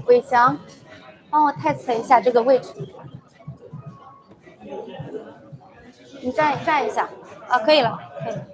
伟翔，帮我 test 一下这个位置。你站一下啊，可以了，可以了。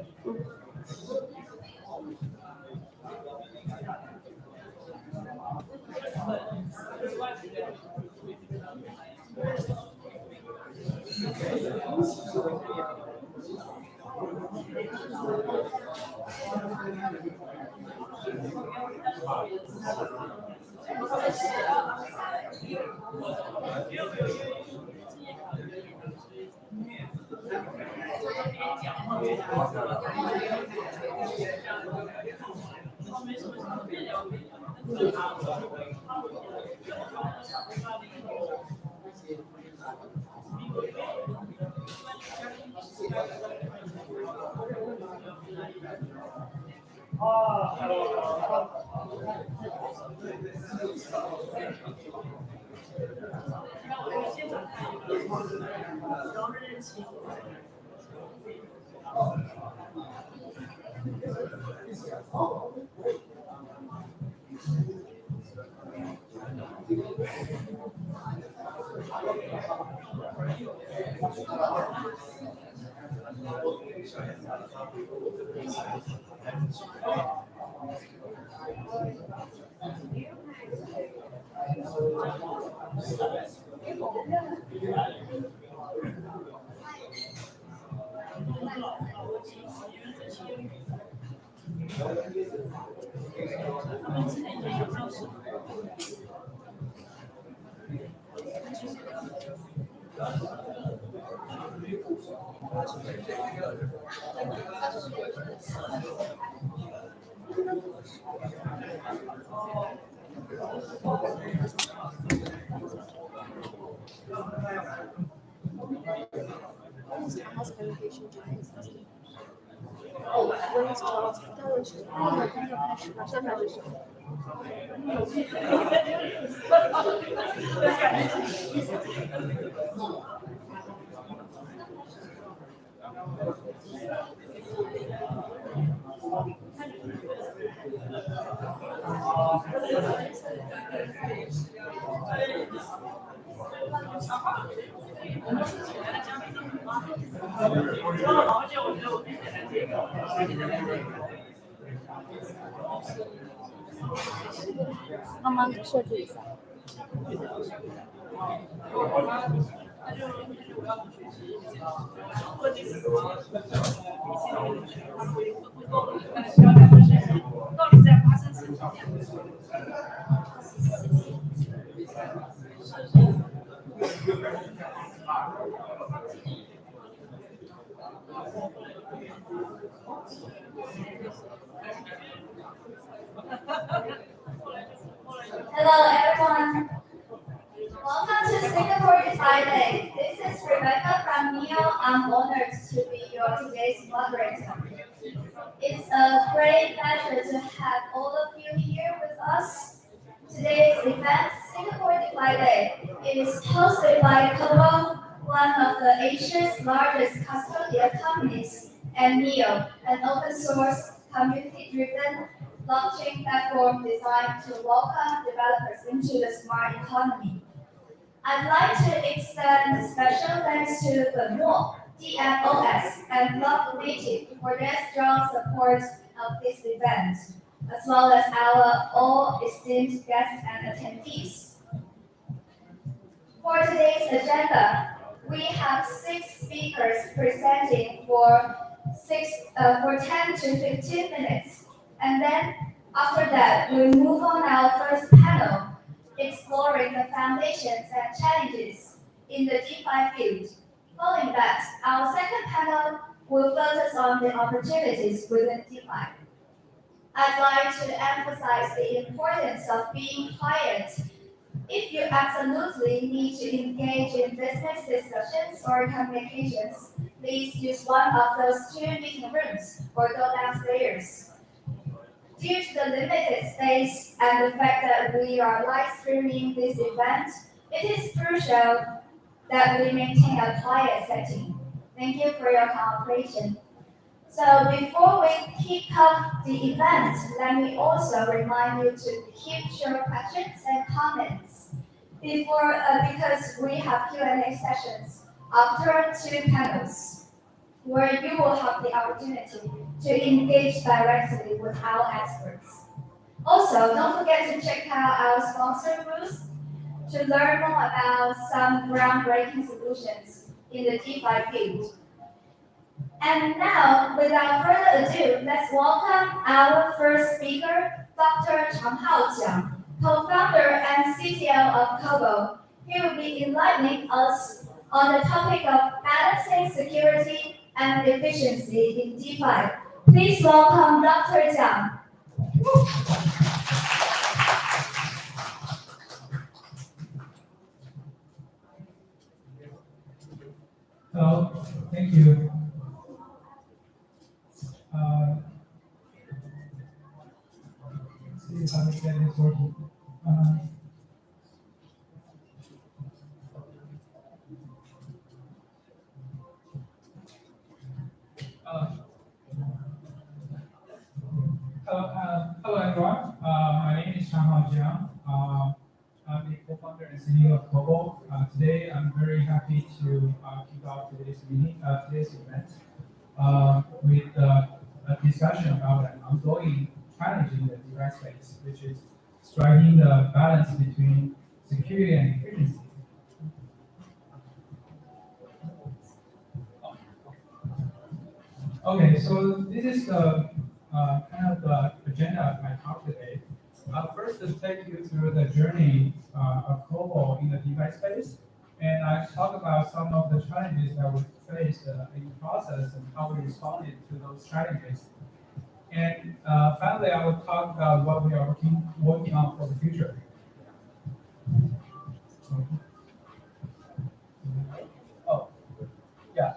帮忙设置一下。Hello everyone. Welcome to Singapore DeFi Day. This is Rebecca from NEO. I'm honored to be your today's moderator. It's a great pleasure to have all of you here with us. Today's event, Singapore DeFi Day, is hosted by Cobo, one of the Asia's largest custodian companies, and NEO, an open source, community-driven blockchain platform designed to welcome developers into the smart economy. I'd like to extend special thanks to Benoit, DMOS, and Block Native for their strong support of this event, as well as our all esteemed guests and attendees. For today's agenda, we have 6 speakers presenting for 10 to 15 minutes. And then after that, we'll move on our first panel, exploring the foundations and challenges in the DeFi field. Following that, our second panel will focus on the opportunities within DeFi. I'd like to emphasize the importance of being quiet. If you absolutely need to engage in business discussions or communications, please use one of those 2 meeting rooms or go downstairs. Due to the limited space and the fact that we are live streaming this event, it is crucial that we maintain a quiet setting. Thank you for your cooperation. So before we kick off the event, let me also remind you to keep your questions and comments because we have Q&A sessions after two panels where you will have the opportunity to engage directly with our experts. Also, don't forget to check out our sponsor booth to learn more about some groundbreaking solutions in the DeFi field. And now, without further ado, let's welcome our first speaker, Dr. Changhao Jiang, co-founder and CTO of Cobo. He will be enlightening us on the topic of balancing security and efficiency in DeFi. Please welcome Dr. Jiang. Hello, thank you. See if I can get this working. Hello everyone. My name is Changhao Jiang. I'm the co-founder and CEO of Cobo. Today, I'm very happy to kick off today's event with a discussion about an ongoing challenge in the DeFi space, which is striking the balance between security and efficiency. Okay, so this is the kind of the agenda of my talk today. First, to take you through the journey of Cobo in the DeFi space, and I talk about some of the challenges that we faced in the process and how we responded to those challenges. And finally, I will talk about what we are working on for the future. Oh, yeah.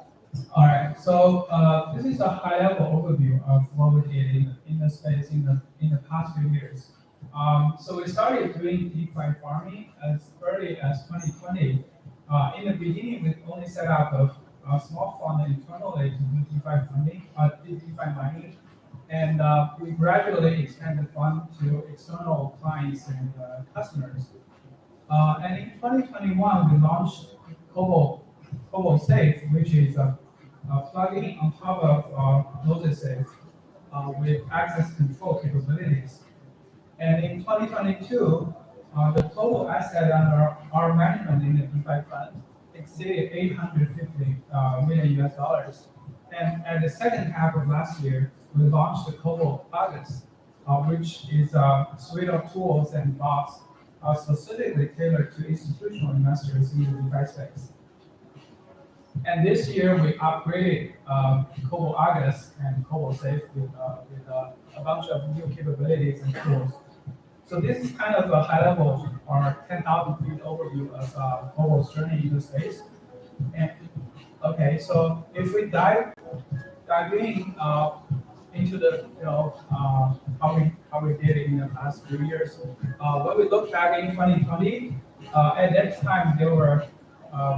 All right. So this is a high-level overview of what we did in the space in the past few years. So we started doing DeFi farming as early as 2020. In the beginning, we only set up a small fund internally to do DeFi mining, and we gradually expanded the fund to external clients and customers. And in 2021, we launched Cobo Safe, which is a plugin on top of Node Safe with access control capabilities. And in 2022, the total asset under our management in the DeFi fund exceeded $850 million US. And at the second half of last year, we launched the Cobo August, which is a suite of tools and bots specifically tailored to institutional investors in the DeFi space. And this year, we upgraded Cobo August and Cobo Safe with a bunch of new capabilities and tools. So this is kind of a high-level or 10,000 feet overview of Cobo's journey into space. And okay, so if we dive in into the how we did it in the past few years, when we look back in 2020, at that time there were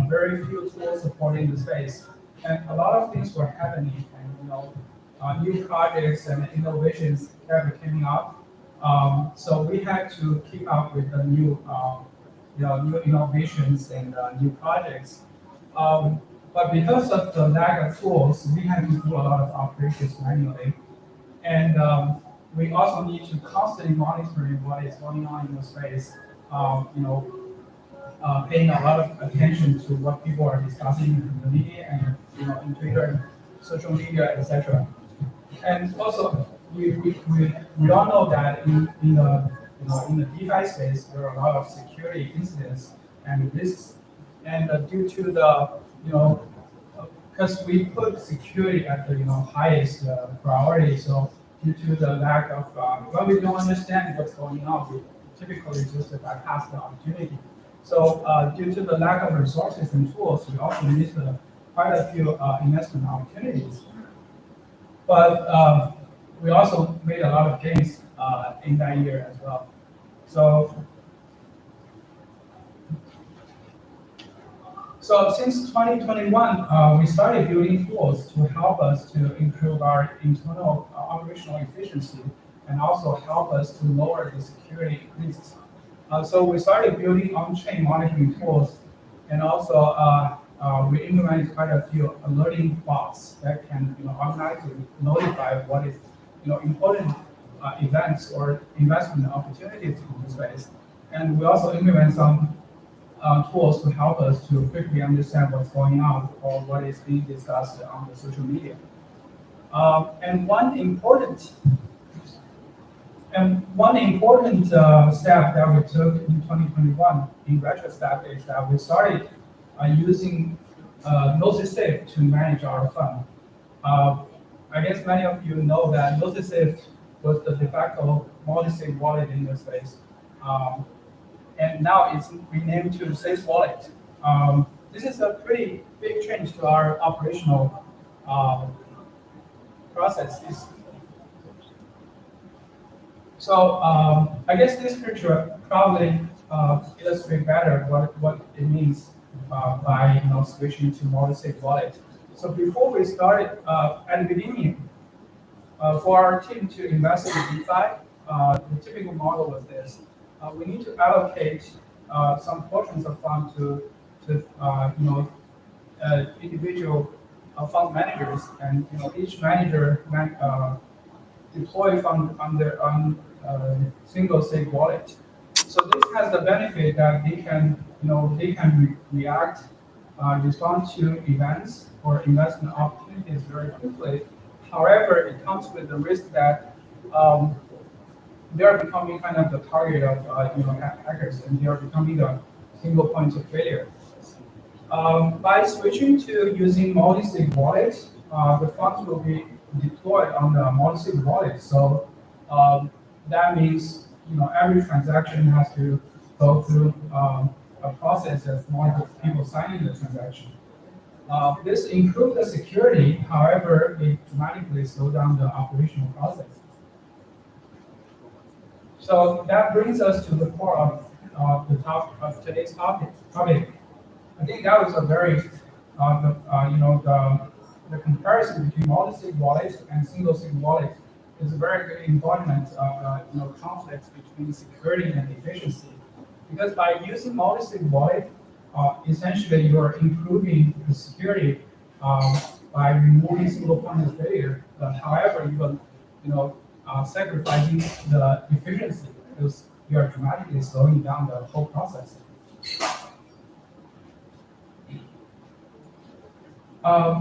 very few tools supporting the space, and a lot of things were happening, and new projects and innovations kept coming up. So we had to keep up with the new innovations and new projects. But because of the lack of tools, we had to do a lot of operations manually, and we also need to constantly monitoring what is going on in the space. Paying a lot of attention to what people are discussing in the media and in Twitter, social media, etc. And also, we all know that in the DeFi space there are a lot of security incidents and risks, and due to the because we put security at the highest priority, so due to the lack of when we don't understand what's going on, we typically just bypass the opportunity. So due to the lack of resources and tools, we also missed quite a few investment opportunities. But we also made a lot of gains in that year as well. So since 2021, we started building tools to help us to improve our internal operational efficiency and also help us to lower the security risks. So we started building on-chain monitoring tools, and also we implemented quite a few alerting bots that can automatically notify what is important events or investment opportunities in this space. And we also implement some tools to help us to quickly understand what's going on or what is being discussed on the social media. And one important step that we took in 2021, in retrospect, is that we started using Notice Safe to manage our fund. I guess many of you know that Notice Safe was the de facto multi-sig wallet in this space. And now it's renamed to Safe Wallet. This is a pretty big change to our operational processes. So I guess this picture probably illustrates better what it means by switching to multi-sig wallet. So before we started at the beginning, for our team to invest in DeFi, the typical model was this. We need to allocate some portions of fund to individual fund managers, and each manager deploy fund on their single sig wallet. So this has the benefit that they can react, respond to events or investment opportunities very quickly. However, it comes with the risk that they are becoming kind of the target of hackers, and they are becoming the single point of failure. By switching to using multi-sig wallets, the funds will be deployed on the multi-sig wallet. So that means every transaction has to go through a process of multiple people signing the transaction. This improves the security. However, it dramatically slows down the operational process. So that brings us to the core of the top of today's topic. I think that was a very the comparison between multi-sig wallet and single-sig wallet is a very good embodiment of conflicts between security and efficiency. Because by using multi-sig wallet, essentially you are improving the security by removing single point of failure. However, you are sacrificing the efficiency because you are dramatically slowing down the whole process.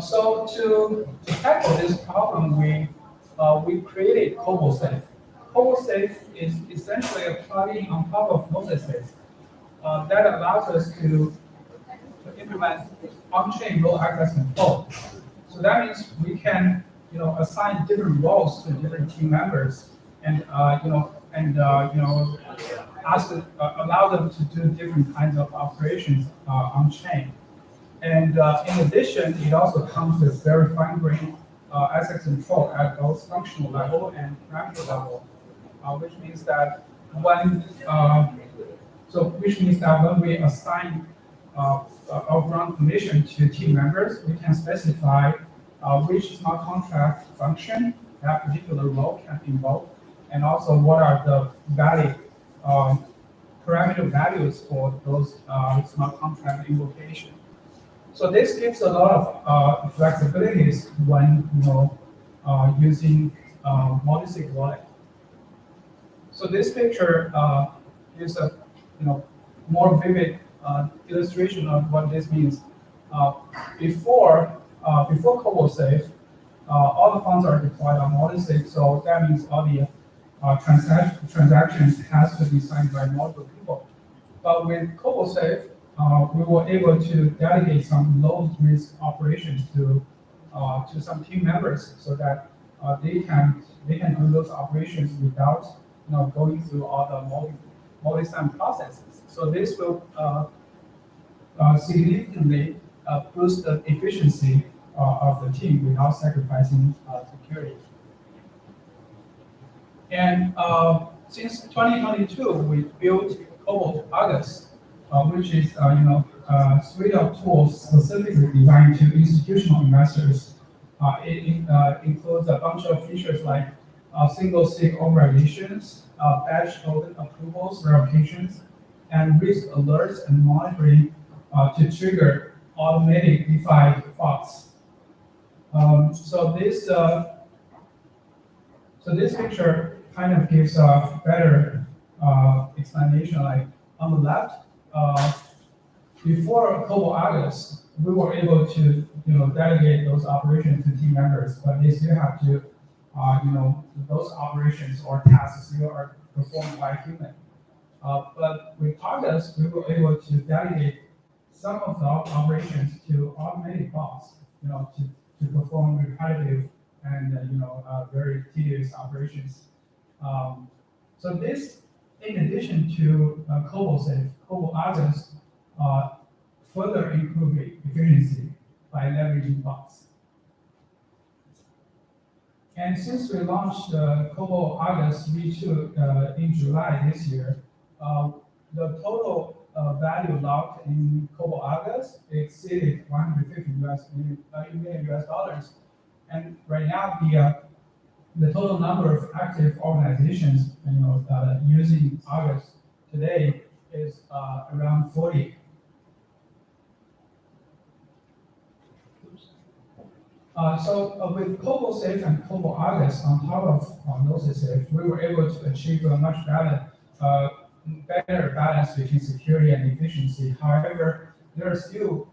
So to tackle this problem, we created Cobo Safe. Cobo Safe is essentially a plugin on top of Notice Safe that allows us to implement on-chain role access control. So that means we can assign different roles to different team members, and allow them to do different kinds of operations on chain. And in addition, it also comes with very fine-grained access control at both functional level and parameter level, which means that when we assign upfront permission to team members, we can specify which smart contract function that particular role can invoke, and also what are the valid parameter values for those smart contract invocation. So this gives a lot of flexibilities when using multi-sig wallet. So this picture is a more vivid illustration of what this means. Before Cobo Safe, all the funds are deployed on multi-sig, so that means all the transactions has to be signed by multiple people. But with Cobo Safe, we were able to delegate some low-risk operations to some team members, so that they can do those operations without going through all the multi-sign processes. So this will significantly boost the efficiency of the team without sacrificing security. And since 2022, we built Cobo August, which is suite of tools specifically designed to institutional investors. It includes a bunch of features like single sig authorizations, batch token approvals, verifications, and risk alerts and monitoring to trigger automatic DeFi bots. So this picture kind of gives a better explanation. Like on the left, before Cobo August, we were able to delegate those operations to team members, but they still have to those operations or tasks still are performed by human. But with August, we were able to delegate some of the operations to automatic bots, to perform repetitive and very tedious operations. So this, in addition to Cobo Safe, Cobo August further improve efficiency by leveraging bots. And since we launched Cobo August V2 in July this year, the total value locked in Cobo August exceeded 150 million US dollars. And right now, the total number of active organizations using August today is around 40. So with Cobo Safe and Cobo August on top of Gnosis Safe, we were able to achieve a much better balance between security and efficiency. However, there are still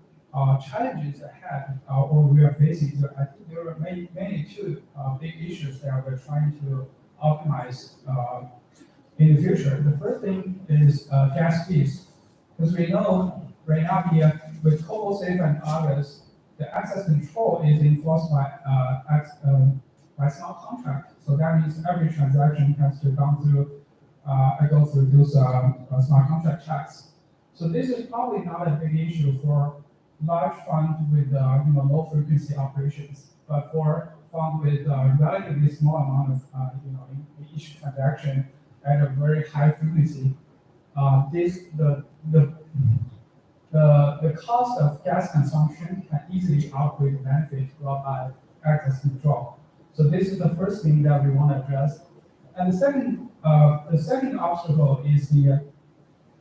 challenges ahead, or we are facing. So I think there are mainly two big issues that we're trying to optimize in the future. The first thing is gas fees, because we know right now with Cobo Safe and August, the access control is enforced by smart contract. So that means every transaction has to go through those smart contract checks. So this is probably not a big issue for large funds with low frequency operations, but for funds with relatively small amount of in each transaction at a very high frequency, the cost of gas consumption can easily outweigh the benefit brought by access control. So this is the first thing that we want to address. And the second obstacle is the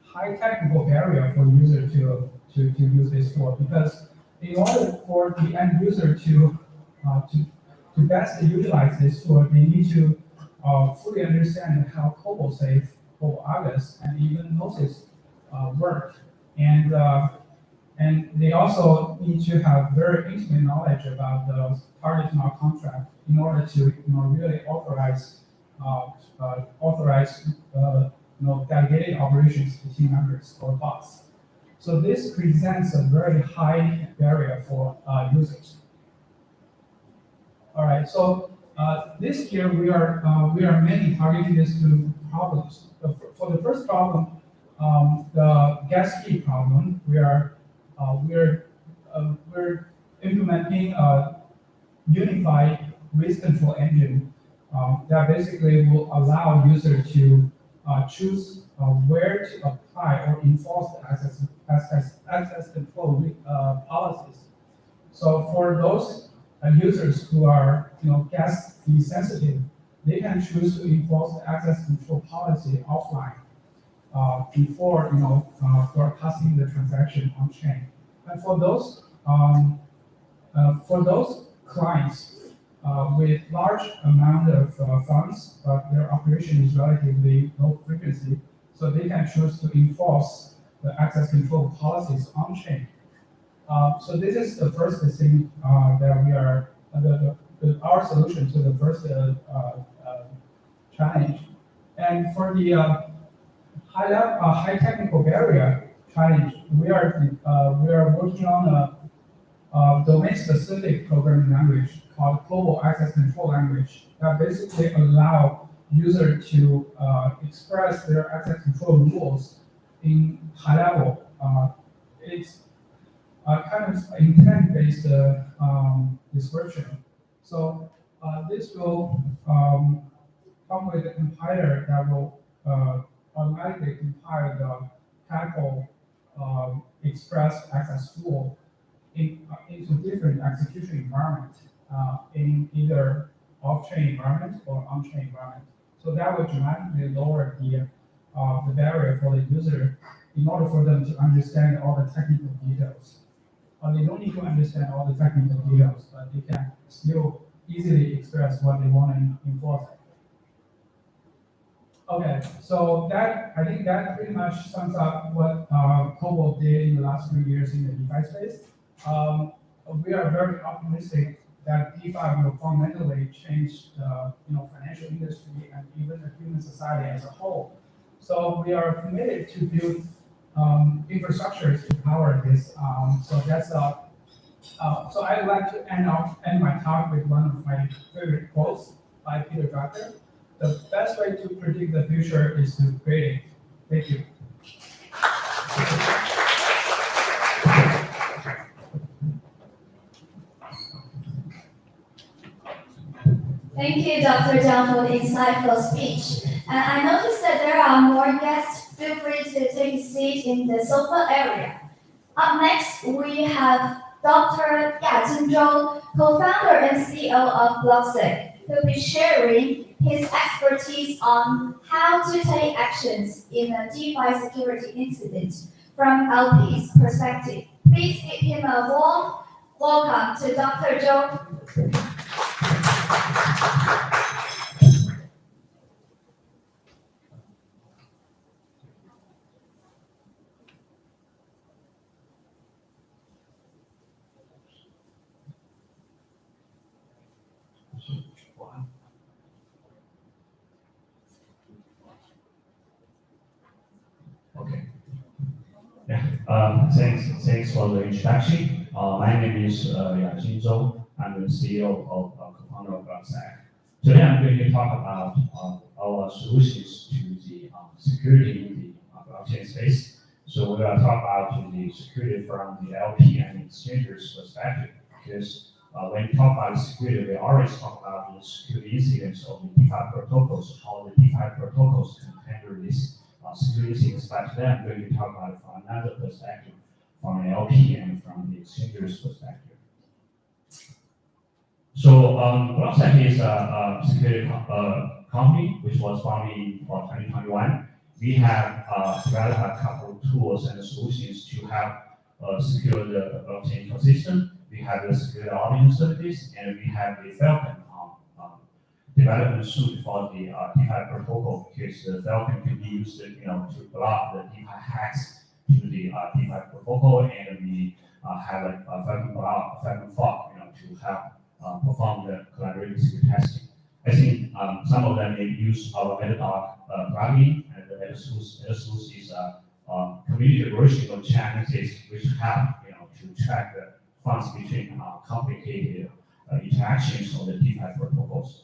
high technical barrier for the user to use this tool, because in order for the end user to best utilize this tool, they need to fully understand how Cobo Safe, Cobo August, and even Gnosis work. And they also need to have very intimate knowledge about the target smart contract in order to really authorize delegated operations to team members or bots. So this presents a very high barrier for users. All right, so this year we are mainly targeting these two problems. For the first problem, the gas fee problem, we're implementing a unified risk control engine that basically will allow users to choose where to apply or enforce the access control policies. So for those users who are gas fee sensitive, they can choose to enforce the access control policy offline before broadcasting the transaction on chain. And for those clients with large amount of funds, but their operation is relatively low frequency, so they can choose to enforce the access control policies on chain. So this is the first thing that we are our solution to the first challenge. And for the high technical barrier challenge, we are working on a domain-specific programming language called Global Access Control Language that basically allow users to express their access control rules in high level. It's kind of intent-based description. So this will come with a compiler that will automatically compile the technical express access tool into different execution environments in either off-chain environment or on-chain environment. So that would dramatically lower the barrier for the user in order for them to understand all the technical details. They don't need to understand all the technical details, but they can still easily express what they want to enforce. Okay, so I think that pretty much sums up what Cobo did in the last 3 years in the DeFi space. We are very optimistic that DeFi will fundamentally change the financial industry and even the human society as a whole. So we are committed to build infrastructures to power this. So I'd like to end my talk with one of my favorite quotes by Peter Drucker. The best way to predict the future is to create it. Thank you. Thank you, Dr. Zhang, for the insightful speech. And I noticed that there are more guests. Feel free to take a seat in the sofa area. Up next, we have Dr. Yajin Zhou, co-founder and CEO of Blocksec, who will be sharing his expertise on how to take actions in a DeFi security incident from LP's perspective. Please give him a warm welcome to Dr. Zhou. Okay. Yeah. Thanks for the introduction. My name is Yajin Zhou. I'm the CEO of co-founder of Blocksec. Today I'm going to talk about our solutions to the security in the blockchain space. So we will talk about the security from the LP and exchangers perspective, because when we talk about security, we always talk about the security incidents of the DeFi protocols, how the DeFi protocols can handle this security things. But today I'm going to talk about it from another perspective, from the LP and from the exchangers perspective. So Blocksec is a security company which was founded in 2021. We have developed a couple of tools and solutions to help secure the blockchain ecosystem. We have the security audience service, and we have the Falcon development suite for the DeFi protocol, because the Falcon can be used to block the DeFi hacks to the DeFi protocol, and we have a Falcon block, Falcon fork, to help perform the collaborative security testing. I think some of them may use our Metadog plugin, and the Metasource is a community version of challenges which help to track the funds between complicated interactions of the DeFi protocols.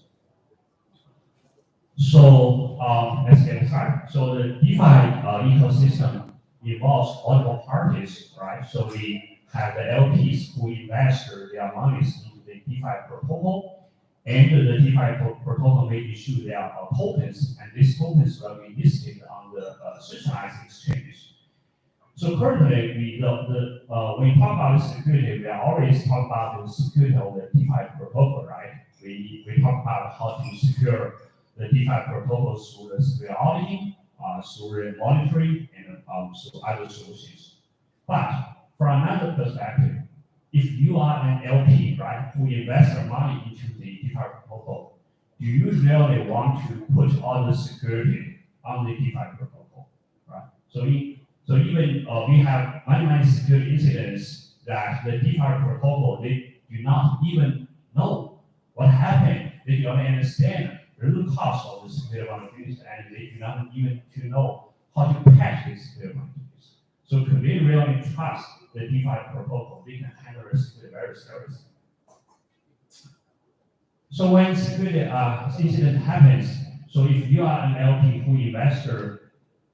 So let's get started. So the DeFi ecosystem involves multiple parties, right? So we have the LPs who invest their monies into the DeFi protocol, and the DeFi protocol may issue their tokens, and these tokens will be listed on the centralized exchanges. So currently, when we talk about security, we always talk about the security of the DeFi protocol, right? We talk about how to secure the DeFi protocol through the security auditing, through the monitoring, and through other solutions. But from another perspective, if you are an LP, right, who invests your money into the DeFi protocol, do you really want to put all the security on the DeFi protocol, right? So even we have many security incidents that the DeFi protocol, they do not even know what happened. They do not understand the root cause of the security vulnerabilities, and they do not even know how to patch these security vulnerabilities. So can they really trust the DeFi protocol? They can handle the security very seriously. So when security incident happens, so if you are an LP who invested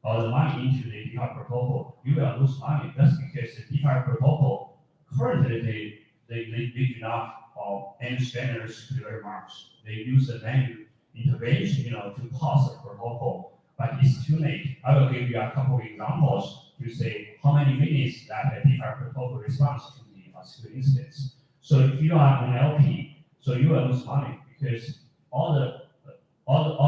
the money into the DeFi protocol, you will lose money. That's because the DeFi protocol currently they do not understand their security very much. They use the manual intervention, to pause the protocol, but it's too late. I will give you a couple of examples to say how many minutes that a DeFi protocol responds to the security incidents. So if you are an LP, so you will lose money because all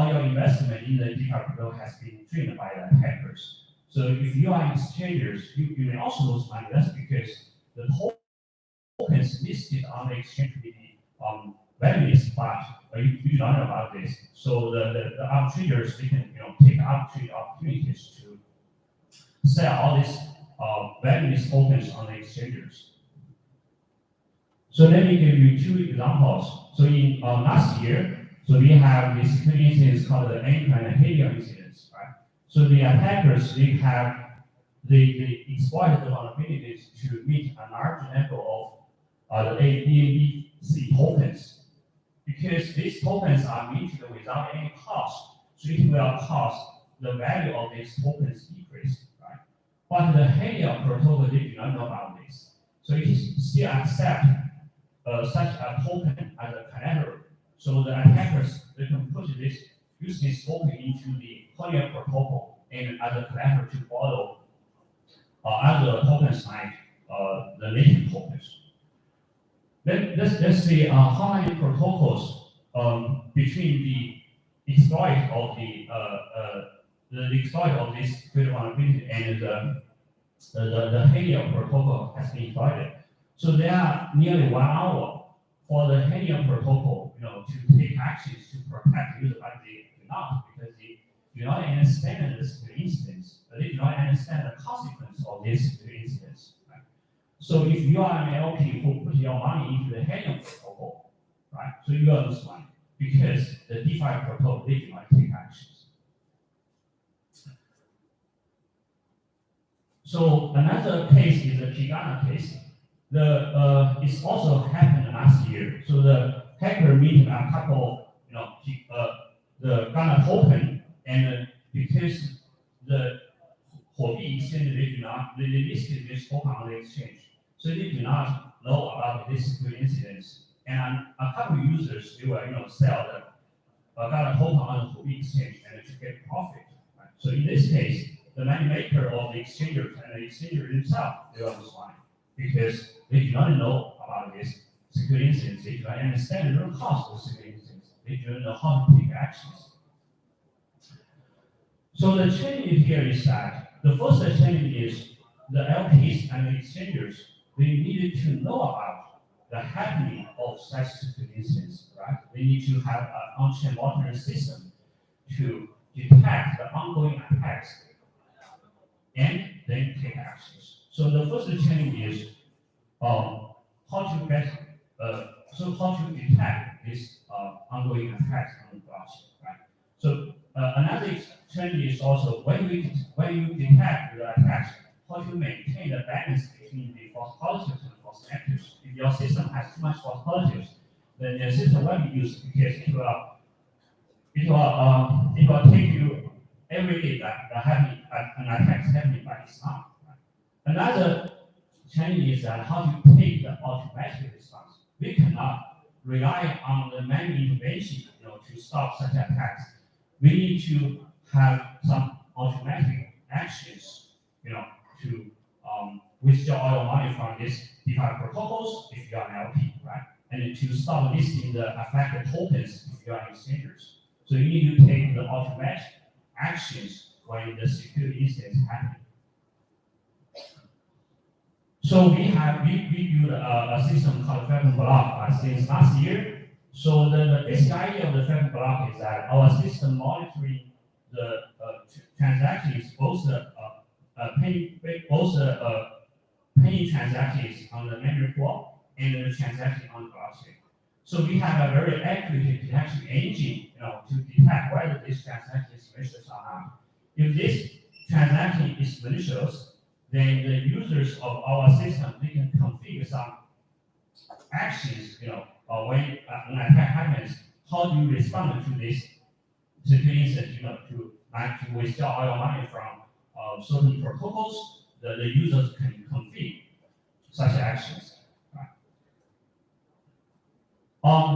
your investment in the DeFi protocol has been drained by the hackers. So if you are exchangers, you may also lose money. That's because the tokens listed on the exchange will be valueless, but you do not know about this. So the arbitrators, they can take arbitrary opportunities to sell all these valueless tokens on the exchanges. So let me give you 2 examples. So in last year, so we have the security incidents called the Anchor and Helium incidents, right? So the attackers, they exploited the vulnerabilities to meet a large number of the ABC tokens. Because these tokens are minted without any cost, so it will cause the value of these tokens decrease, right? But the Helium protocol, they do not know about this. So it still accepts such a token as a collateral. So the attackers, they can use this token into the Helium protocol and as a collateral to borrow other tokens like the latent tokens. Let's see how many protocols between the exploit of the exploit of this security vulnerability and the Helium protocol has been exploited. So there are nearly 1 hour for the Helium protocol, to take actions to protect users, but they do not, because they do not understand the security incidents. They do not understand the consequence of these security incidents. Right? So if you are an LP who put your money into the Helium protocol, right? So you will lose money because the DeFi protocol, they do not take actions. So another case is the Pigana case. It's also happened last year. So the hacker minted a couple, the Ghana token, and because the Huobi exchange, they listed this token on the exchange. So they do not know about this security incidents. And a couple of users, they will, sell the Ghana token on the Huobi exchange and to get profit. Right? So in this case, the money maker of the exchangers and the exchanger themselves, they will lose money because they do not know about this security incidents. They do not understand the real cost of security incidents. They do not know how to take actions. So the challenge here is that the first challenge is the LPs and the exchangers, they needed to know about the happening of such security incidents, right? They need to have an on-chain monitoring system to detect the ongoing attacks and then take actions. So the first challenge is how to detect these ongoing attacks on the blockchain, right? So another challenge is also when you detect the attacks, how to maintain the balance between the false positives and false negatives. If your system has too much false positives, then the system will be used because it will take you every day that an attack is happening, but it's not. Right? Another challenge is that how to take the automatic response. We cannot rely on the manual intervention, to stop such attacks. We need to have some automatic actions, to withdraw all your money from these DeFi protocols if you are an LP, right? And to stop listing the affected tokens if you are exchangers. So you need to take the automatic actions when the security incidents happen. So we built a system called Falcon Block since last year. So the basic idea of the Falcon Block is that our system monitoring the transactions, both paying transactions on the memory pool and the transaction on the blockchain. So we have a very accurate detection engine, to detect whether this transaction is malicious or not. If this transaction is malicious, then the users of our system, they can configure some actions, when an attack happens, how do you respond to this security incident, to withdraw all your money from certain protocols, the users can configure such actions. Right?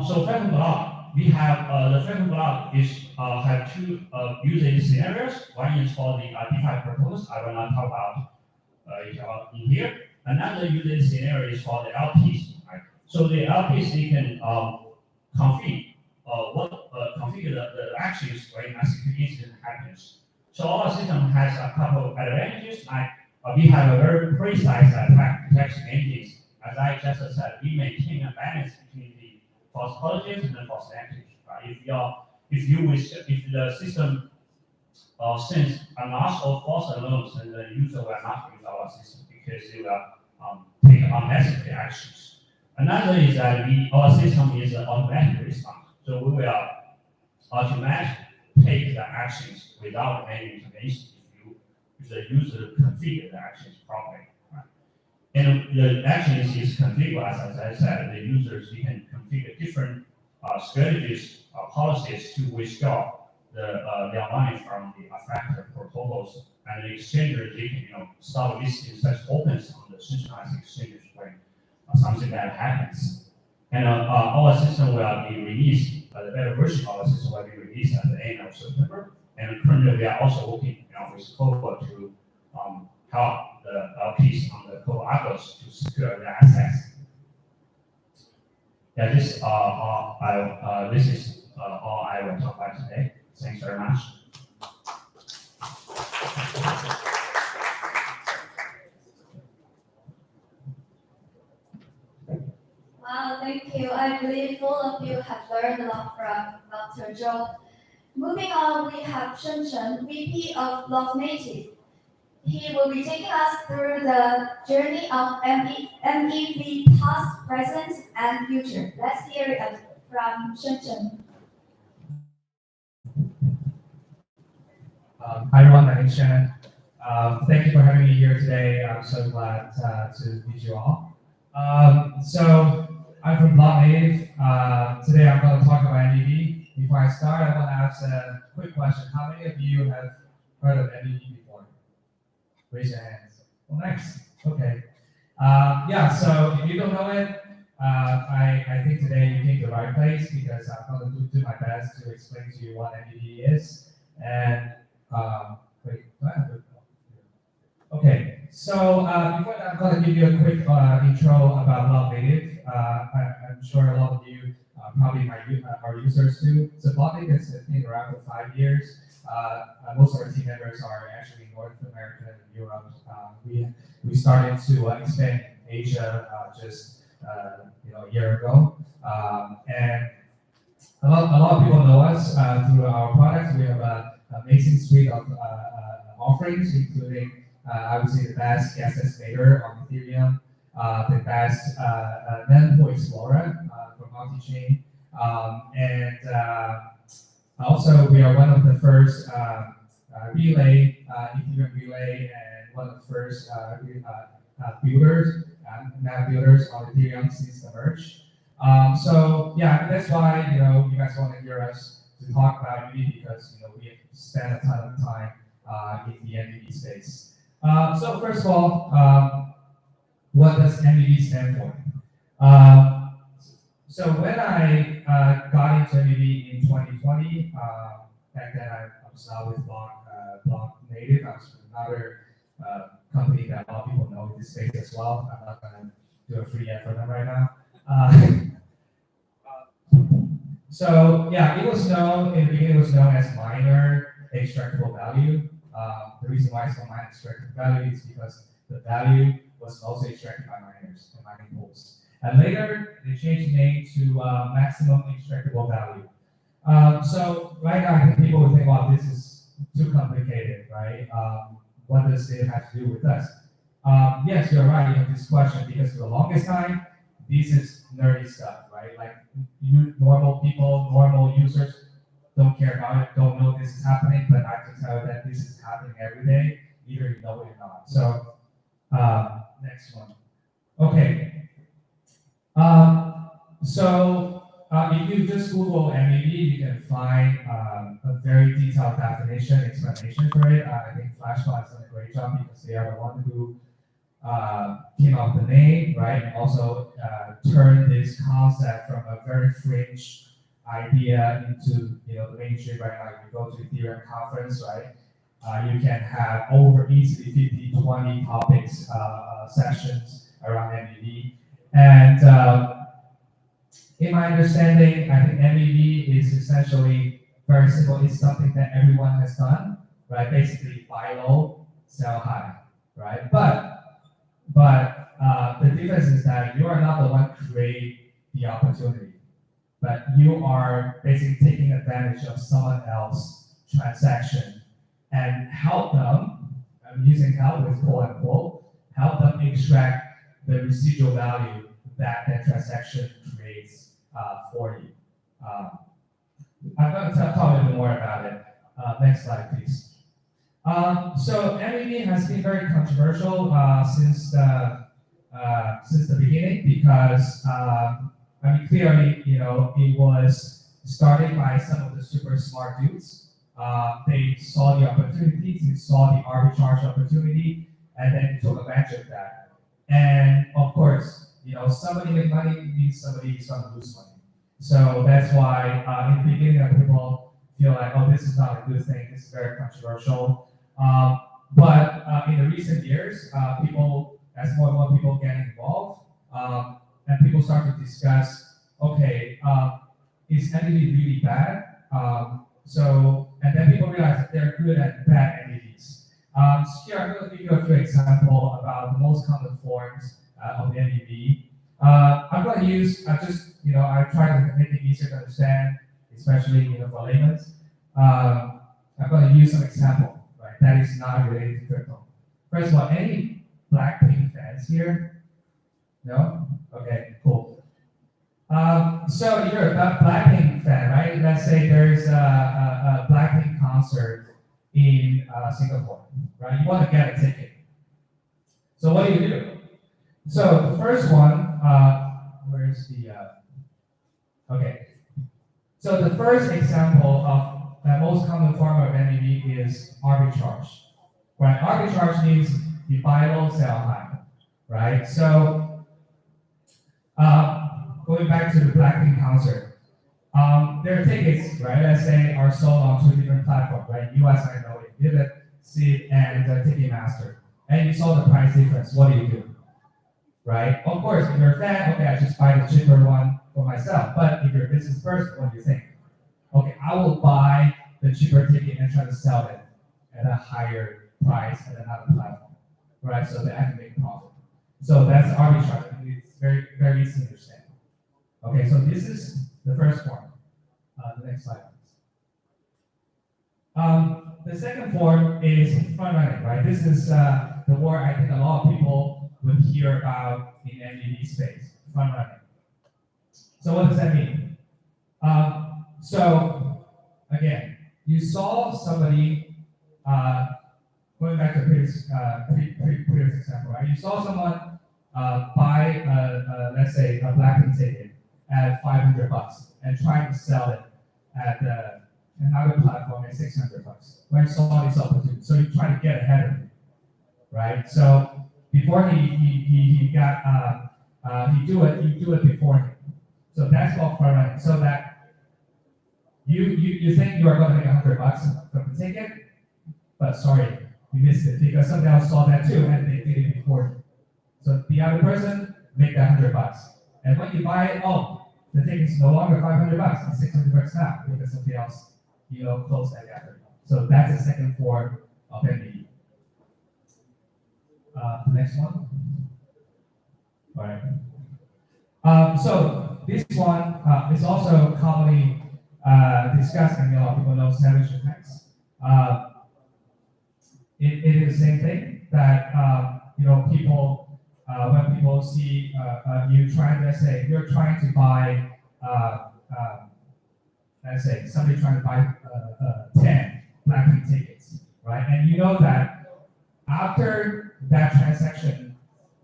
So Falcon Block, we have the Falcon Block have 2 usage scenarios. One is for the DeFi protocols. I will not talk about in here. Another using scenario is for the LPs, right? So the LPs, they can configure the actions when a security incident happens. So our system has a couple of advantages, like we have a very precise attack detection engines. As I just said, we maintain a balance between the false positives and the false negatives. Right? If the system sends a loss of false alarms, then the user will not use our system because they will take unnecessary actions. Another is that our system is an automatic response, so we will automatically take the actions without any intervention if the user configure the actions properly. Right? And the actions is configured, as I said, the users you can configure different strategies or policies to withdraw their money from the affected protocols, and the exchanges they can start listing such tokens on the centralized exchanges when something bad happens. And our system will be released. The better version of our system will be released at the end of September. And currently, we are also working with Cobo to help the LPs on the Cobo Argos to secure their assets. Yeah, this is all I will talk about today. Thanks very much. Wow, thank you. I believe all of you have learned a lot from Dr. Zhou. Moving on, we have Shenzhen, VP of Block Native. He will be taking us through the journey of MEV past, present, and future. Let's hear it from Shenzhen. Hi everyone, my name is Shannon. Thank you for having me here today. I'm so glad to meet you all. So I'm from Block Native. Today I'm going to talk about MEV. Before I start, I want to ask a quick question. How many of you have heard of MEV before? Raise your hands. Well, nice. Okay. Yeah, so if you don't know it, I think today you came to the right place because I'm going to do my best to explain to you what MEV is. And wait, okay, so before that, I'm going to give you a quick intro about Block Native. I'm sure a lot of you probably are users too. So Block Native has been around for 5 years. Most of our team members are actually in North America and Europe. We started to expand in Asia just a year ago, and a lot of people know us through our products. We have an amazing suite of offerings, including I would say the best gas estimator on Ethereum, the best mempool explorer for multi-chain, and also we are one of the first relay, Ethereum relay, and one of the first builders, map builders on Ethereum since the merge. So yeah, that's why you guys want to hear us to talk about MEV because we have spent a ton of time in the MEV space. So first of all, what does MEV stand for? So when I got into MEV in 2020, back then I was not with Block Native. I was with another company that a lot of people know in this space as well. I'm not going to do a free ad for them right now. So yeah, it was known in the beginning. It was known as minor extractable value. The reason why it's called minor extractable value is because the value was also extracted by miners and mining pools. And later they changed the name to maximum extractable value. So right now I think people would think, well, this is too complicated, right? What does it have to do with us? Yes, you're right. You have this question because for the longest time, this is nerdy stuff, right? Like normal people, normal users don't care about it, don't know this is happening, but I can tell you that this is happening every day, either you know it or not. So next one. Okay. If you just Google MEV, you can find a very detailed definition, explanation for it. I think Flashbot has done a great job because they are the one who came up with the name, right? And also turned this concept from a very fringe idea into the mainstream, right? Like you go to Ethereum conference, right? You can have over easily 50, 20 topics, sessions around MEV. And in my understanding, I think MEV is essentially very simple. It's something that everyone has done, right? Basically, buy low, sell high, right? But the difference is that you are not the one creating the opportunity, but you are basically taking advantage of someone else's transaction and help them, I'm using help with quote unquote, help them extract the residual value that that transaction creates for you. I'm going to talk a little bit more about it. Next slide, please. So MEV has been very controversial since the beginning because I mean clearly it was started by some of the super smart dudes. They saw the opportunities, they saw the arbitrage opportunity, and then took advantage of that. And of course, somebody make money means somebody is going to lose money. So that's why in the beginning, people feel like, oh, this is not a good thing. This is very controversial. But in the recent years, as more and more people get involved, and people start to discuss, okay, is MEV really bad? And then people realize that they're good and bad MEVs. So here I'm going to give you a few examples about the most common forms of the MEV. I'm going to use I try to make it easier to understand, especially for laymen. I'm going to use some example, right? That is not related to crypto. First of all, any Blackpink fans here? No? Okay, cool. So you're a Blackpink fan, right? Let's say there's a Blackpink concert in Singapore, right? You want to get a ticket. So what do? So the first one, where's the, okay. So the first example of the most common form of MEV is arbitrage, right? Arbitrage means you buy low, sell high, right? So going back to the Blackpink concert, their tickets, right? Let's say are sold on 2 different platforms, right? US, I know it, Vivid, Seed, and Ticketmaster. And you saw the price difference. What do? Right? Of course, if you're a fan, okay, I just buy the cheaper one for myself. But if you're a business person, what do you think? Okay, I will buy the cheaper ticket and try to sell it at a higher price at another platform, right? So that I can make profit. So that's arbitrage. It's very, very easy to understand. Okay, so this is the first form. The next slide, please. The second form is front running, right? This is the word I think a lot of people would hear about in MEV space, front running. So what does that mean? So again, you saw somebody going back to the previous example, right? You saw someone buy let's say a Blackpink ticket at $500 and trying to sell it at another platform at $600. When you saw this opportunity, so you try to get ahead of it, right? So before he do it before him. So that's called front running. So that you think you are going to make $100 from the ticket, but sorry, you missed it because somebody else saw that too and they did it before you. So the other person make that $100, and when you buy it, the ticket is no longer $500; it's $600 now because somebody else closed that gap. So that's the second form of MEV. Next one. All right. So this one is also commonly discussed, and a lot of people know sandwich attacks. It is the same thing that people when people see you trying, let's say you're trying to buy let's say somebody trying to buy 10 Blackpink tickets, right? And you know that after that transaction,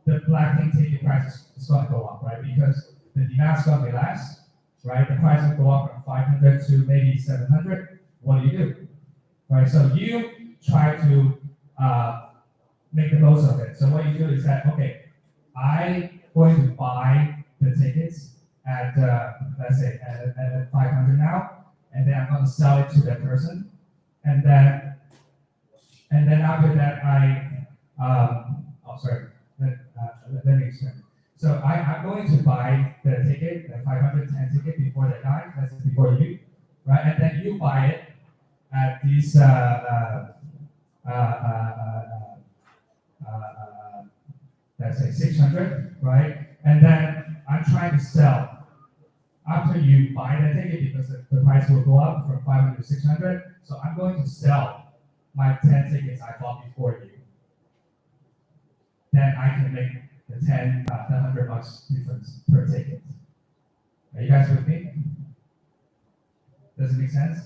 the Blackpink ticket price is going to go up, right? Because the demand is going to be less, right? The price will go up from 500 to maybe 700. What do? Right? So you try to make the most of it. So what you do is that, okay, I'm going to buy the tickets at let's say at 500 now, and then I'm going to sell it to that person, and then And then after that, let me explain. So I'm going to buy the ticket, the 510 ticket before the guy, that's before you, right? And then you buy it at these, let's say 600, right? And then I'm trying to sell. After you buy the ticket, because the price will go up from 500 to 600, so I'm going to sell my 10 tickets I bought before you. Then I can make the $100 difference per ticket. Are you guys with me? Does it make sense?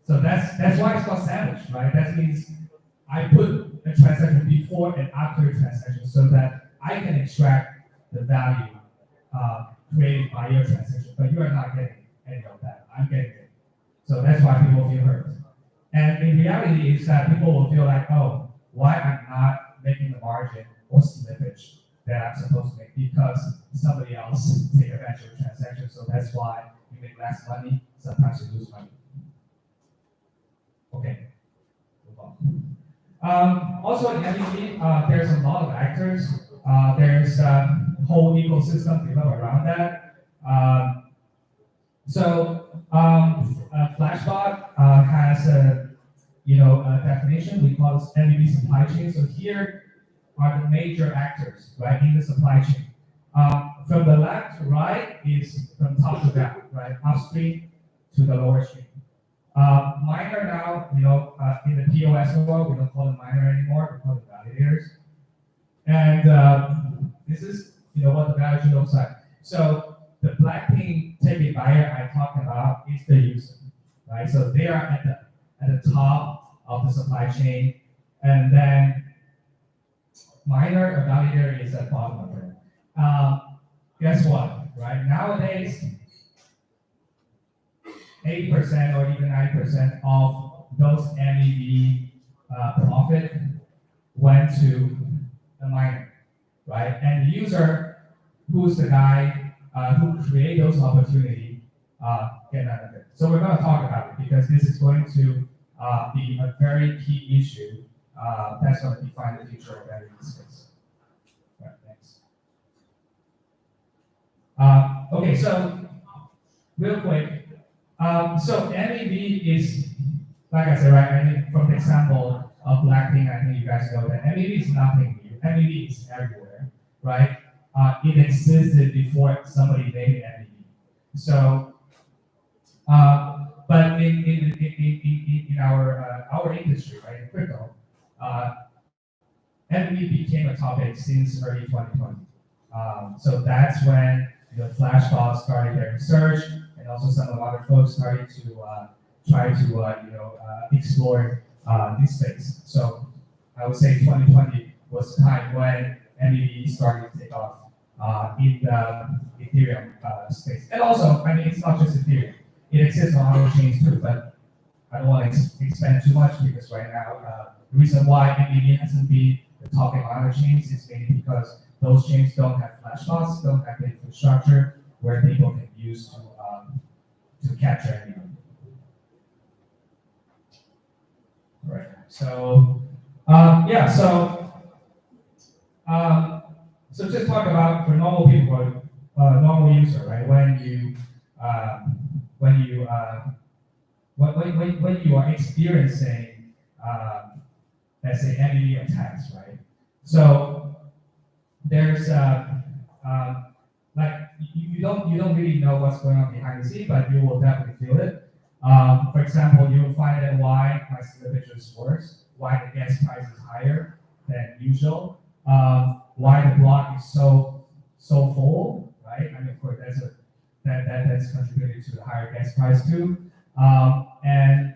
So that's why it's called sandwich, right? That means I put a transaction before and after a transaction so that I can extract the value created by your transaction, but you are not getting any of that. I'm getting it. So that's why people feel hurt. And in reality, is that people will feel like, oh, why I'm not making the margin or slippage that I'm supposed to make because somebody else take advantage of the transaction. So that's why you make less money. Sometimes you lose money. Okay. Also in MEV, there's a lot of actors. There's a whole ecosystem developed around that. Flashbot has a definition. We call this MEV supply chain. So here are the major actors, right, in the supply chain. From the left to right is from top to down, right, upstream to the lower stream. Miner now, in the POS world, we don't call them miner anymore, we call them validators. And this is, what the value chain looks like. So the Blackpink ticket buyer I talked about is the user, right? So they are at the top of the supply chain, and then miner or validator is at the bottom of it. Guess what, right? Nowadays, 8% or even 9% of those MEV profit went to the miner, right? And the user, who's the guy who create those opportunities, get none of it. So we're going to talk about it because this is going to be a very key issue that's going to define the future of energy space. Right, thanks. Okay, so real quick. So MEV is, like I said, right? I think from the example of Blackpink, I think you guys know that MEV is nothing new. MEV is everywhere, right? It existed before somebody made MEV. So, but in our industry, right, in crypto, MEV became a topic since early 2020. So that's when the Flashbots started their research, and also some of the other folks started to try to explore this space. So I would say 2020 was the time when MEV started to take off in the Ethereum space. And also, I mean, it's not just Ethereum. It exists on other chains too, but I don't want to expand too much because right now, the reason why MEV hasn't been the topic on other chains is mainly because those chains don't have Flashbots, don't have the infrastructure where people can use to capture MEV. All right. So so just talk about for normal people, normal user, right? When you are experiencing, let's say, MEV attacks, right? So there's like you don't really know what's going on behind the scene, but you will definitely feel it. For example, you will find that why my slippage is worse, why the gas price is higher than usual, why the block is so full, right? I mean, of course, that's contributed to the higher gas price too, and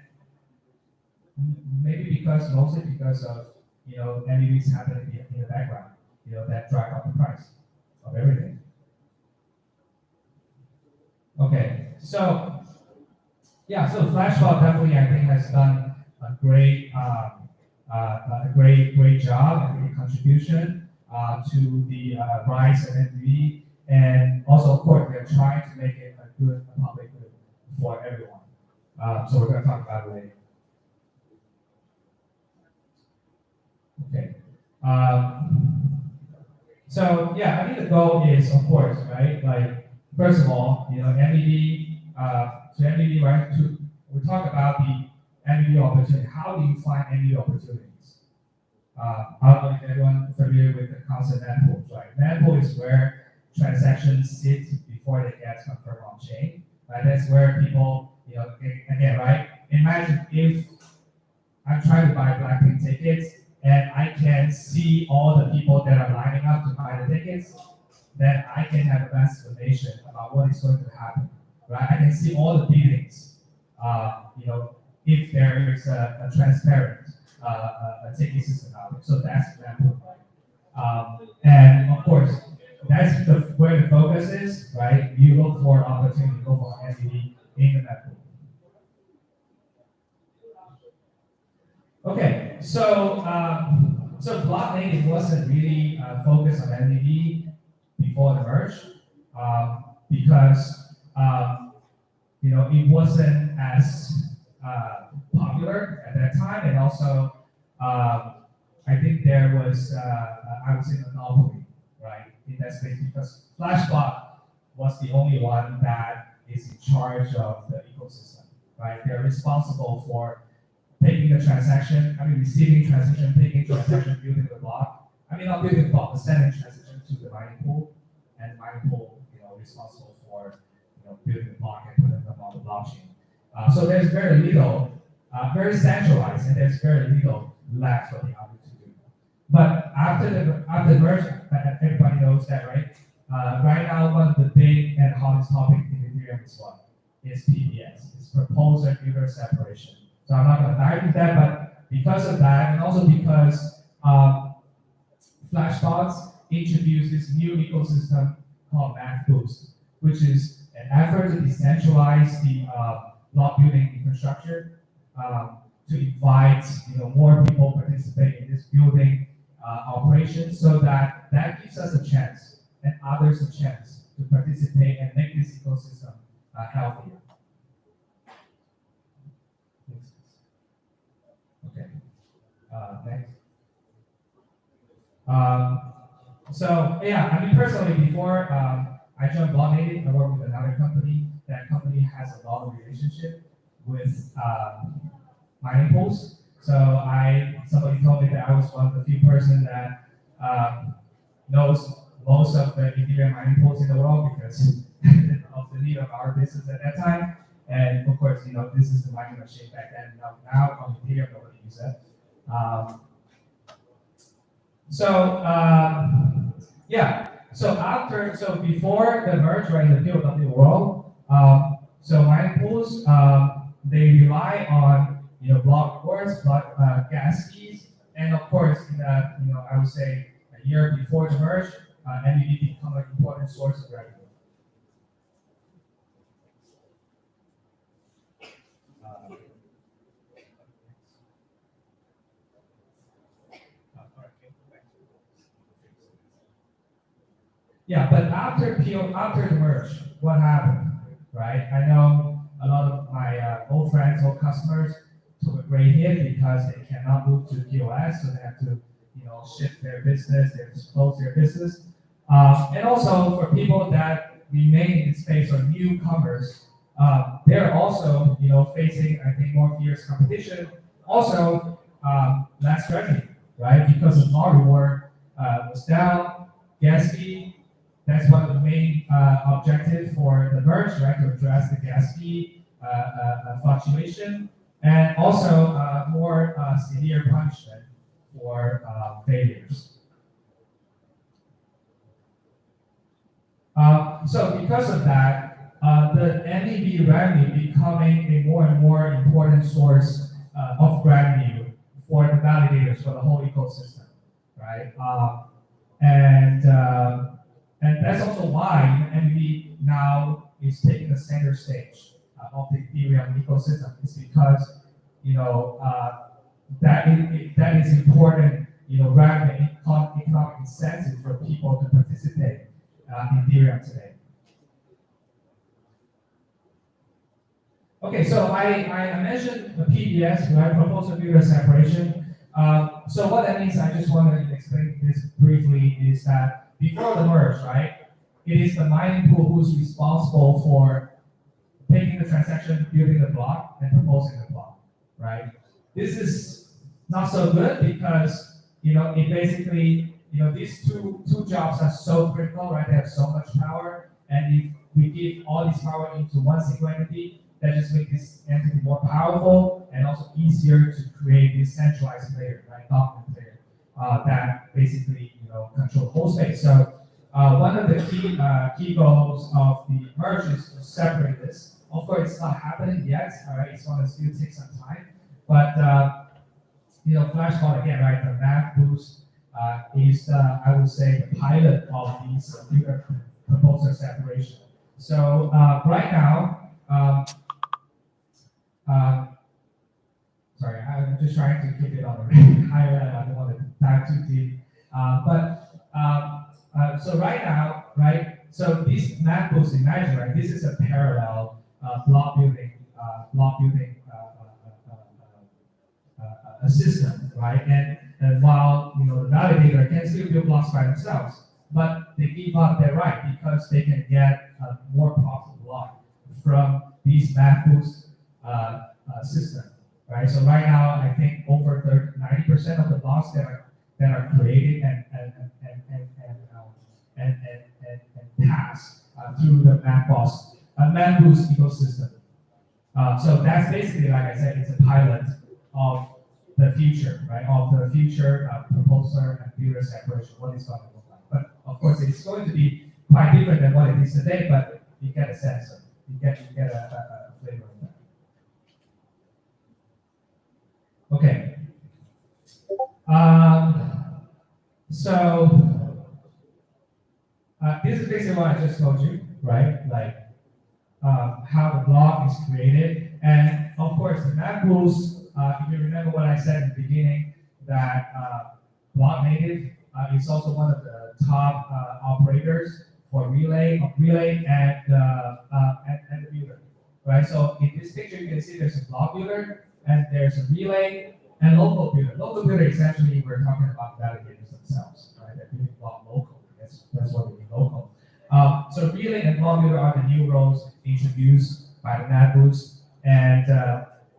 maybe mostly because of MEVs happening in the background, that drive up the price of everything. Okay, so yeah, so Flashbot definitely I think has done a great job and great contribution to the rise of MEV, and also of course they're trying to make it a good public good for everyone. So we're going to talk about it later. So yeah, I think the goal is, of course, right? Like first of all, MVP, to MVP, right? We talk about the MVP opportunity. How do you find MVP opportunities? I don't know if everyone familiar with the concept mempool, right? Mempool is where transactions sit before they get confirmed on chain, right? That's where people, again, right? Imagine if I'm trying to buy Blackpink tickets and I can see all the people that are lining up to buy the tickets, then I can have a vast information about what is going to happen, right? I can see all the biddings, if there is a transparent a ticket system out there. So that's the example, right? And of course, that's where the focus is, right? You look for opportunity, look for MVP in the network. Okay, so block native wasn't really focused on MVP before the merge because it wasn't as popular at that time, and also I think there was I would say a monopoly, right, in that space because Flashbot was the only one that is in charge of the ecosystem, right? They're responsible for taking the transaction, receiving transaction, taking transaction, building the block. Not building the block, but sending transaction to the mining pool, and the mining pool, responsible for, building the block and putting them on the blockchain. So there's very little, very centralized, and there's very little left for the other to do. But after the merge, everybody knows that, right? Right now, one of the big and hottest topic in Ethereum is what? Is PBS. It's proposed bigger separation. So I'm not going to dive into that, but because of that, and also because Flashbots introduced this new ecosystem called Math Boost, which is an effort to decentralize the block building infrastructure, to invite more people participate in this building operation, so that gives us a chance and others a chance to participate and make this ecosystem healthier. Okay. Next. So yeah, personally, before I joined Block Native, I worked with another company. That company has a lot of relationship with mining pools. So somebody told me that I was one of the few person that knows most of the Ethereum mining pools in the world because of the need of our business at that time. And of course, this is the mining machine back then. Now on Ethereum, nobody uses it. So before the merge, right, in the POW world, so mining pools, they rely on block rewards, block gas fees, and of course, I would say a year before the merge, MVP become an important source of revenue. Yeah, but after the merge, what happened, right? I know a lot of my old friends, old customers took a great hit because they cannot move to POS, so they have to, shift their business, they have to close their business. And also for people that remain in the space or newcomers, they're also, facing, I think, more fierce competition. Also, less revenue, right? Because the block reward was down, gas fee. That's one of the main objectives for the merge, right? To address the gas fee fluctuation, and also more severe punishment for failures. So because of that, the MEV revenue becoming a more and more important source of revenue for the validators, for the whole ecosystem, right? And that's also why MEV now is taking the center stage of the Ethereum ecosystem. It's because that is important, revenue, economic incentive for people to participate in Ethereum today. Okay, so I mentioned the PBS, right? Proposal builder separation. So what that means, I just want to explain this briefly, is that before the merge, right, it is the mining pool who's responsible for taking the transaction, building the block, and proposing the block, right? This is not so good because, it basically, these two jobs are so critical, right? They have so much power, and if we give all this power into one single entity, that just makes this entity more powerful and also easier to create this centralized layer, right? Dominant layer that basically, control the whole space. So one of the key goals of the merge is to separate this. Of course, it's not happening yet. All right, it's going to still take some time, but Flashbot again, right? The math boost is, I would say, the pilot of these proposal separation. So right now, sorry, I'm just trying to keep it on a really high level. I don't want to dive too deep. So right now, right? So these math boosts, imagine, right? This is a parallel block building a system, right? And while the validator can still build blocks by themselves, but they give up their right because they can get a more profitable block from these math boost system, right? So right now, I think over 90% of the blocks that are created and pass through the math boost ecosystem. So that's basically, like I said, it's a pilot of the future, right? Of the future proposer and builder separation, what it's going to look like. But of course, it's going to be quite different than what it is today, but you get a sense of, you get a flavor of that. Okay. This is basically what I just told you, right? Like how the block is created. And of course, the map rules, if you remember what I said in the beginning, that block native is also one of the top operators for relay and the builder, right? So in this picture, you can see there's a block builder and there's a relay and local builder. Local builder, essentially, we're talking about validators themselves, right? They're building block locally. That's what we mean, local. So relay and block builder are the new roles introduced by the map boost. And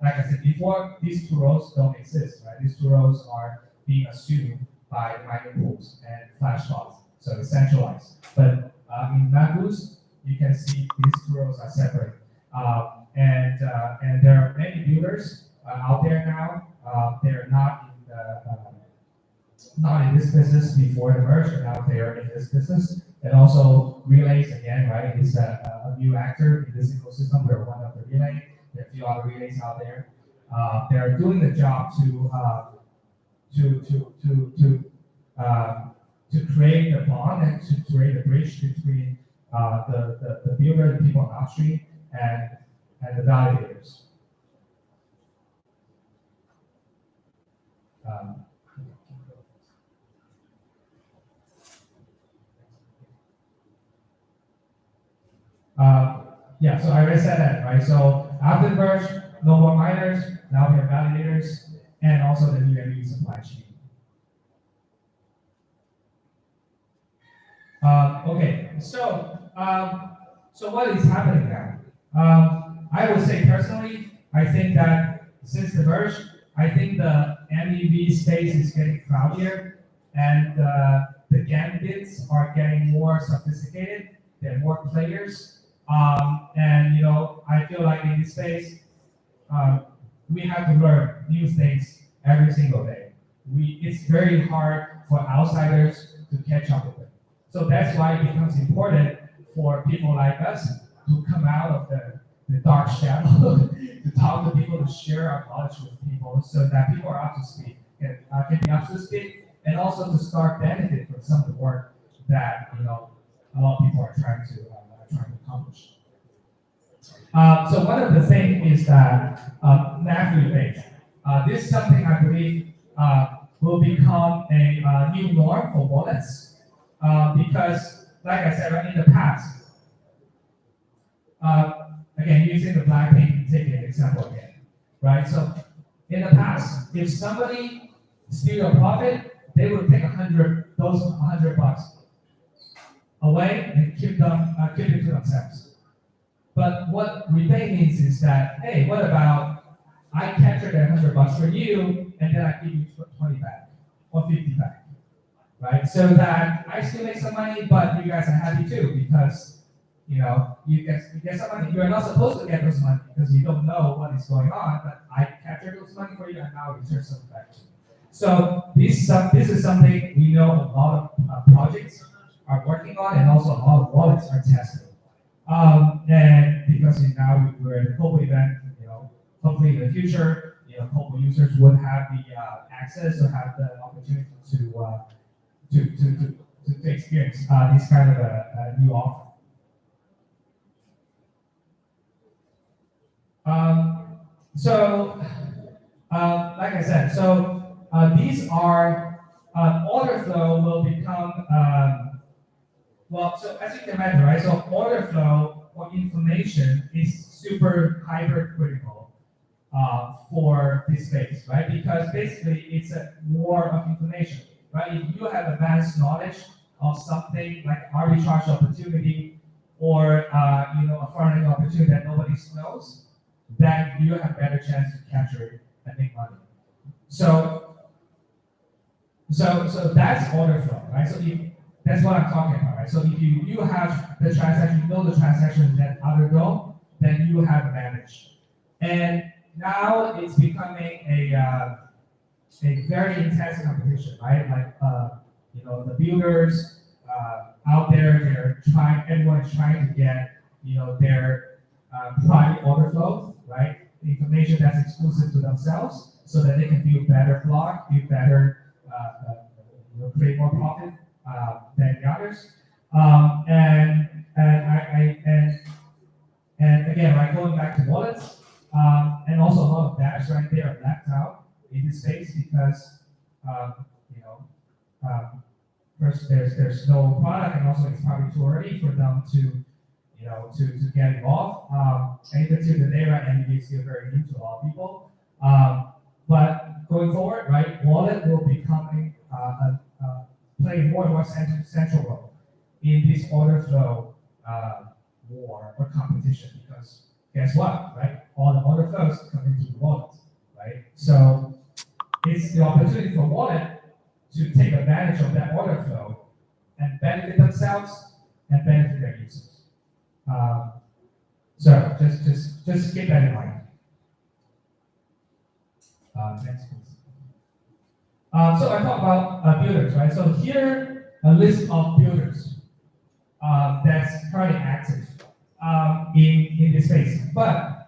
like I said before, these two roles don't exist, right? These two roles are being assumed by mining pools and flashbots, so it's centralized. But in map boost, you can see these two roles are separate. And there are many builders out there now. They're not in this business before the merge, and now they are in this business. And also relays again, right? Is a new actor in this ecosystem. We're one of the relay. There are a few other relays out there. They're doing the job to create the bond and to create a bridge between the builder, the people upstream, and the validators. Yeah, so I already said that, right? So after the merge, no more miners, now we have validators, and also the new energy supply chain. Okay, so what is happening now? I would say personally, I think that since the merge, I think the MEV space is getting crowdier, and the gambits are getting more sophisticated. There are more players, and I feel like in this space, we have to learn new things every single day. It's very hard for outsiders to catch up with it. So that's why it becomes important for people like us to come out of the dark shadow, to talk to people, to share our knowledge with people, so that people are up to speed, can be up to speed, and also to start benefit from some of the work that a lot of people are trying to accomplish. So one of the things is that math rebates. This is something I believe will become a new norm for wallets, because, like I said, right, in the past, again, using the Blackpink ticket example again, right? So in the past, if somebody steal your profit, they will take those $100 away and keep it to themselves. But what rebate means is that, hey, what about I capture that $100 for you, and then I give you 20 back or 50 back, right? So that I still make some money, but you guys are happy too because you get some money. You are not supposed to get those money because you don't know what is going on, but I capture those money for you and now return some back to you. So this is something we know a lot of projects are working on, and also a lot of wallets are testing. And because now we're at the Cobo event, hopefully in the future, Cobo users would have the access or have the opportunity to experience this kind of a new offer. Like I said, these are order flow will become so as you can imagine, right? So order flow or information is super hyper critical for this space, right? Because basically it's a war of information, right? If you have advanced knowledge of something like arbitrage opportunity or a foreign opportunity that nobody knows, then you have better chance to capture it and make money. So that's order flow, right? So that's what I'm talking about, right? So if you have the transaction, the transaction that undergo, then you have advantage. And now it's becoming a very intense competition, right? Like the builders out there, everyone's trying to get their private order flow, right? The information that's exclusive to themselves, so that they can build better block, build better, create more profit than the others. And again, right, going back to wallets, and also a lot of dApps right there are left out in this space because first there's no product, and also it's probably too early for them to get involved. And even to the day, right, and it's still very new to a lot of people. But going forward, right, wallet will become play more and more central role in this order flow war or competition, because guess what, right? All the order flows come into the wallet, right? So it's the opportunity for wallet to take advantage of that order flow and benefit themselves and benefit their users. So just keep that in mind. Next, please. So I talked about builders, right? So here a list of builders that's currently active in this space. But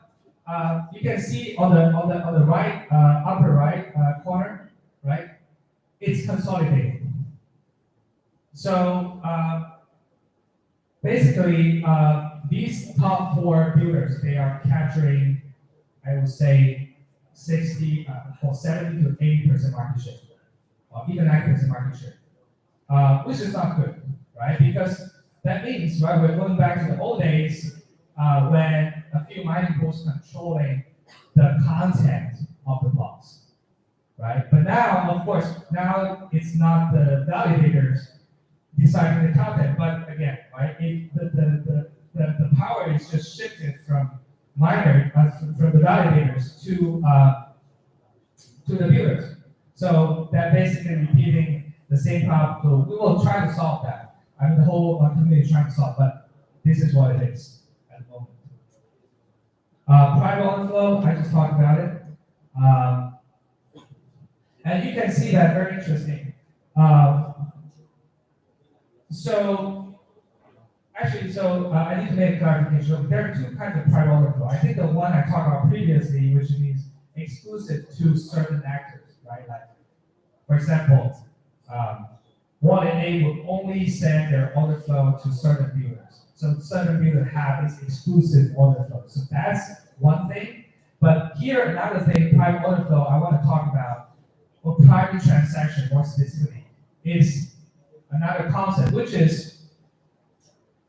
you can see on the right upper right corner, right? It's consolidated. So basically, these top 4 builders, they are capturing, I would say, 70 to 80% market share, or even 90% market share, which is not good, right? Because that means, right, we're going back to the old days when a few mining pools controlling the content of the blocks, right? But now, of course, now it's not the validators deciding the content, but again, right, the power is just shifted from from the validators to the builders. So that basically repeating the same problem. So we will try to solve that. I mean, the whole community is trying to solve, but this is what it is at the moment. Private order flow, I just talked about it. And you can see that very interesting. I need to make a clarification. There are 2 kinds of private order flow. I think the one I talked about previously, which means exclusive to certain actors, right? Like, for example, Wallet A will only send their order flow to certain builders. So certain builders have this exclusive order flow. So that's one thing. But here, another thing, private order flow, I want to talk about, or private transaction more specifically, is another concept, which is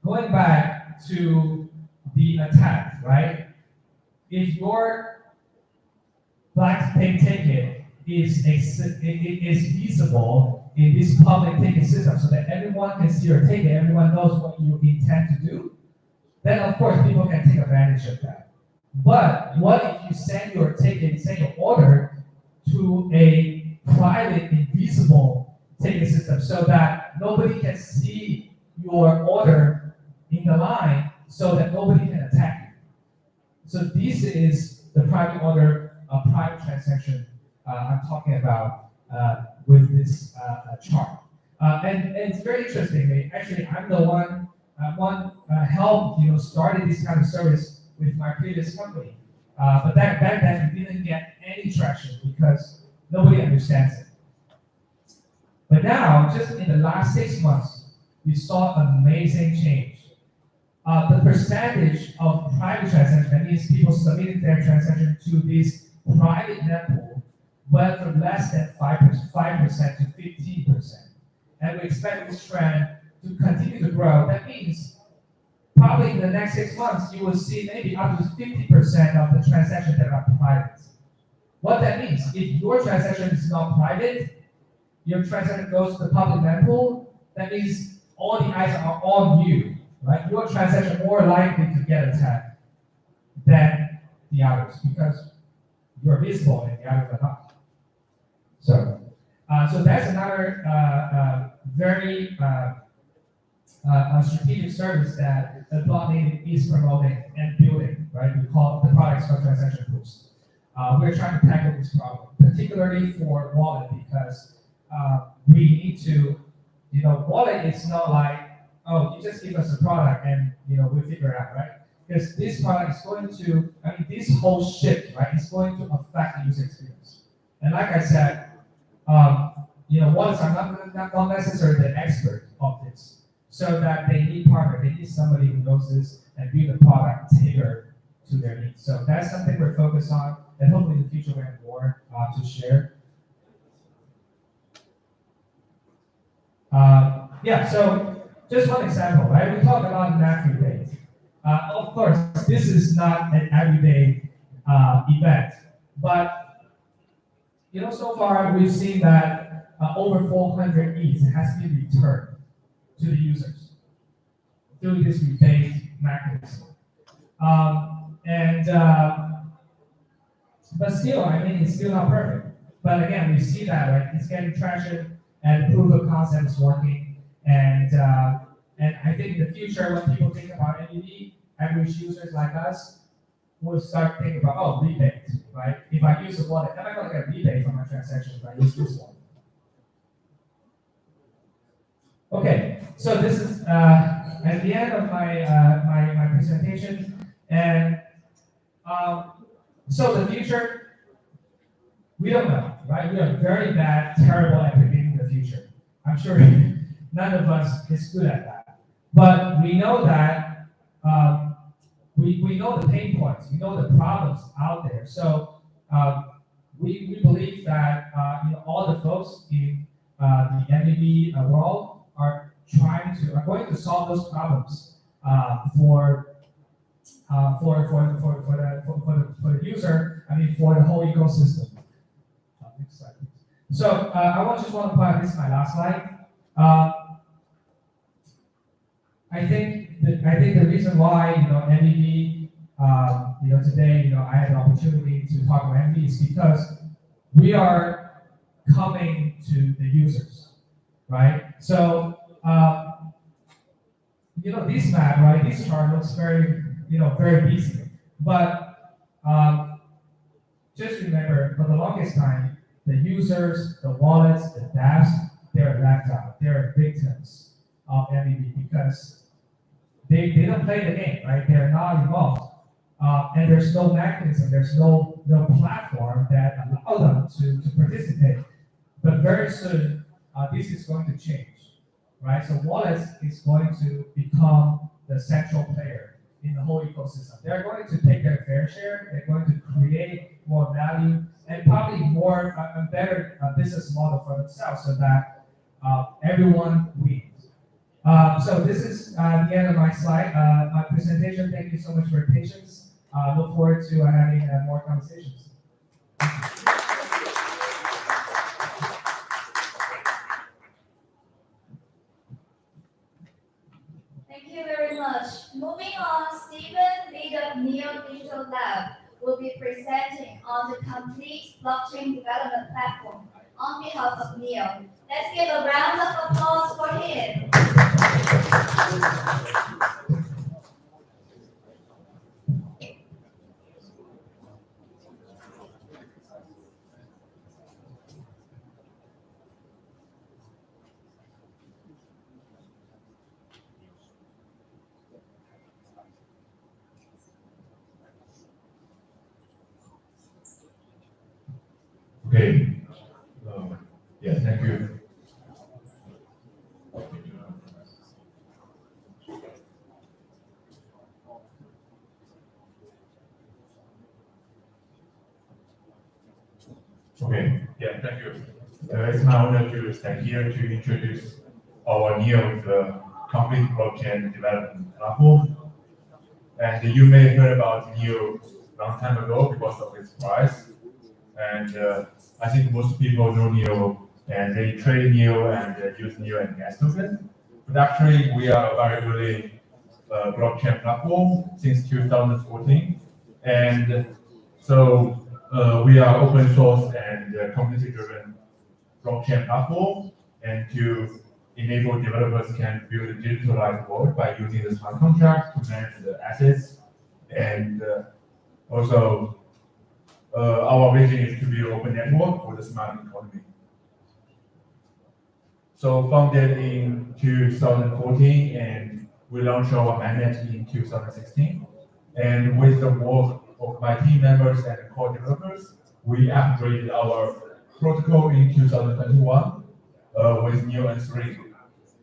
going back to the attack, right? If your black pink ticket is feasible in this public ticket system so that everyone can see your ticket, everyone knows what you intend to do, then of course people can take advantage of that. But what if you send your ticket, send your order to a private, invisible ticket system so that nobody can see your order in the line so that nobody can attack you? So this is the private order, private transaction I'm talking about with this chart. And it's very interesting. Actually, I'm the one helped started this kind of service with my previous company. But back then we didn't get any traction because nobody understands it. But now, just in the last 6 months, we saw amazing change. The percentage of private transaction, that means people submitting their transaction to this private netpool, went from less than 5% to 15%. And we expect this trend to continue to grow. That means probably in the next 6 months, you will see maybe up to 50% of the transactions that are private. What that means, if your transaction is not private, your transaction goes to the public netpool, that means all the eyes are on you. Right? Your transaction more likely to get attacked than the others because you're visible and the others are not. So that's another very strategic service that the blockchain is promoting and building. Right? We call the products called transaction boost. We're trying to tackle this problem, particularly for wallet, because we need to, wallet is not like, oh, you just give us a product and we figure it out, right? Because this product is going to, this whole shift, right, is going to affect the user experience. And like I said, wallets are not necessarily the expert of this, so that they need partner, they need somebody who knows this and build a product tailored to their needs. So that's something we're focused on, and hopefully in the future we have more to share. So just one example, right? We talk about NAV rebate. Of course, this is not an everyday event, but so far we've seen that over 400 ETH has been returned to the users through this rebate mechanism. But still, it's still not perfect. But again, we see that, right? It's getting traction and proof of concept is working. And I think in the future, when people think about MEV, average users like us will start thinking about, rebate, right? If I use a wallet, am I going to get a rebate from my transaction if I use this one? Okay, so this is at the end of my presentation, and so the future, we don't know, right? We are very bad, terrible at predicting the future. I'm sure none of us is good at that. But we know that we know the pain points, we know the problems out there. So we believe that all the folks in the MEV world are going to solve those problems for the user. For the whole ecosystem. Next slide, please. So I just want to point out, this is my last slide. I think the reason why MEV today I had the opportunity to talk about MEV is because we are coming to the users, right? So this map, right? This chart looks very very busy, but just remember, for the longest time, the users, the wallets, the dApps, they're left out. They're victims of MEV because they don't play the game, right? They're not involved. And there's no mechanism, there's no platform that allows them to participate. But very soon, this is going to change, right? So wallets is going to become the central player in the whole ecosystem. They're going to take their fair share, they're going to create more value, and probably more a better business model for themselves so that everyone wins. So this is the end of my slide, my presentation. Thank you so much for your patience. Look forward to having more conversations. Neo Digital Lab will be presenting on the complete blockchain development platform on behalf of Neo. Let's give a round of applause for him. Okay. Yeah, thank you. Okay, yeah, thank you. It's my honor to stand here to introduce our NEO, the complete blockchain development platform. And you may have heard about NEO long time ago because of its price. And I think most people know NEO and they trade NEO and use NEO and gas token. But actually, we are a very early blockchain platform since 2014. And so we are open source and community-driven blockchain platform, and to enable developers can build a digitalized world by using the smart contract to manage the assets. And also, our vision is to be an open network for the smart economy. So founded in 2014, and we launched our mainnet in 2016. And with the work of my team members and core developers, we upgraded our protocol in 2021 with Neo N3,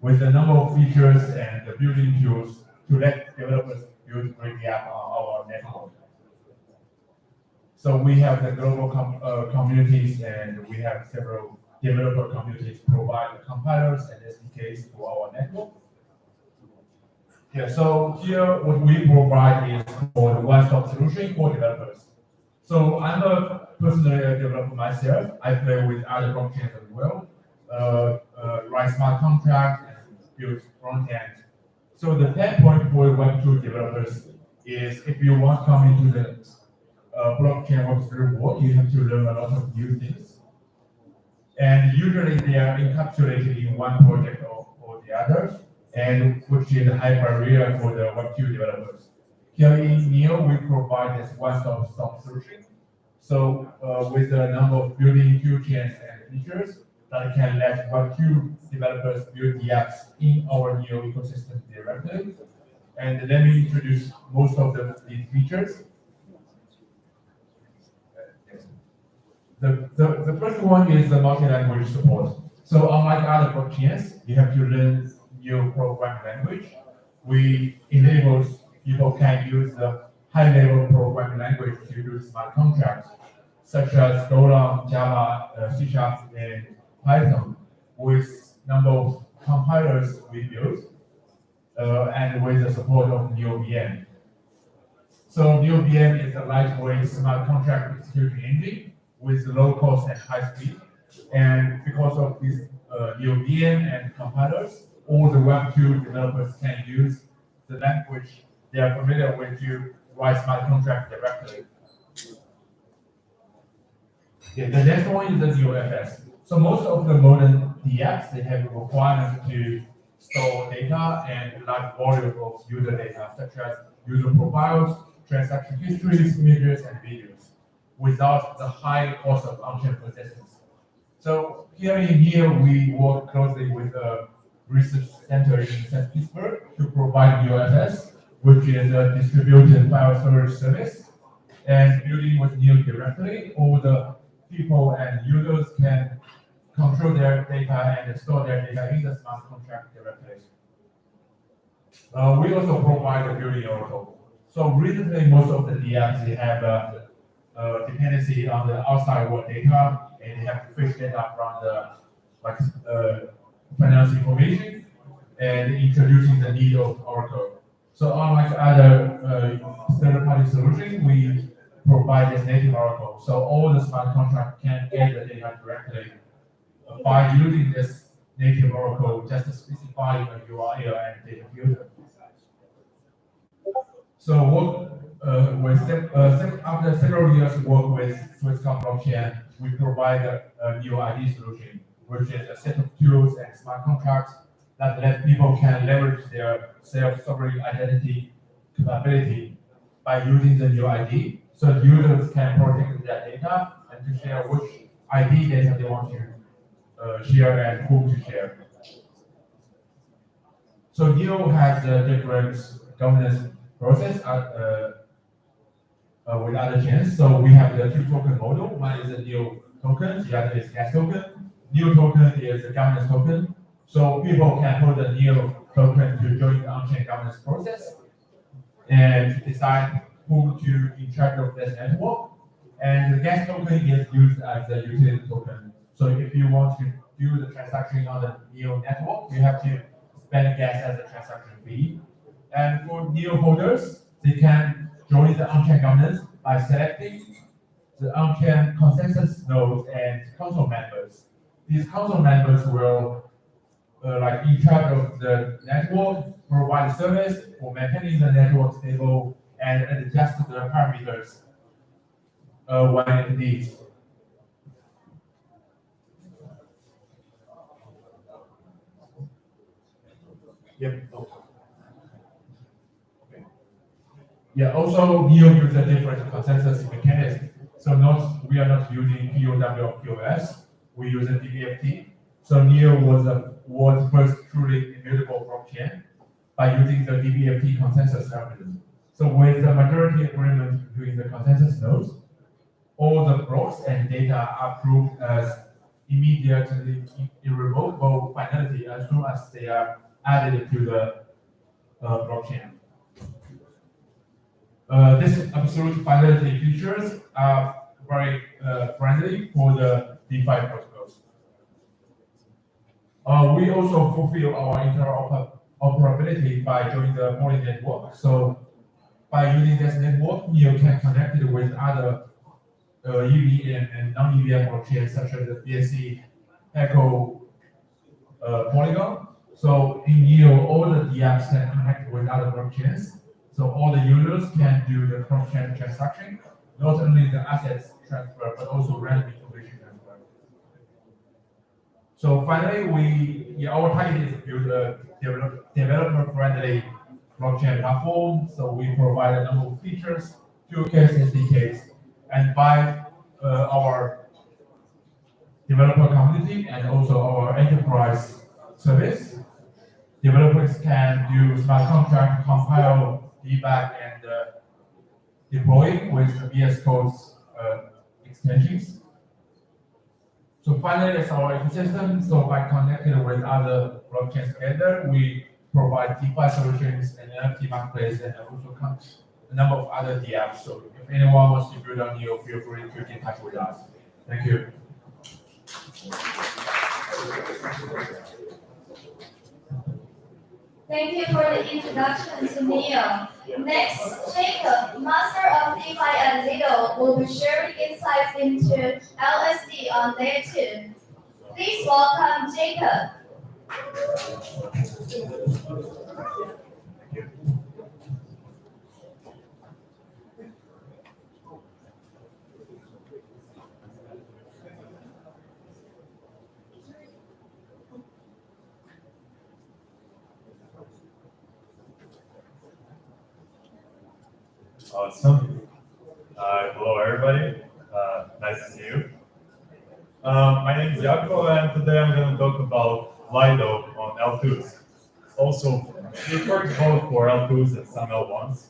with a number of features and the building tools to let developers build great app on our network. So we have the global communities, and we have several developer communities provide compilers and SDKs for our network. Yeah, so here what we provide is for the one-stop solution for developers. So I'm personally a developer myself. I play with other blockchains as well, write smart contracts and build front end. So the pain point for Web2 developers is if you want to come into the blockchain Web3 world, you have to learn a lot of new things. And usually they are encapsulated in one project or the other, and which is a high barrier for the Web2 developers. Here in Neo, we provide this one-stop solution. So with a number of building toolchains and features that can let Web2 developers build the apps in our Neo ecosystem directly. And let me introduce most of these features. The first one is the multi-language support. So unlike other blockchains, you have to learn new programming language. We enable people can use the high-level programming language to do smart contracts, such as Golang, Java, C#, and Python, with number of compilers we built, and with the support of NeoVM. So NeoVM is a lightweight smart contract execution engine with low cost and high speed. And because of this NeoVM and compilers, all the Web2 developers can use the language they are familiar with to write smart contract directly. Yeah, the next one is the NeoFS. So most of the modern DApps, they have a requirement to store data and large volume of user data, such as user profiles, transaction histories, images, and videos, without the high cost of on-chain persistence. So here in Neo, we work closely with a research center in St. Petersburg to provide NeoFS, which is a distributed file storage service. And building with Neo directly, all the people and users can control their data and store their data in the smart contract directly. We also provide a building oracle. So recently, most of the DApps, they have dependency on the outside world data, and they have to fetch data from the finance information and introducing the need of Oracle. So unlike other third-party solutions, we provide this native Oracle. So all the smart contract can get the data directly by using this native Oracle, just specifying a URL and data filter. So after several years work with Swisscom blockchain, we provide a new ID solution, which is a set of tools and smart contracts that let people can leverage their self-sovereign identity capability by using the new ID. So users can protect their data and to share which ID data they want to share and whom to share. So NEO has a different governance process with other chains. So we have the two token model. One is a NEO token, the other is gas token. NEO token is a governance token. So people can hold the NEO token to join the on-chain governance process and decide who to in charge of this network. And the gas token is used as a utility token. So if you want to do the transaction on the NEO network, you have to spend gas as a transaction fee. And for NEO holders, they can join the on-chain governance by selecting the on-chain consensus nodes and council members. These council members will like in charge of the network, provide service for maintaining the network stable and adjust the parameters when it needs. Yep. Okay. Yeah, also NEO uses a different consensus mechanism. So we are not using POW or POS, we use a DBFT. So NEO was first truly immutable blockchain by using the DBFT consensus algorithm. So with the majority agreement between the consensus nodes, all the blocks and data are proved as immediately irrevocable finality as soon as they are added to the blockchain. This absolute finality features are very friendly for the DeFi protocols. We also fulfill our interoperability by joining the Poly network. So by using this network, NEO can connect it with other EVM and non-EVM blockchains such as the BSC, Echo, Polygon. So in NEO, all the DApps can connect with other blockchains. So all the users can do the cross-chain transaction, not only the assets transfer, but also random information transfer. So finally, our target is to build a developer-friendly blockchain platform. So we provide a number of features, toolkits, SDKs, and by our developer community and also our enterprise service, developers can do smart contract, compile, debug, and deploy with VS Code's extensions. So finally, it's our ecosystem. So by connecting with other blockchains together, we provide DeFi solutions and NFT marketplace and also a number of other DApps. So if anyone wants to build on NEO, feel free to get in touch with us. Thank you. Thank you for the introduction to NEO. Next, Jacob, Master of DeFi at Lido, will be sharing insights into LSD on Layer 2. Please welcome Jacob. Awesome. Hello, everybody. Nice to see you. My name is Jaco, and today I'm going to talk about Lido on L2s. Also, it works both for L2s and some L1s,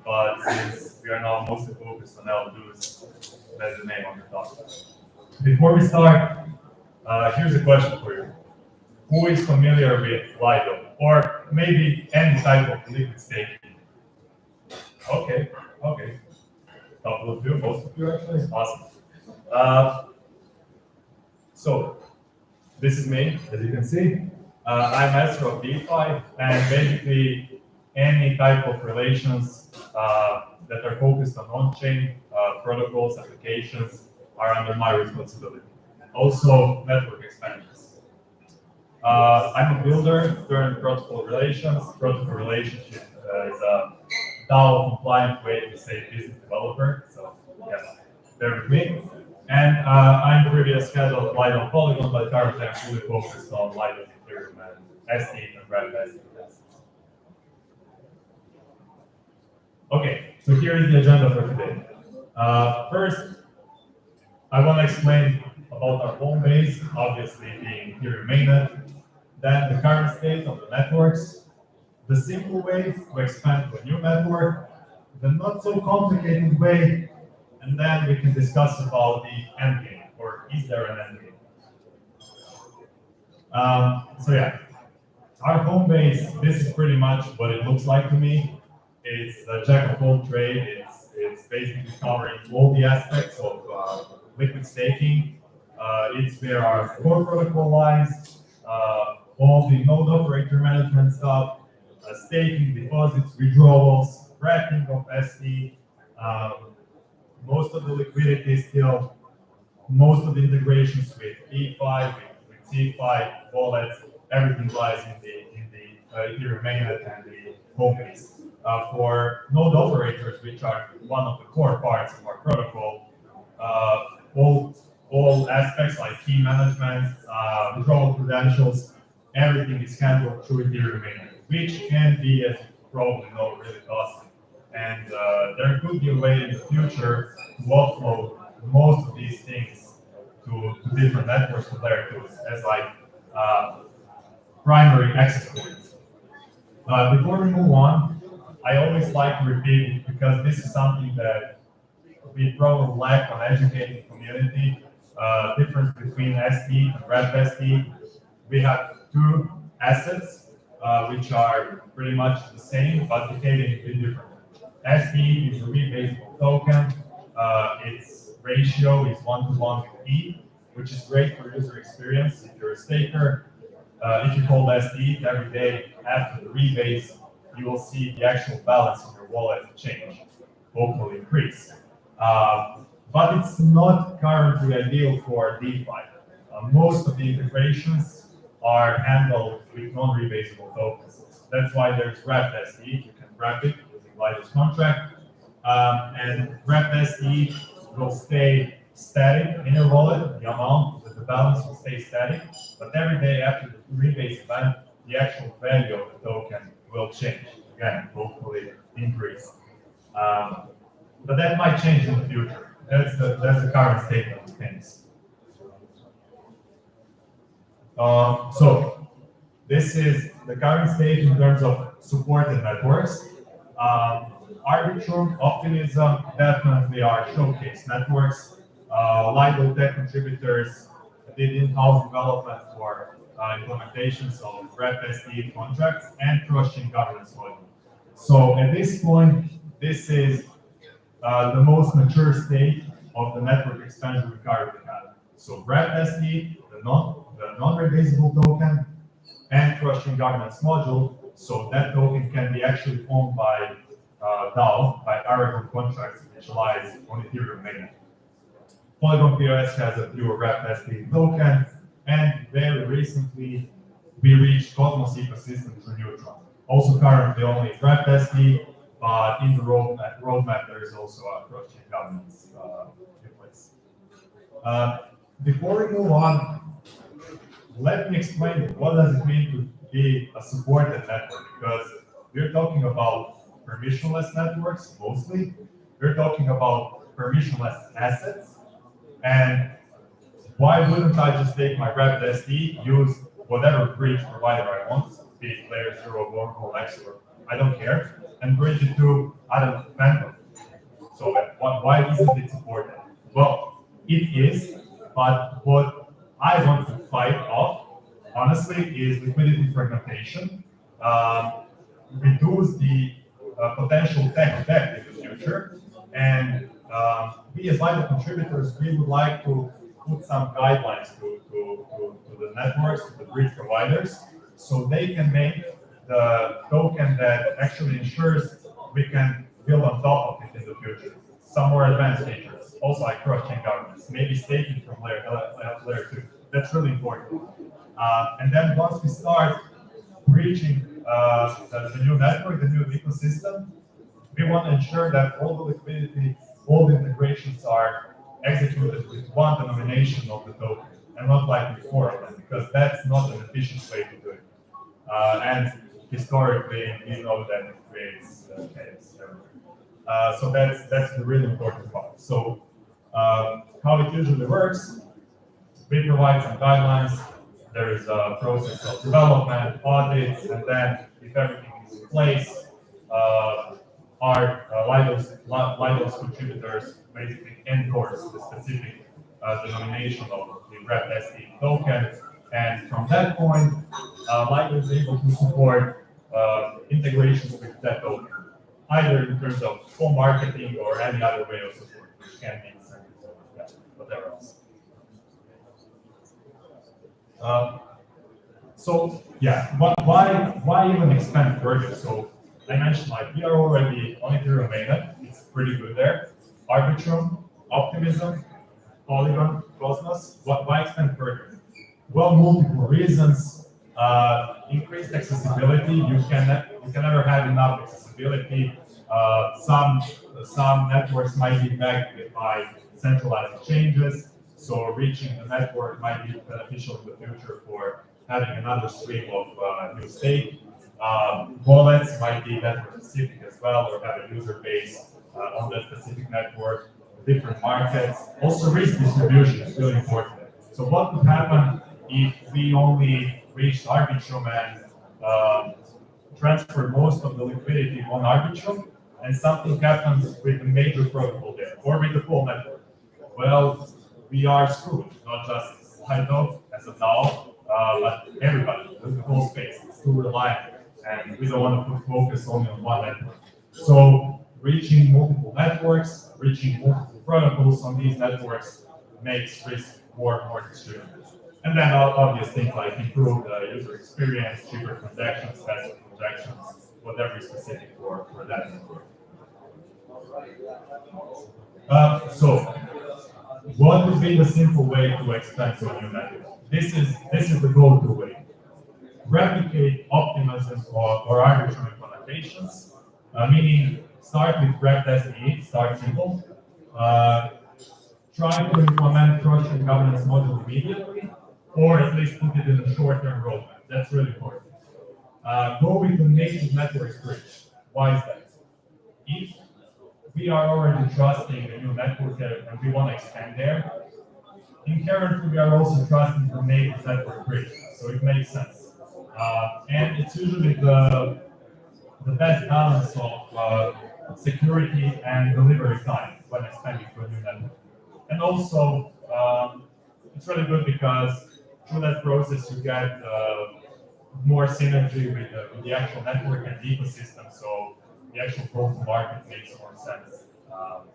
but since we are now mostly focused on L2s, that's the name of the talk. Before we start, here's a question for you. Who is familiar with Lido, or maybe any type of liquid staking? Okay. Couple of you, most of you actually. Awesome. So, this is me, as you can see. I'm Master of DeFi, and basically any type of relations that are focused on-chain protocols, applications are under my responsibility. Also, network expansions. I'm a builder turned protocol relations. Protocol relationship is a DAO compliant way to say business developer. So yes, bear with me. And I'm previous head of Light on Polygon, but currently I'm fully focused on Light on Ethereum and SD and Red SD. Okay, so here is the agenda for today. First, I want to explain about our home base, obviously being Ethereum mainnet, then the current state of the networks, the simple way to expand to a new network, the not so complicated way, and then we can discuss about the endgame, or is there an endgame? So yeah, our home base, this is pretty much what it looks like to me. It's a jack of all trades. It's basically covering all the aspects of liquid staking. It's where our core protocol lies, all the node operator management stuff, staking, deposits, withdrawals, tracking of SD, most of the liquidity still, most of the integrations with DeFi, with CeFi, wallets, everything lies in the Ethereum mainnet and the home base. For node operators, which are one of the core parts of our protocol, all aspects like key management, withdrawal credentials, everything is handled through Ethereum mainnet, which can be, as you probably know, really costly. And there could be a way in the future to offload most of these things to different networks, to layer 2s, as like primary access points. Before we move on, I always like to repeat it because this is something that we probably lack on educating community. Difference between SD and Red SD. We have two assets which are pretty much the same but behaving a bit different. SD is a rebasable token. Its ratio is 1-to-1 with E, which is great for user experience if you're a staker. If you hold SD every day after the rebase, you will see the actual balance in your wallet change, hopefully increase. But it's not currently ideal for DeFi. Most of the integrations are handled with non-rebasable tokens. That's why there's wrapped SD. You can wrap it using Lido's contract. And wrapped SD will stay static in your wallet. The amount, the balance will stay static. But every day after the rebase event, the actual value of the token will change. Again, hopefully increase. But that might change in the future. That's the current state of things. So this is the current state in terms of supported networks. Arbitrum, Optimism, definitely are showcase networks. Lido Tech contributors did in-house development for implementations of RepSD contracts and cross-chain governance model. So at this point, this is the most mature state of the network expansion we currently have. So RepSD, the non-rebasable token, and cross-chain governance module. So that token can be actually owned by DAO, by Aragon contracts, which lies on Ethereum mainnet. Polygon POS has a pure RepSD token, and very recently we reached Cosmos ecosystem through Neutron. Also currently only RepSD, but in the roadmap there is also a cross-chain governance in place. Before we move on, let me explain what does it mean to be a supported network, because we're talking about permissionless networks mostly. We're talking about permissionless assets, and why wouldn't I just take my RepSD, use whatever bridge provider I want, be it Layer 0, Wormhole, X, or I don't care, and bridge it to, I don't know, Phantom. So why isn't it supported? Well, it is, but what I want to fight off, honestly, is liquidity fragmentation, reduce the potential tech debt in the future, and we as Lido contributors, we would like to put some guidelines to the networks, to the bridge providers, so they can make the token that actually ensures we can build on top of it in the future. Some more advanced features, also like cross-chain governance, maybe staking from layer 2. That's really important. And then once we start reaching the new network, the new ecosystem, we want to ensure that all the liquidity, all the integrations are executed with one denomination of the token and not like with four of them, because that's not an efficient way to do it. And historically, we know that it creates chaos everywhere. So that's the really important part. So how it usually works, we provide some guidelines. There is a process of development, audits, and then if everything is in place, our Lidos contributors basically endorse the specific denomination of the REP-SE token. And from that point, Lidos is able to support integrations with that token, either in terms of co-marketing or any other way of support, which can be incentives or whatever else. So yeah, why even expand further? So I mentioned like we are already on Ethereum mainnet. It's pretty good there. Arbitrum, Optimism, Polygon, Cosmos. Why expand further? Well, multiple reasons. Increased accessibility. You can never have enough accessibility. Some networks might be backed by centralized exchanges. So reaching the network might be beneficial in the future for having another stream of new stake. Wallets might be network specific as well, or have a user base on that specific network. Different markets. Also, risk distribution is really important. So what would happen if we only reached Arbitrum and transfer most of the liquidity on Arbitrum, and something happens with a major protocol there, or with the whole network? Well, we are screwed, not just Lido as a DAO, but everybody, the whole space. It's too reliant, and we don't want to put focus only on one network. So reaching multiple networks, reaching multiple protocols on these networks makes risk more distributed. And then obvious things like improved user experience, cheaper transactions, faster transactions, whatever is specific for that network. So what would be the simple way to expand to a new network? This is the go-to way. Replicate Optimism or Arbitrum implementations, meaning start with REP-SE, start simple. Try to implement cross-chain governance module immediately, or at least put it in a short-term roadmap. That's really important. Go with the native network bridge. Why is that? If we are already trusting the new network and we want to expand there, inherently we are also trusting the native network bridge, so it makes sense. And it's usually the best balance of security and delivery time when expanding to a new network. And also, it's really good because through that process you get more synergy with the actual network and the ecosystem, so the actual go-to-market makes more sense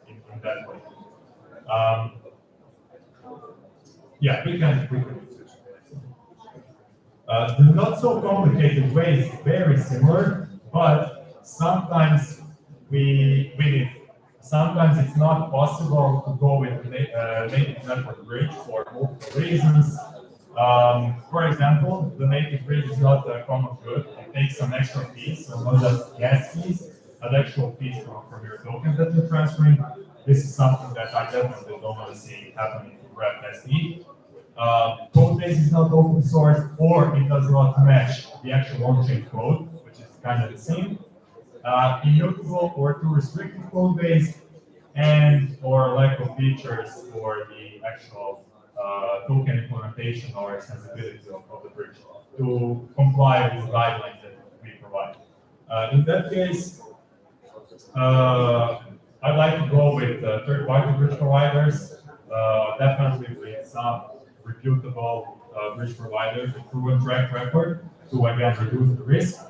in that way. Yeah, we can the not so complicated way is very similar, but sometimes we need. Sometimes it's not possible to go with native network bridge for multiple reasons. For example, the native bridge is not a common good. It takes some extra fees, so not just gas fees, but actual fees from your tokens that you're transferring. This is something that I definitely don't want to see happening in REP-SE. Code base is not open source, or it does not match the actual on-chain code, which is kind of the same. Immutable or too restricted code base, and or lack of features for the actual token implementation or extensibility of the bridge to comply with the guidelines that we provide. In that case, I'd like to go with third-party bridge providers, definitely with some reputable bridge providers with proven track record to again reduce the risk,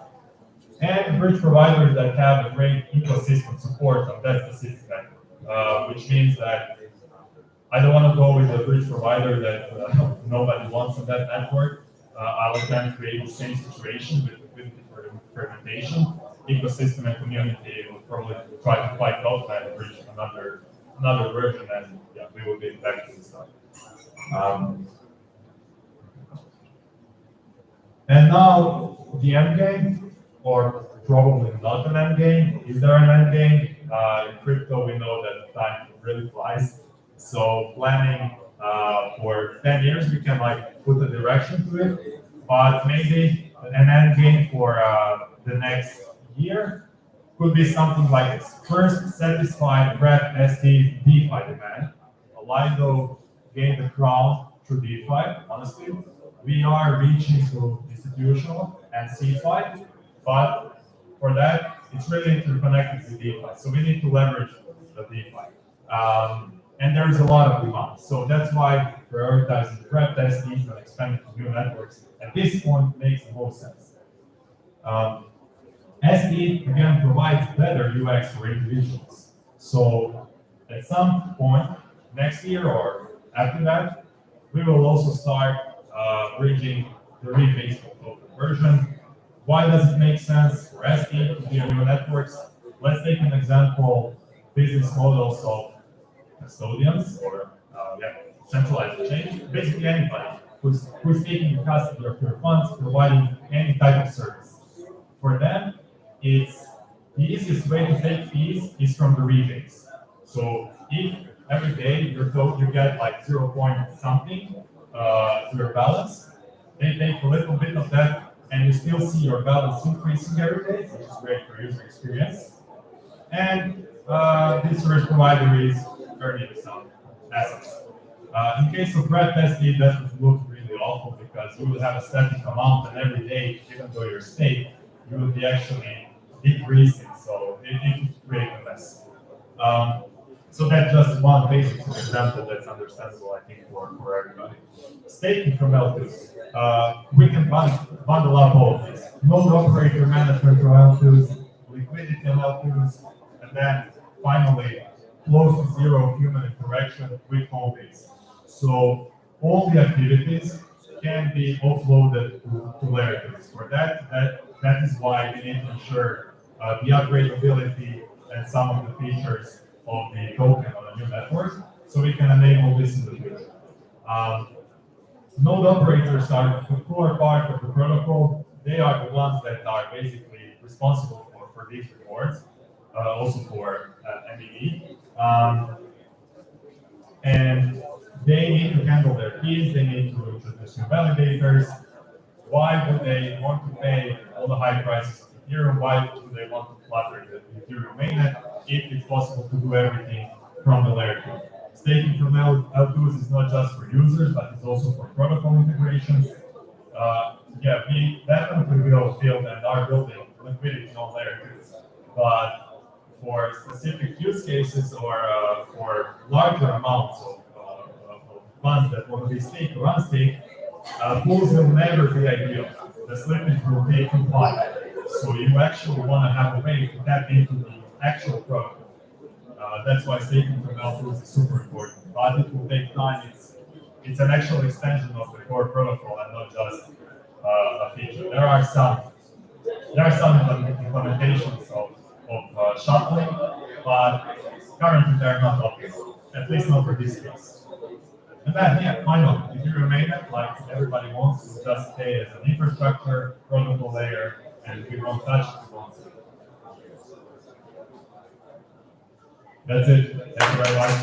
and bridge providers that have a great ecosystem support of that specific network, which means that I don't want to go with a bridge provider that nobody wants on that network. I will then create the same situation with the fragmentation. Ecosystem and community will probably try to fight off that bridge another version, and yeah, we will get back to this stuff. And now the end game, or probably not an end game. Is there an end game? In crypto, we know that time really flies. So planning for 10 years, we can like put a direction to it, but maybe an end game for the next year could be something like this. First, satisfy Web SD DeFi demand. Lido gained the crown through DeFi, honestly. We are reaching to institutional and CeFi, but for that, it's really interconnected with DeFi. So we need to leverage the DeFi. And there is a lot of demand. So that's why prioritizing Web SD and expanding to new networks at this point makes the most sense. SD, again, provides better UX for individuals. So at some point, next year or after that, we will also start bridging the rebase version. Why does it make sense for SD to be on new networks? Let's take an example, business models of custodians or centralized exchange. Basically anybody who's taking custody of your funds, providing any type of service. For them, it's the easiest way to take fees is from the rebates. So if every day you're told you get like 0 point something to your balance, they take a little bit of that and you still see your balance increasing every day, which is great for user experience. And this service provider is earning some assets. In case of Red SD, that would look really awful because you would have a static amount and every day, even though you're state, you would be actually decreasing, so it would create a mess. So that's just one basic example that's understandable, I think, for everybody. Staking from L2s. We can bundle up all of this. Node operator management for L2s, liquidity on L2s, and then finally, close to zero human interaction with Coinbase. So all the activities can be offloaded to layer 2s. For that is why we need to ensure the upgradability and some of the features of the token on a new network, so we can enable this in the future. Node operators are the core part of the protocol. They are the ones that are basically responsible for these rewards, also for MEV. And they need to handle their keys, they need to introduce new validators. Why would they want to pay all the high prices of Ethereum? Why do they want to clutter the Ethereum mainnet if it's possible to do everything from the layer 2? Staking from L2s is not just for users, but it's also for protocol integrations. We definitely will build and are building liquidity on layer 2s. But for specific use cases or for larger amounts of funds that want to be staked or unstaked, pools will never be ideal. The slippage will be too high. So you actually want to have a way to tap into the actual protocol. That's why staking from L2s is super important. But it will take time. It's an actual extension of the core protocol and not just a feature. There are some implementations of shuttling, but currently they're not obvious. At least not for this case. And then, finally, if you remain it, like everybody wants to just stay as an infrastructure, protocol layer, and we won't touch it once. That's it. Thank you very much.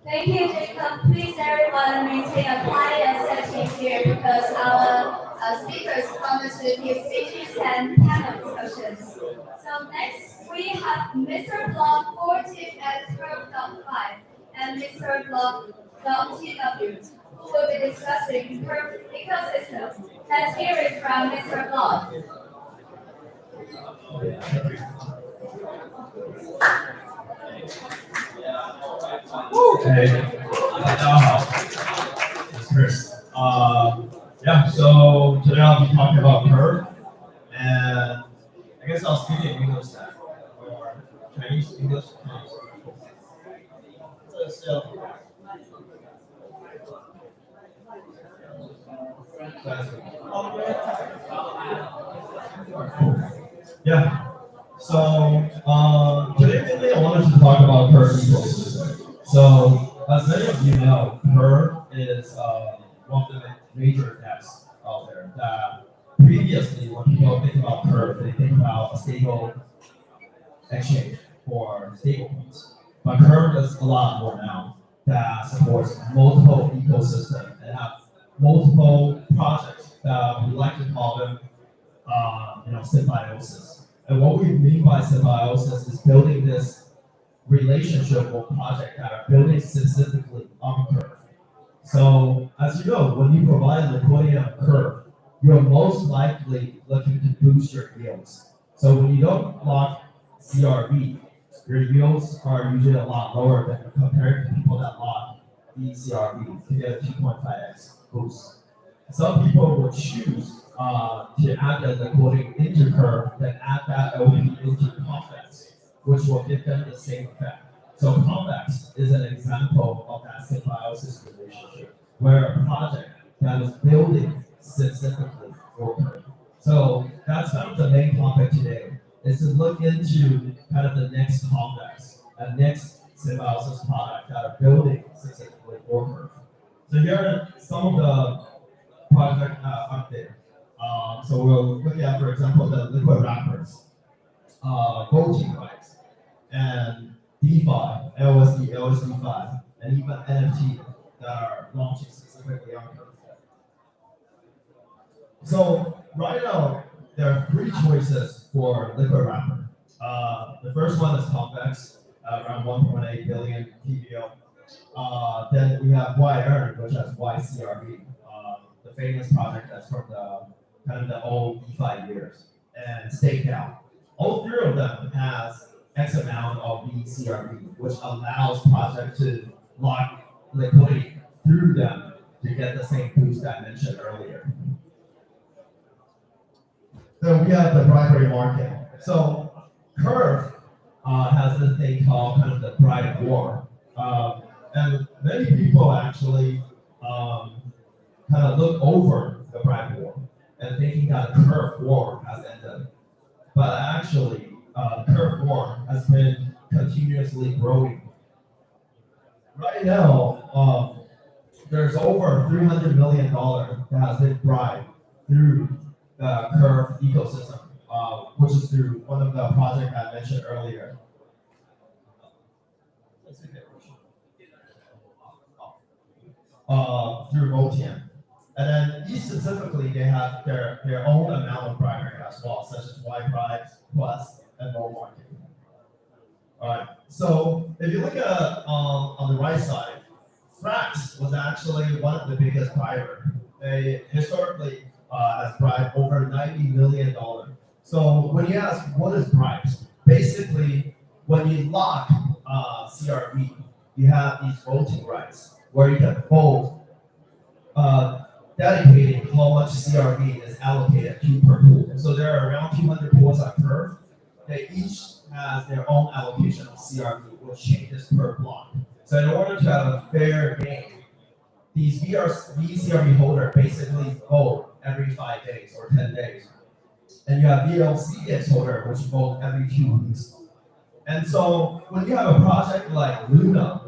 Thank you, Jacob. Please, everyone, maintain a quiet setting here because our speakers want to give speeches and panel discussions. So next, we have Mr. Block 14 at 12.5 and Mr. Block .tw, who will be discussing Curve ecosystem. Let's hear it from Mr. Block. Hey, it's Chris. So today I'll be talking about Curve, and I guess I'll speak in English now, or Chinese, English, Chinese. So today mainly I wanted to talk about is one of the major debts out there. That previously, when people think about Curve, they think about a stable exchange for stable coins. But Curve is a lot more now that supports multiple ecosystems and have multiple projects that we like to call them, symbiosis. And what we mean by symbiosis is building this relationship or project that are building specifically on Curve. So as you know, when you provide liquidity on Curve, you're most likely looking to boost your yields. So when you don't lock CRV, your yields are usually a lot lower than compared to people that lock ECRV to get a 2.5x boost. Some people will choose to add the liquidity into Curve, then add that LP into Convex, which will give them the same effect. So Convex is an example of that symbiosis relationship, where a project that is building specifically for Curve. So that's kind of the main topic today, is to look into kind of the next Convex and next symbiosis product that are building specifically for Curve. So here are some of the projects up there. So we'll look at, for example, the liquid wrappers, voting rights, and DeFi, LSD, LSD5, and even NFT that are launching specifically on Curve. So right now, there are three choices for liquid wrapper. The first one is Convex, around 1.8 billion TVL. Then we have YEarn, which has YCRV, the famous project that's from the kind of the old DeFi years, and Stakeout. All three of them has X amount of VCRV, which allows project to lock liquidity through them to get the same boost I mentioned earlier. Then we have the bribery market. So Curve has this thing called kind of the bribe war. And many people actually kind of look over the bribe war and thinking that the Curve war has ended. But actually, Curve war has been continuously growing. Right now, there's over $300 million that has been bribed through the Curve ecosystem, which is through one of the projects I mentioned earlier. Through Votian. And then each specifically, they have their own amount of bribery as well, such as Y bribes, plus, and more market. All right. So if you look at on the right side, Frax was actually one of the biggest bribers. They historically has bribed over $90 million. So when you ask what is bribes, basically when you lock CRV, you have these voting rights where you can vote dedicating how much CRV is allocated to per pool. So there are around 200 pools on Curve. They each has their own allocation of CRV, which changes per block. So in order to have a fair game, these CRV holders basically vote every 5 days or 10 days. And you have VLCX holder, which vote every 2 weeks. And so when you have a project like Luna,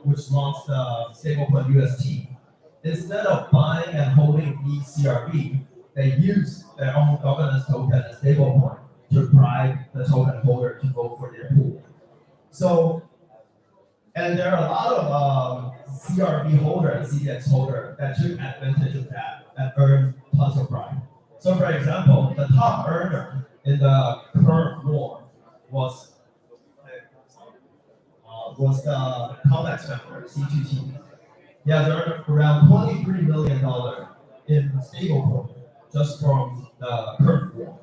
which launched the stablecoin UST, instead of buying and holding VCRV, they use their own governance token and stablecoin to bribe the token holder to vote for their pool. So, and there are a lot of CRV holder and CDX holder that took advantage of that and earned tons of bribe. So for example, the top earner in the Curve war was the Convex member, C2T. He has earned around $23 million in stablecoin just from the Curve war.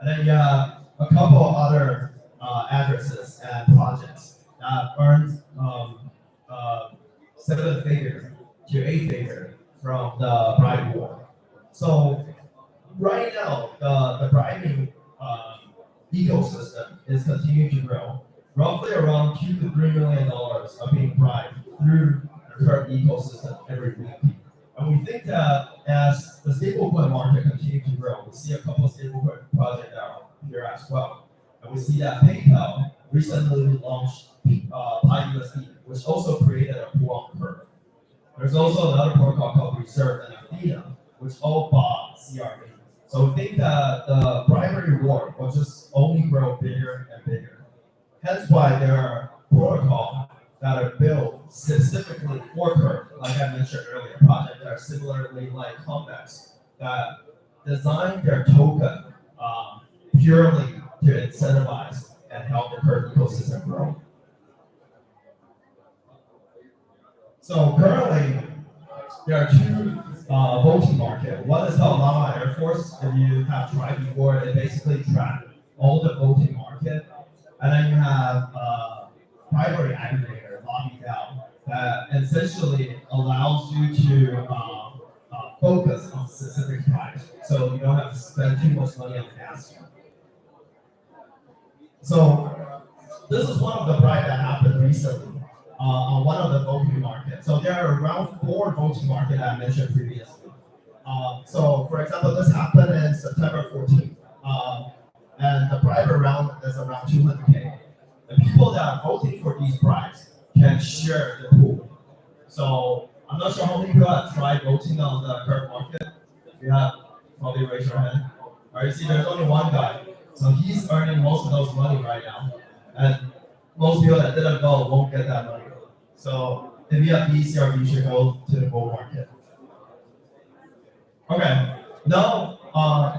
And then you have a couple of other addresses and projects that earned 7-figure to 8-figure from the bribe war. So right now, the bribing ecosystem is continuing to grow. Roughly around $2 to $3 million are being bribed through the Curve ecosystem every week. And we think that as the stablecoin market continues to grow, we see a couple of stablecoin projects out here as well. And we see that PayPal recently launched PyUSD, which also created a pool on Curve. There's also another protocol called Reserve and Athena, which all bought CRV. So we think that the primary reward will just only grow bigger and bigger. Hence why there are protocols that are built specifically for Curve, like I mentioned earlier, projects that are similarly like Convex, that design their token purely to incentivize and help the Curve ecosystem grow. So currently, there are two voting markets. One is called Llama Air Force. If you have tried before, it basically tracks all the voting market. And then you have primary aggregator, LobbyDAO, that essentially allows you to focus on specific price. So you don't have to spend too much money on gas. So this is one of the price that happened recently. On one of the voting markets. So there are around 4 voting markets I mentioned previously. So for example, this happened in September 14th. And the private round is around 200K. The people that are voting for these prices can share the pool. So I'm not sure how many people have tried voting on the Curve market. If you have, probably raise your hand. All right, you see there's only one guy. So he's earning most of those money right now. And most people that didn't vote won't get that money. So if you have ECRV, you should go to the bull market. Okay, now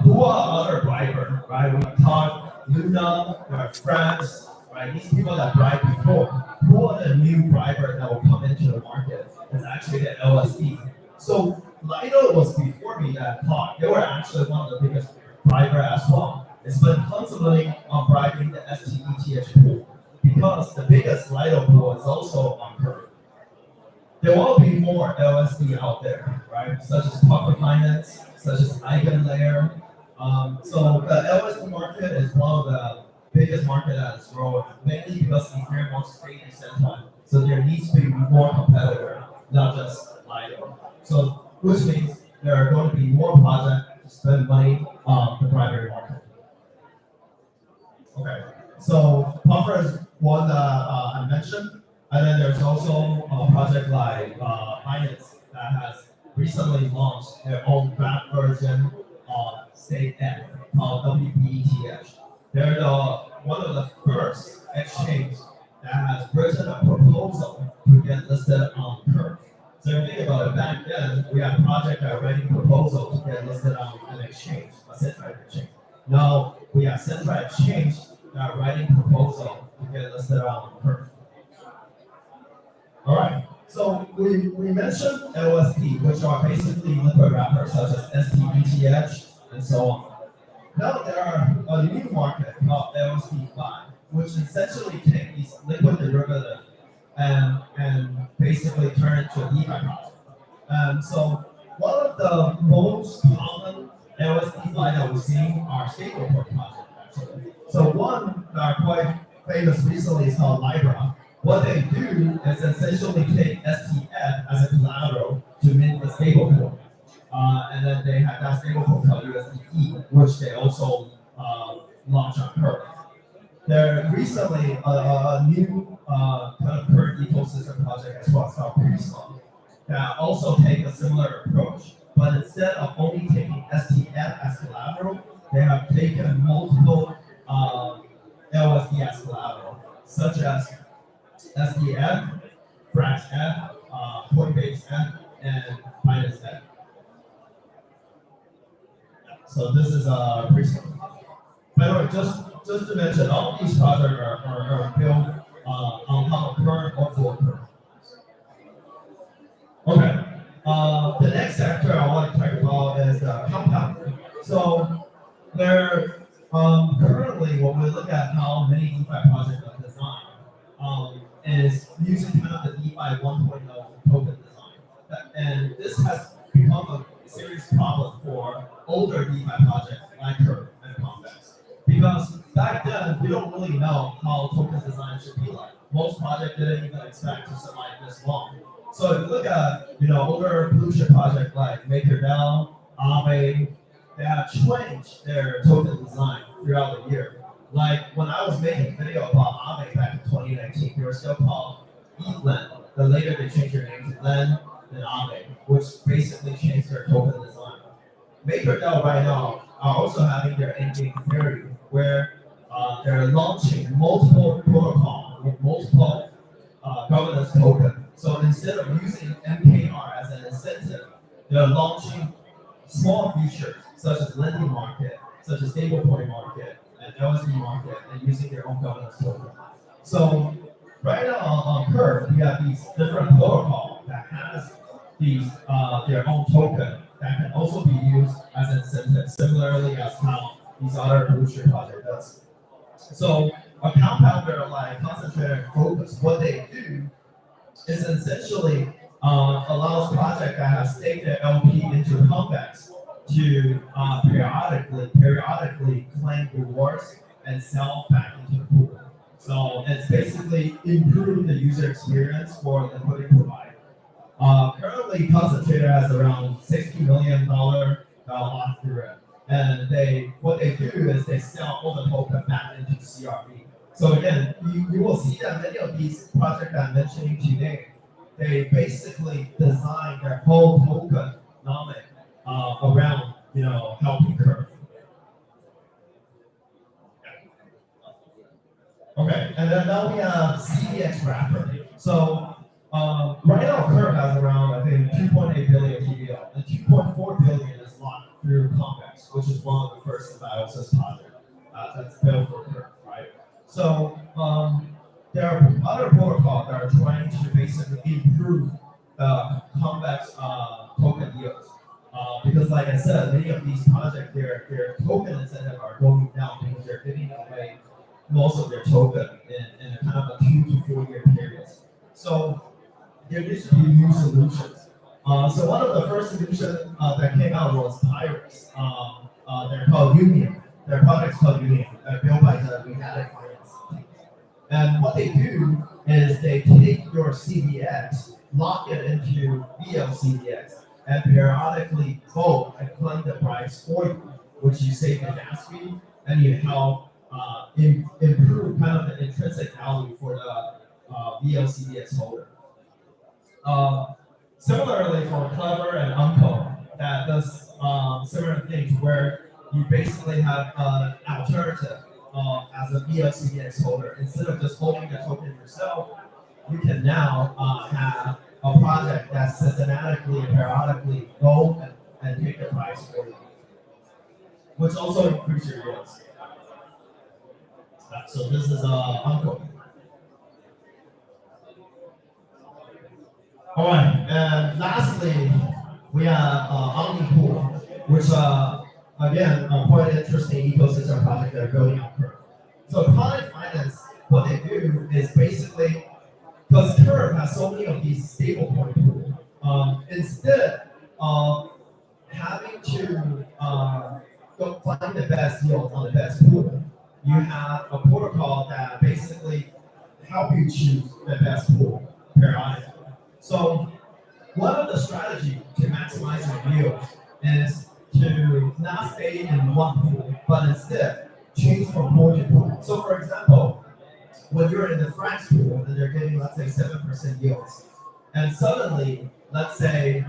who are other bribers, right? We talked Luna, France, right? These people that bribed before. Who are the new bribers that will come into the market? It's actually the LSD. So Lido was before me that talked. They were actually one of the biggest bribers as well. They spent tons of money on bribing the STETH pool. Because the biggest Lido pool is also on Curve. There will be more LSD out there, right? Such as Puffer Finance, such as EigenLayer. So the LSD market is one of the biggest market that is growing, mainly because Ethereum wants to stay decentralized. So there needs to be more competitor, not just Lido. So which means there are going to be more projects to spend money on the primary market. Okay. So Puffer is one that I mentioned, and then there's also a project like Binance that has recently launched their own draft version of State F called WPETH. They're one of the first exchange that has written a proposal to get listed on Curve. So if you think about it, back then we had projects that were writing proposals to get listed on an exchange, a centralized exchange. Now we have centralized exchange that are writing proposal to get listed on Curve. All right. So we mentioned LSD, which are basically liquid wrappers such as STETH and so on. Now there are a new market called LSD5, which essentially take these liquid derivatives and basically turn it into a DeFi project. So one of the most common LSD5 that we're seeing are stablecoin projects actually. So one that are quite famous recently is called Libra. What they do is essentially take STF as a collateral to mint the stablecoin. And then they have that stablecoin called USDT, which they also launch on Curve. There recently a new kind of Curve ecosystem project as well, it's called Prisma, that also take a similar approach. But instead of only taking STF as collateral, they have taken multiple LSD as collateral, such as SDF, Frax F, Coinbase F, and Binance F. So this is a Prisma. By the way, just to mention, all these projects are built on top of Curve or for Curve. Okay. The next sector I want to talk about is compounding. So there currently, when we look at how many DeFi projects are designed, is using kind of the DeFi 1.0 token design, and this has become a serious problem for older DeFi projects like Curve and Convex. Because back then, we don't really know how token design should be like. Most projects didn't even expect to survive this long. So if you look at, older blue chip projects like MakerDAO, Aave, they have changed their token design throughout the year. Like when I was making a video about Aave back in 2019, they were still called ETHLEN. Then later they changed their name to LEN. and Aave, which basically changed their token design. MakerDAO right now are also having their endgame theory, where they're launching multiple protocols with multiple governance tokens. So instead of using MKR as an incentive, they're launching small features such as lending market, such as stablecoin market, and LSD market, and using their own governance token. So right now on Curve, we have these different protocols that has these their own token that can also be used as an incentive, similarly as how these other blue project does. So a compounder like Concentrated Focus, what they do is essentially allows project that has staked their LP into Convex to periodically claim rewards and sell back into the pool. So it's basically improving the user experience for the liquidity provider. Currently, Concentrator has around $60 million locked through it. And what they do is they sell all the token back into CRV. So again, you will see that many of these projects I'm mentioning today, they basically design their whole tokenomic around helping Curve. Okay, and then now we have CDX wrapper. So right now Curve has around I think 2.8 billion TVL, and 2.4 billion is locked through Convex, which is one of the first symbiosis projects that's built for Curve, right? So there are other protocols that are trying to basically improve Convex token yields. Because like I said, many of these projects, their token incentives are going down because they're giving away most of their token in a kind of a 2 to 4 year period. So there needs to be new solutions. So one of the first solutions that came out was Pirates. They're called Union. Their product's called Union, built by the Regatta Finance team. And what they do is they take your CDX, lock it into VLCDX, and periodically vote and claim the price for you, which you save the gas fee, and you help improve kind of the intrinsic value for the VLCDX holder. Similarly, for Clever and Uncle, that does similar things where you basically have an alternative as a VLCDX holder. Instead of just holding the token yourself, you can now have a project that systematically and periodically go and take the price for you, which also increases your yields. So this is Uncle. All right, and lastly, we have OmniPool, which again, quite an interesting ecosystem project they're building on Curve. So Product Finance, what they do is basically, because Curve has so many of these stablecoin pools, instead of having to go find the best yield on the best pool, you have a protocol that basically help you choose the best pool periodically. So one of the strategies to maximize your yields is to not stay in one pool, but instead change from pool to pool. So for example, when you're in the Frax pool and they're getting, let's say, 7% yields, and suddenly, let's say,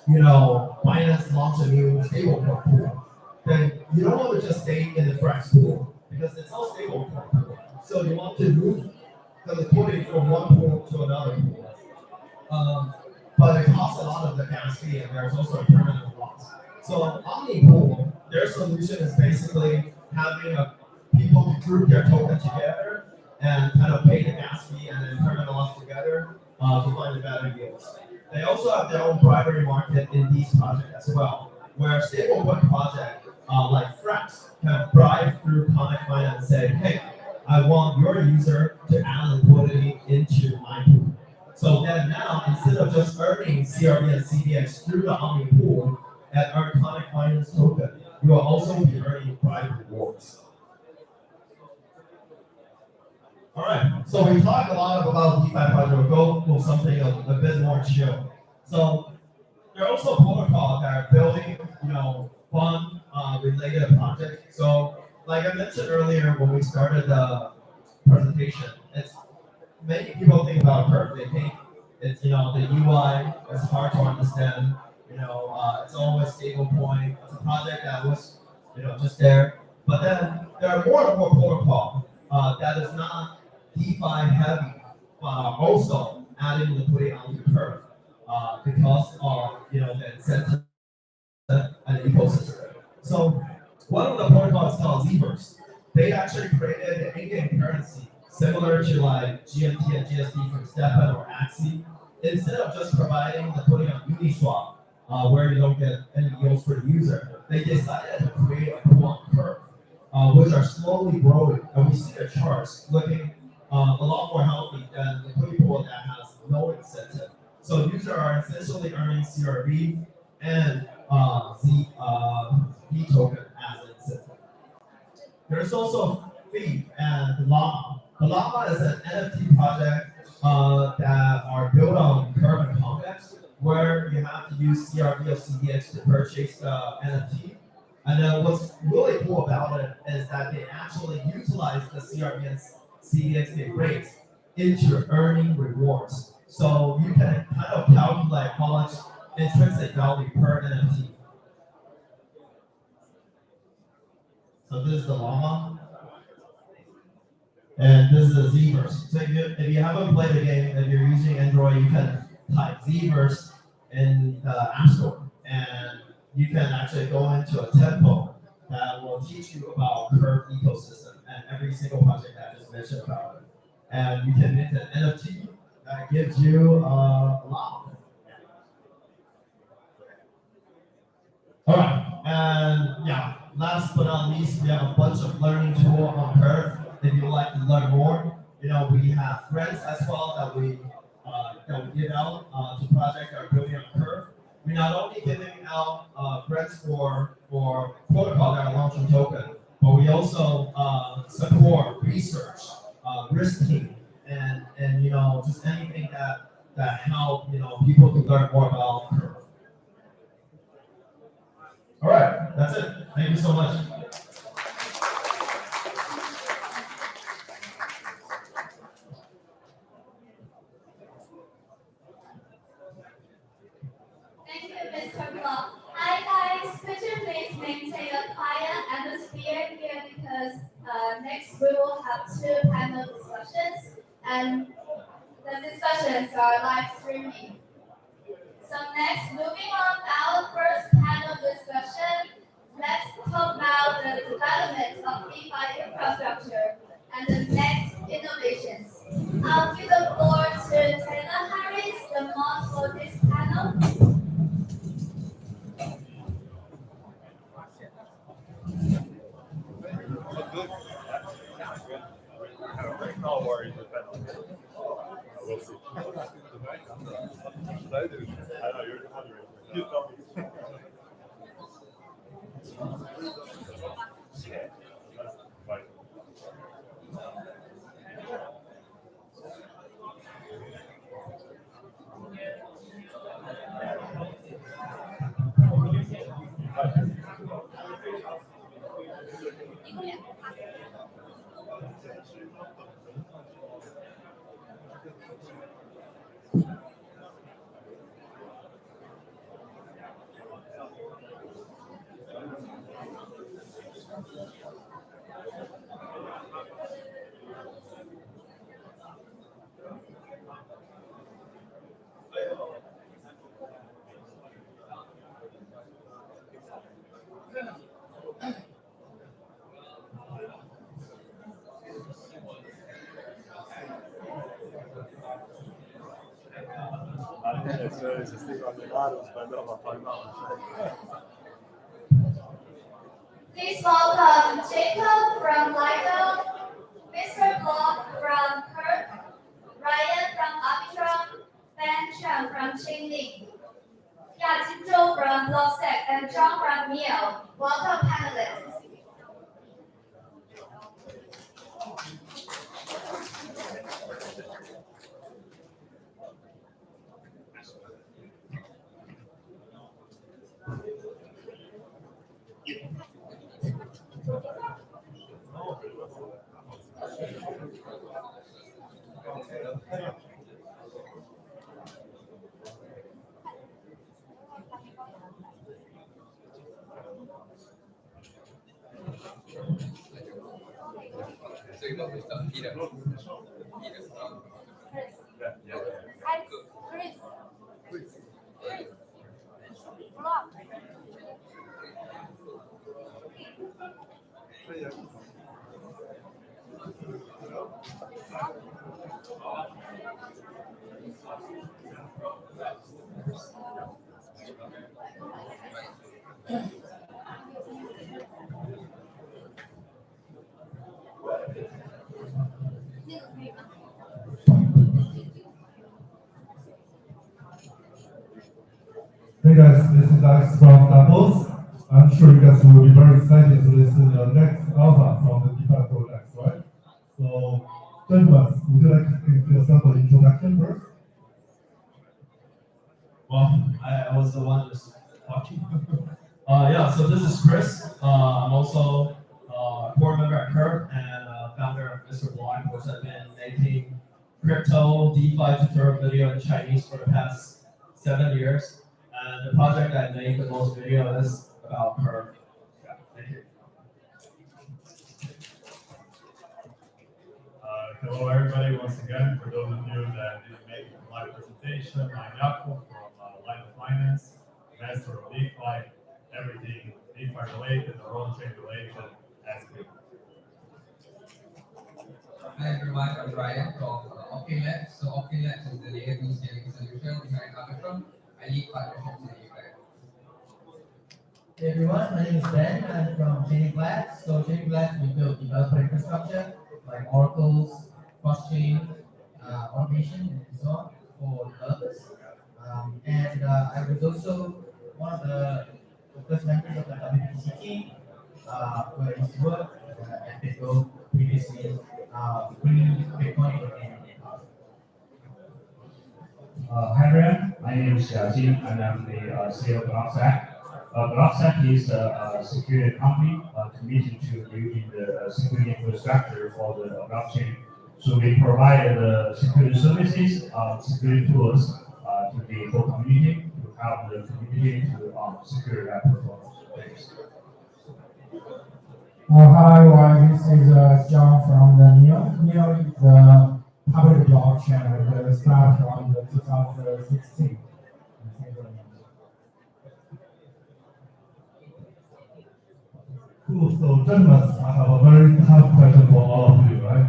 Binance launched a new stablecoin pool, then you don't want to just stay in the Frax pool because it's all stablecoin pool. So you want to move the liquidity from one pool to another pool. But it costs a lot of the gas fee, and there's also a permanent loss. So OmniPool, their solution is basically having people group their token together and kind of pay the gas fee and then permanent loss together to find the better yields. They also have their own primary market in these projects as well, where stablecoin project like Frax can bribe through Connect Finance and say, hey, I want your user to add liquidity into my pool. So then now, instead of just earning CRV and CDX through the OmniPool and earn Connect Finance token, you will also be earning private rewards. All right, so we talked a lot about DeFi project. We'll go with something a bit more chill. So there are also protocols that are building, fun related projects. So like I mentioned earlier when we started the presentation, it's many people think about Curve. They think It's, the UI is hard to understand. It's always stable point. It's a project that was, just there. But then there are more and more protocol that is not DeFi heavy, but are also adding liquidity onto Curve because of, the incentive and the ecosystem. So one of the protocols called Zverse. They actually created an in-game currency similar to like GMT and GSD from STEPN or Axie. Instead of just providing the putting on Uniswap, where you don't get any yields for the user, they decided to create a pool on Curve, which are slowly growing. And we see the charts looking a lot more healthy than the liquidity pool that has no incentive. So users are essentially earning CRV and Z token as an incentive. There's also Fee and Llama. The Llama is an NFT project that are built on Curve and Convex, where you have to use CRV or CDX to purchase the NFT. And then what's really cool about it is that they actually utilize the CRV and CDX they raise into earning rewards. So you can kind of calculate how much intrinsic value per NFT. So this is the Llama. And this is a Zverse. So if you haven't played the game, if you're using Android, you can type Zverse in the App Store. And you can actually go into a tempo that will teach you about Curve ecosystem and every single project that I just mentioned about it. And you can mint an NFT that gives you a lot. All right, and yeah, last but not least, we have a bunch of learning tools on Curve. If you would like to learn more, we have grants as well that we give out to projects that are building on Curve. We're not only giving out grants for protocol that are launching token, but we also support research, risk team, and just anything that help people to learn more about Curve. All right, that's it. Thank you so much. Thank you, Mr. Block. Hi guys, could you please maintain a quiet atmosphere here because next we will have two panel discussions and the discussions are live streaming. So next, moving on our first panel discussion, let's talk about the development of DeFi infrastructure and the next innovations. I'll give the floor to Taylor Harris, the mod for this panel. No worries with that. We'll see. I know you're hungry. You tell me. Bye. Please welcome Jacob from Lido, Mr. Block from Kirk, Ryan from Arbitrum, Ben Chen from Chainlink, Yajin Zhou from Blocksec, and John from Neo. Welcome, panelists. you go, Mr. Peter. Yeah. Chris. Block. Hey guys, this is Alex from Doubles. I'm sure you guys will be very excited to listen to the next alpha from the DeFi projects, right? So, gentlemen, would you like to give yourself an introduction first? Well, I was the one just talking. Yeah, so this is Chris. I'm also a board member at Curve and founder of Mr. Block, which I've been making crypto DeFi tutorial video in Chinese for the past 7 years. And the project I made the most video is about Curve. Yeah, thank you. Hello everybody, once again, for those of you that didn't make my presentation, I'm Jakob from Line of Finance, master of DeFi, everything DeFi related or on-chain related, ask me. Hi everyone, I'm Ryan from Opkin Labs. So Opkin Labs is the layer 2 scaling solution behind Arbitrum. I lead partnerships in DeFi. Hey everyone, my name is Ben. I'm from Chain Labs. So Chain Labs, we build developer infrastructure like oracles, cross-chain, automation, and so on for developers. I was also one of the first members of the WPC team, where I used to work at Bitgo previously, bringing Bitcoin in. Hi everyone, my name is Jin and I'm the CEO of BlockStack. BlockStack is a security company committed to building the security infrastructure for the blockchain. So we provide the security services, security tools to the whole community to help the community to secure that performance. Thanks. Hi, this is John from the NEO. NEO is the public blockchain that started from the 2016. Cool, so gentlemen, I have a very tough question for all of you, right?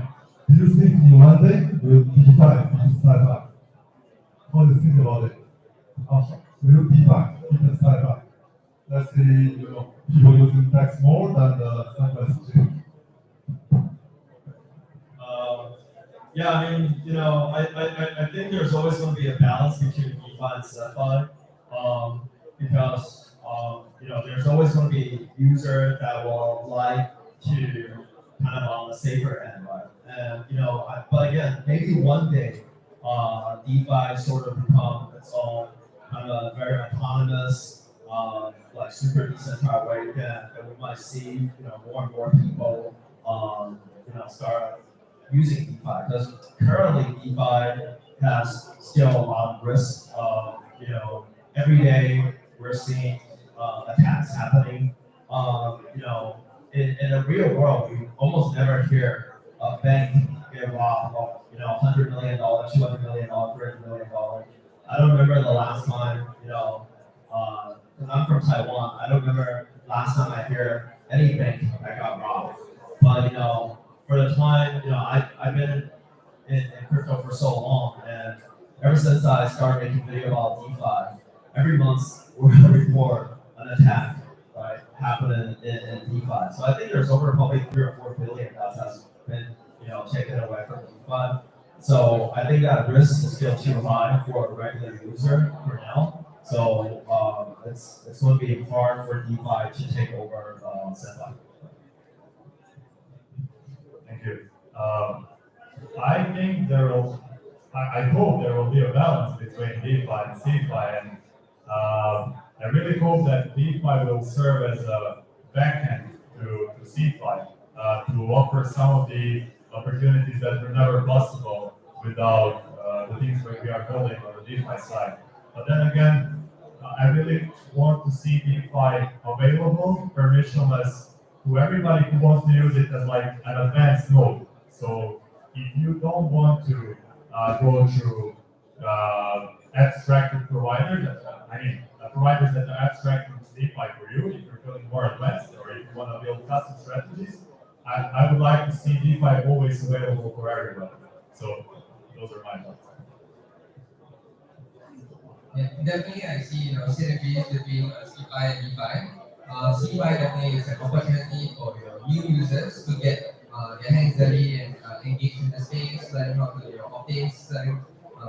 Do you think in one day will DeFi be sci-fi? What do you think about it? Will DeFi be sci-fi? Let's say, people using DEX more than the centralized chain. Yeah, I mean, I think there's always going to be a balance between DeFi and CeFi, because there's always going to be users that will like to kind of on the safer end, right? And but again, maybe one day, DeFi sort of become its own kind of very autonomous, like super decentralized way again, and we might see more and more people start using DeFi, because currently DeFi has still a lot of risk. Every day we're seeing attacks happening. In the real world, we almost never hear a bank get robbed of $100 million, $200 million, $300 million. I don't remember the last time, because I'm from Taiwan. I don't remember last time I hear any bank that got robbed. But for the time, I've been in crypto for so long, and ever since I started making video about DeFi, every month we're gonna report an attack, right, happening in DeFi. So I think there's over probably 3 or 4 billion that has been, taken away from DeFi. So I think that risk is still too high for a regular user for now. So it's going to be hard for DeFi to take over CeFi. Thank you. I think I hope there will be a balance between DeFi and CeFi, and I really hope that DeFi will serve as a backend to CeFi to offer some of the opportunities that were never possible without the things that we are building on the DeFi side. But then again, I really want to see DeFi available, permissionless, to everybody who wants to use it as like an advanced node. So if you don't want to go through abstracted providers, providers that are abstracting DeFi for you, if you're feeling more advanced or if you want to build custom strategies, I would like to see DeFi always available for everyone. So those are my thoughts. Yeah, definitely, I see synergies between CeFi and DeFi. CeFi definitely is an opportunity for new users to get their hands dirty and engage in the space, learning how to obtain certain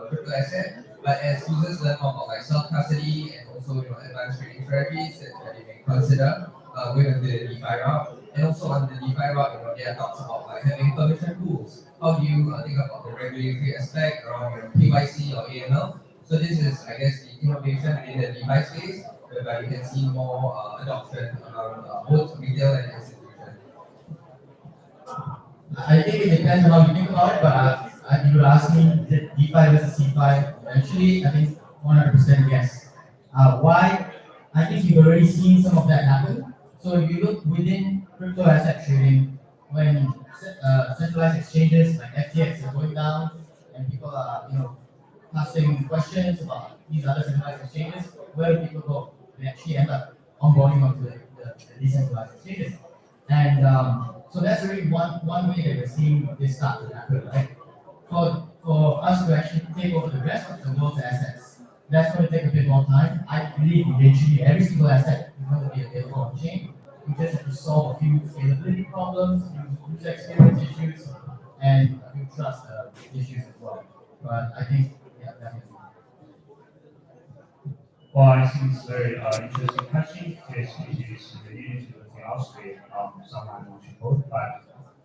crypto asset. But as users learn more about like self-custody and also advanced trading strategies that they may consider going into the DeFi route. And also on the DeFi route, there are talks about like having permission pools. How do you think about the regulatory aspect around KYC or AML? So this is, I guess, the innovation in the DeFi space, whereby you can see more adoption around both retail and institution. I think it depends on how you think about it, but if you would ask me, is it DeFi versus CeFi? Actually, I think 100% yes. Why? I think you've already seen some of that happen. So if you look within crypto asset trading, when centralized exchanges like FTX are going down, and people are asking questions about these other centralized exchanges, where do people go? They actually end up onboarding onto the decentralized exchanges. And so that's really one way that we're seeing this start to happen, right? For us to actually take over the rest of the world's assets, that's going to take a bit more time. I believe eventually every single asset is going to be available on chain. We just have to solve a few scalability problems, user experience issues, and a few trust issues as well. But I think, yeah, definitely. Well, I think it's very interesting question because it is related to the philosophy someone wants to quote. But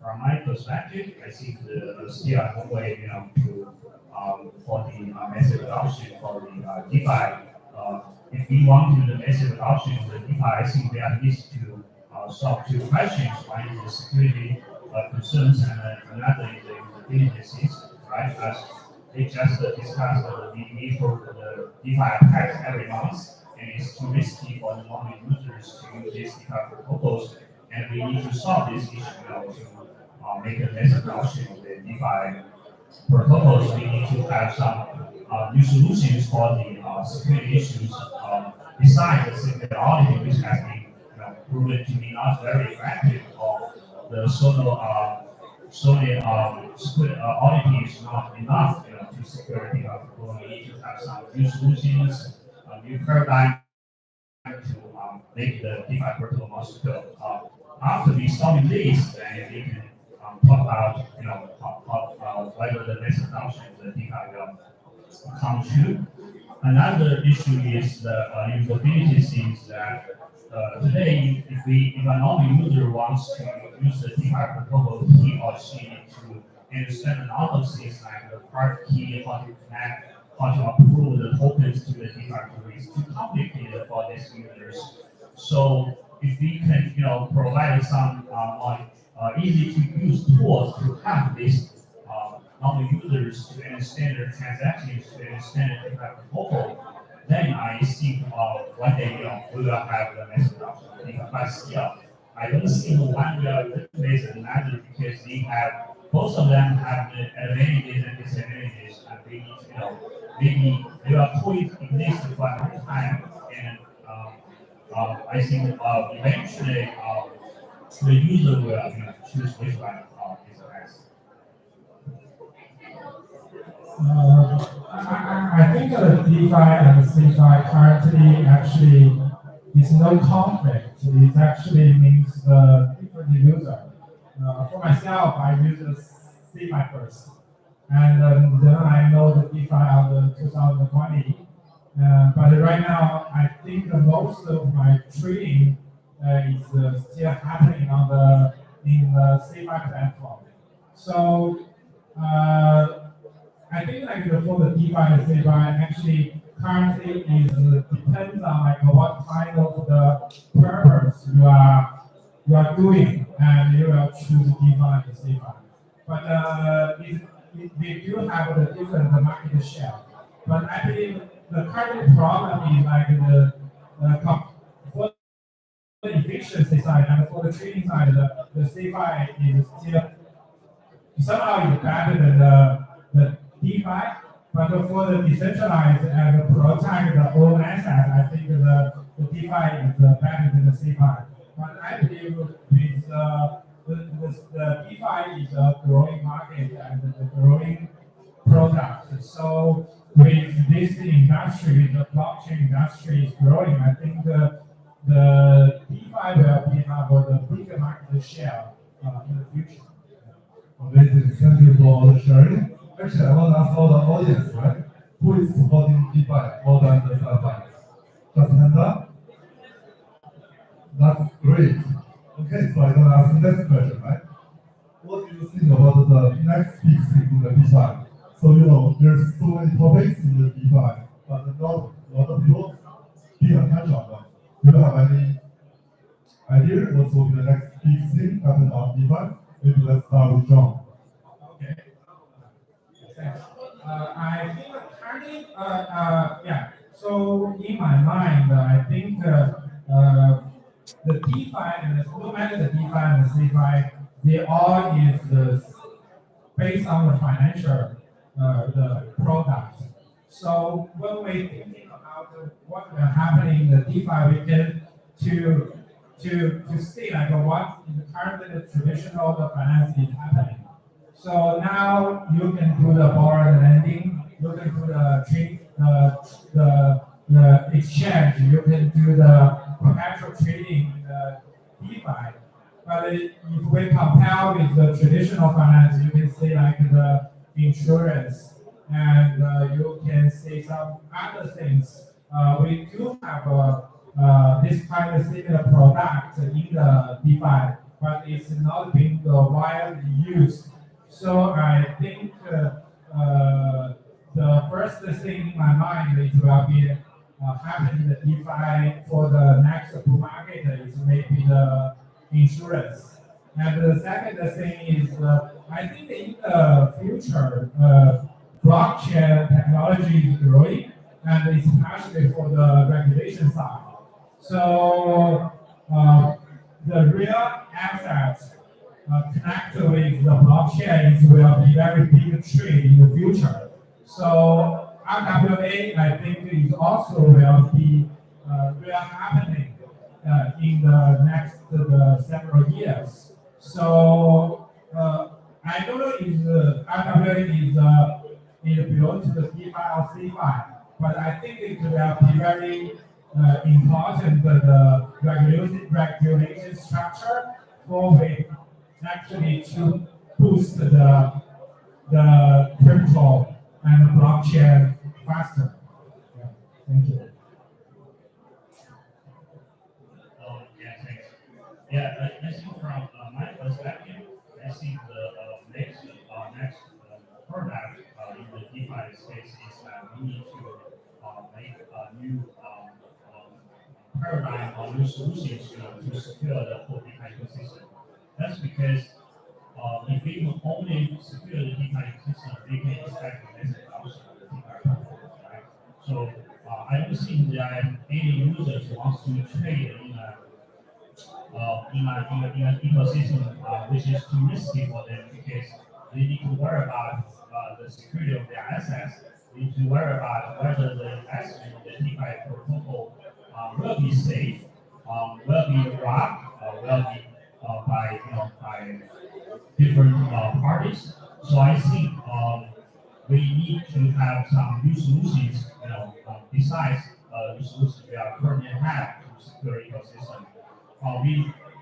from my perspective, I think the still a long way, to for the massive adoption for the DeFi. If we want to do the massive adoption of the DeFi, I think we at least to solve two questions. One is the security concerns, and another is the businesses, right? As they just discussed the need for the DeFi attacks every month, and it's too risky for the normal users to use these DeFi protocols, and we need to solve this issue to make a mass adoption of the DeFi protocols. We need to have some new solutions for the security issues besides the security auditing, which has been proven to be not very effective, or the solely auditing is not enough to secure the protocol. We need to have some new solutions, new paradigm to make the DeFi protocol more secure. After we solve this, then we can talk about whether the mass adoption of the DeFi will come true. Another issue is the usability things that today, if a normal user wants to use the DeFi protocol, he or she needs to understand a lot of things like the part key, how to connect, how to approve the tokens to the DeFi protocol. It's too complicated for these users. So if we can, provide some easy to use tools to help these normal users to understand their transactions, to understand the DeFi protocol, then I think one day we will have the mass adoption of DeFi. But still, I don't think one will replace another because they have both of them have the advantages and disadvantages, and they need maybe they will coexist for a long time, and I think eventually the user will choose which one is the best. I think the DeFi and the CeFi currently actually is no conflict. It actually means the different user. For myself, I use the CeFi first, and then I know the DeFi of the 2020. But right now, I think most of my trading is still happening in the CeFi platform. So I think for the DeFi and CeFi actually currently depends on what kind of the purpose you are doing, and you will choose DeFi and CeFi. But they do have a different market share. But I believe the current problem is for the efficiency side and for the trading side, the CeFi is somehow it's better than the DeFi, but for the decentralized and protect the own asset, I think the DeFi is better than the CeFi. But I believe with the DeFi is a growing market and the growing product. So with this industry, the blockchain industry is growing. I think the DeFi will have a bigger market share in the future. Amazing. Thank you for all the sharing. Actually, I want to ask all the audience, right? Who is supporting DeFi more than the CeFi? Just hands up. That's great. Okay, so I'm going to ask the next question, right? What do you think about the next big thing in the DeFi? So, there's so many topics in the DeFi, but not a lot of people pay attention on them. Do you have any idea what will be the next big thing happen on DeFi? Maybe let's start with John. Okay. Thanks. I think currently, yeah. So in my mind, I think the DeFi and no matter the DeFi and the CeFi, they all is based on the financial the product. So when we thinking about what will happen in the DeFi, we can to see like what in the current traditional the finance is happening. So now you can do the borrow and lending, you can do the trade, the exchange, you can do the perpetual trading in the DeFi. But if we compare with the traditional finance, you can see like the insurance, and you can see some other things. We do have this kind of similar product in the DeFi, but it's not being widely used. So I think the first thing in my mind is will be happening in the DeFi for the next bull market is maybe the insurance. And the second thing is I think in the future blockchain technology is growing, and especially for the regulation side. So the real assets connected with the blockchains will be very big trade in the future. So RWA, I think, is also will be will happening in the next several years. So I don't know if RWA is built to the DeFi or CeFi, but I think it will be very important the regulation structure for it actually to boost the crypto and blockchain faster. Yeah. Thank you. Yeah, thanks. Yeah, I think from my perspective, I think the next product in the DeFi space is that we need to make a new paradigm or new solutions to secure the whole DeFi ecosystem. That's because if we will only secure the DeFi ecosystem, they can expect the next adoption of the DeFi platform, right? So I don't think that any users wants to trade in an ecosystem which is too risky for them, because they need to worry about the security of their assets. They need to worry about whether the investment in the DeFi protocol will be safe, will be robbed, will be by different parties. So I think we need to have some new solutions, besides the solutions we are currently have to secure ecosystem.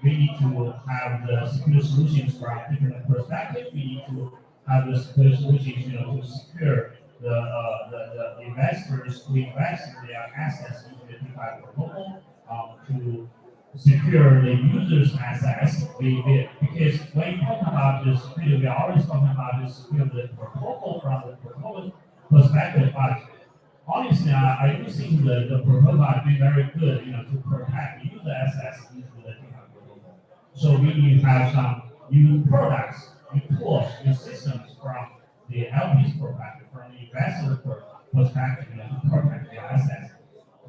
We need to have the secure solutions from different perspectives. We need to have the secure solutions, to secure the investors who invest their assets into the DeFi protocol, to secure the user's assets. Because when you talk about the security, we are always talking about the security of the protocol from the protocol perspective. But honestly, I do think the protocol are doing very good, to protect user assets into the DeFi protocol. So we need to have some new products, new tools, new systems from the LP's perspective, from the investor perspective, to protect their assets.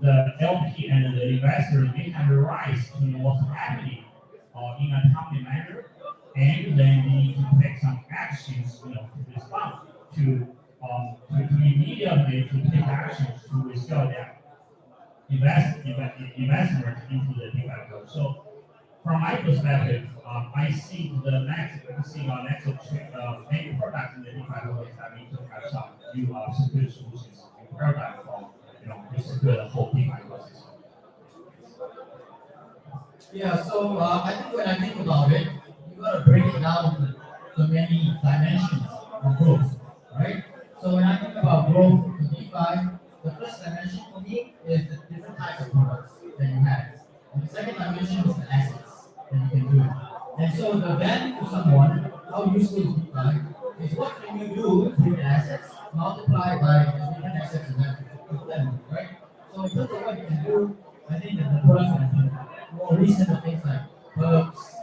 The LP and the investor, they have the rights to know what's happening in a timely manner, and then we need to take some actions, to respond to immediately to take actions to restore that investment into the DeFi world. So from my perspective, I see the next main product in the DeFi world is that we need to have some new security solutions and product for to secure the whole DeFi ecosystem. Yeah, so I think when I think about it, you gotta break it down into the many dimensions of growth, right? So when I think about growth for DeFi, the first dimension for me is the different types of products that you have. And the second dimension is the assets that you can do. And so the value to someone, how useful is DeFi, is what can you do with different assets multiplied by the different assets you have to them, right? So in terms of what you can do, I think that the products that have been more recent are things like perks,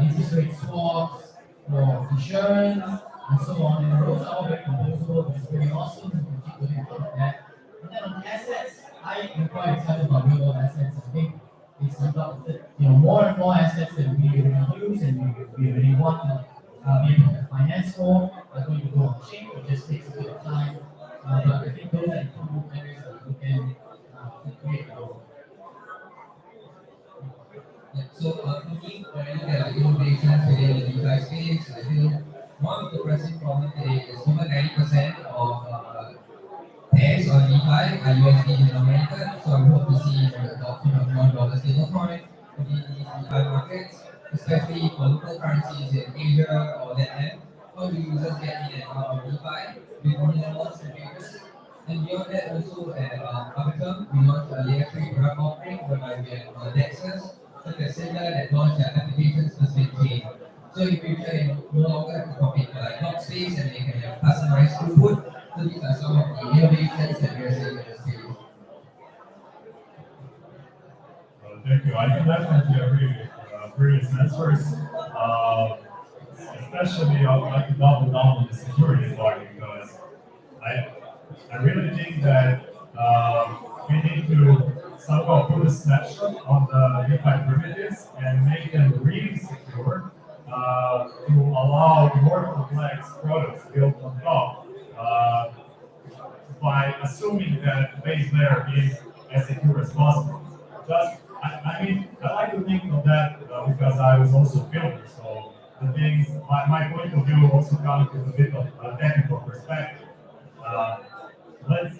interest rate swaps, or insurance, and so on. And those are all very composable, which is pretty awesome. You can keep doing all of that. And then on the assets, I am quite excited about real world assets. I think it's about more and more assets that we really use and we really want to be able to finance for are going to go on chain. It just takes a bit of time. But I think those are the two areas that we can create our. So for me, when I look at innovations within the DeFi space, I feel one of the pressing problems today is over 90% of pairs on DeFi are USD denominated. So I hope to see the adoption of non-dollar stablecoin within these DeFi markets, especially for local currencies in Asia or Latin. How do users get in and out of DeFi with minimal certificates? And beyond that, also at Arbitrum, we launched a layer 3 product offering whereby we have DEXs such as Sender that launch their application-specific chain. So in future, you no longer have to copy block space and they can have customized throughput. So these are some of the innovations that we are seeing in the space. Thank you. I can definitely agree with previous answers. Especially, I would like to double down on the security part because I really think that we need to somehow put a snapshot on the DeFi primitives and make them really secure to allow more complex products built on top by assuming that the base layer is as secure as possible. I like to think of that because I was also a builder, so the things, my point of view also comes with a bit of a technical perspective. Let's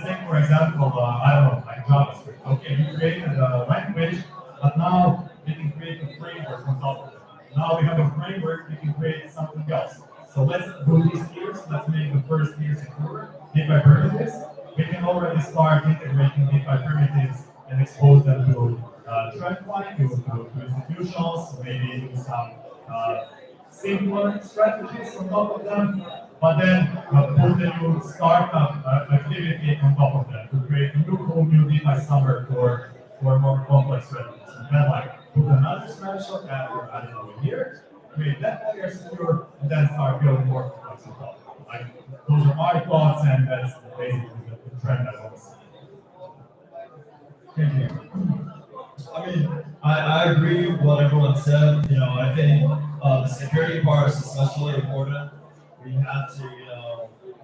take, for example, I don't know, like JavaScript. Okay, you created a language, but now we can create a framework on top of it. Now we have a framework, we can create something else. So let's do these tiers. Let's make the first tier secure. DeFi primitives. We can already start integrating DeFi primitives and expose them to TradFi, to institutions, maybe do some simpler strategies on top of them. But then put the new startup activity on top of them to create a new DeFi summer for more complex strategies. And then put another snapshot after, I don't know, a year, create that layer secure, and then start building more complex on top. Those are my thoughts, and that's basically the trend I want to see. Thank you. I agree with what everyone said. I think the security part is especially important. We have to,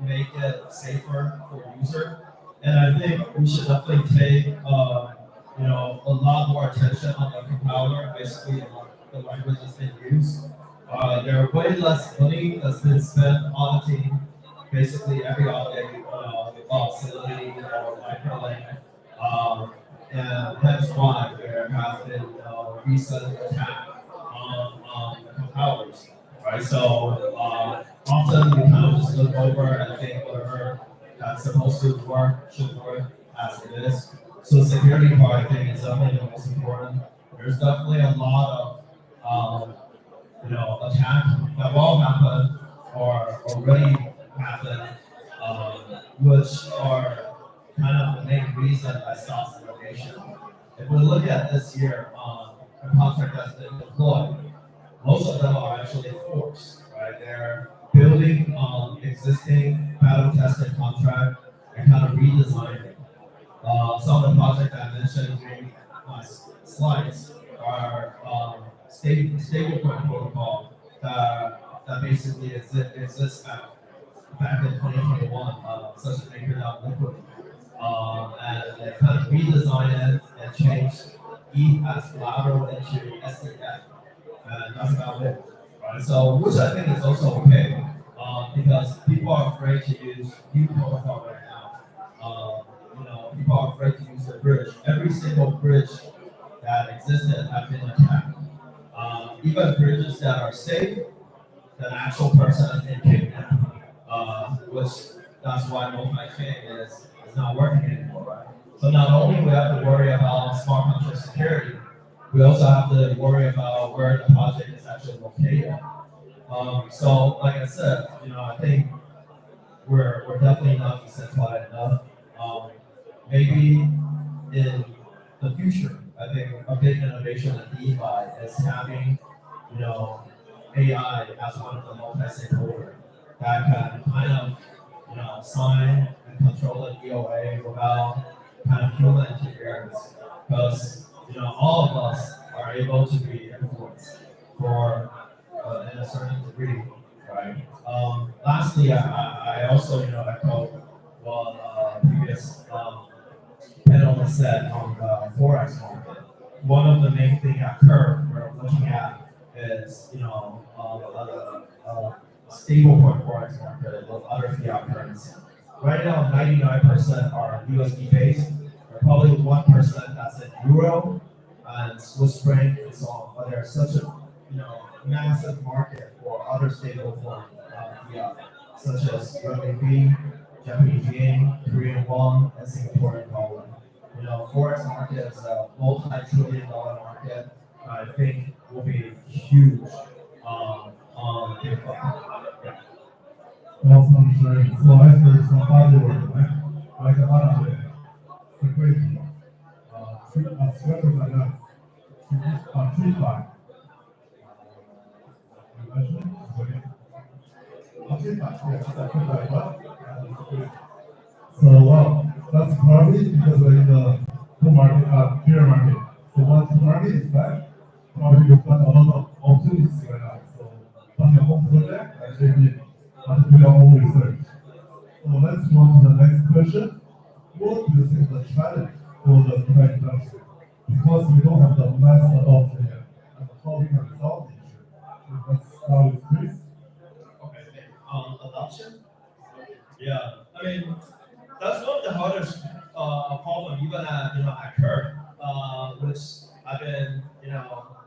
make it safer for the user. And I think we should definitely take, a lot more attention on the compiler, basically the language that's been used. There are way less money that's been spent auditing basically every object, facility or hyperlink. And hence why there has been recent attack on compilers, right? So often we kind of just look over and think whatever that's supposed to work should work as it is. So security part, I think, is definitely the most important. There's definitely a lot of attacks that will happen or already happened, which are kind of the main reason I stopped segregation. If we look at this year, the contract that's been deployed, most of them are actually forks, right? They're building on existing battle-tested contract and kind of redesigning it. Some of the projects I mentioned during my slides are stablecoin protocol that basically exists back in 2021, such as making out liquid. And they kind of redesigned it and changed ETH as collateral into SDF. And that's about it. Right? So, which I think is also okay, because people are afraid to use new protocol right now. People are afraid to use the bridge. Every single bridge that existed have been attacked. Even bridges that are safe, the actual person has been kidnapped. Which that's why multi-chain is not working anymore, right? So not only we have to worry about smart contract security, we also have to worry about where the project is actually located. So like I said, I think we're definitely not decentralized enough. Maybe in the future, I think a big innovation in DeFi is having, AI as one of the multi-stakeholder that can kind of, sign and control the DOA without kind of human interference. Because, all of us are able to be influenced for in a certain degree, right? Lastly, I also, echo what previous panelists said on the Forex market. One of the main things at Curve we're looking at is, stablecoin Forex market with other fiat currency. Right now, 99% are USD based. There's probably 1% that's in Euro and Swiss franc and so on. But there's such a massive market for other stablecoin fiat, such as renminbi, Japanese yen, Korean won, and Singaporean dollar. Forex market is a multi-trillion-dollar market. I think will be huge on DeFi. Yeah. Awesome, great. So I heard some buzzword, right? Like Anna, security, structure finance, TreeFi. So well, that's probably because we're in the bull market, bear market. So once the market is back, probably you'll find a lot of opportunities right now. So on your home project, actually have to do your own research. So let's move on to the next question. What do you think the challenge for the DeFi industry? Because we don't have the mass adoption yet, and how we can resolve the issue. So let's start with Chris. Okay, adoption? Yeah, I mean, that's one of the hardest problem even at Curve, which I've been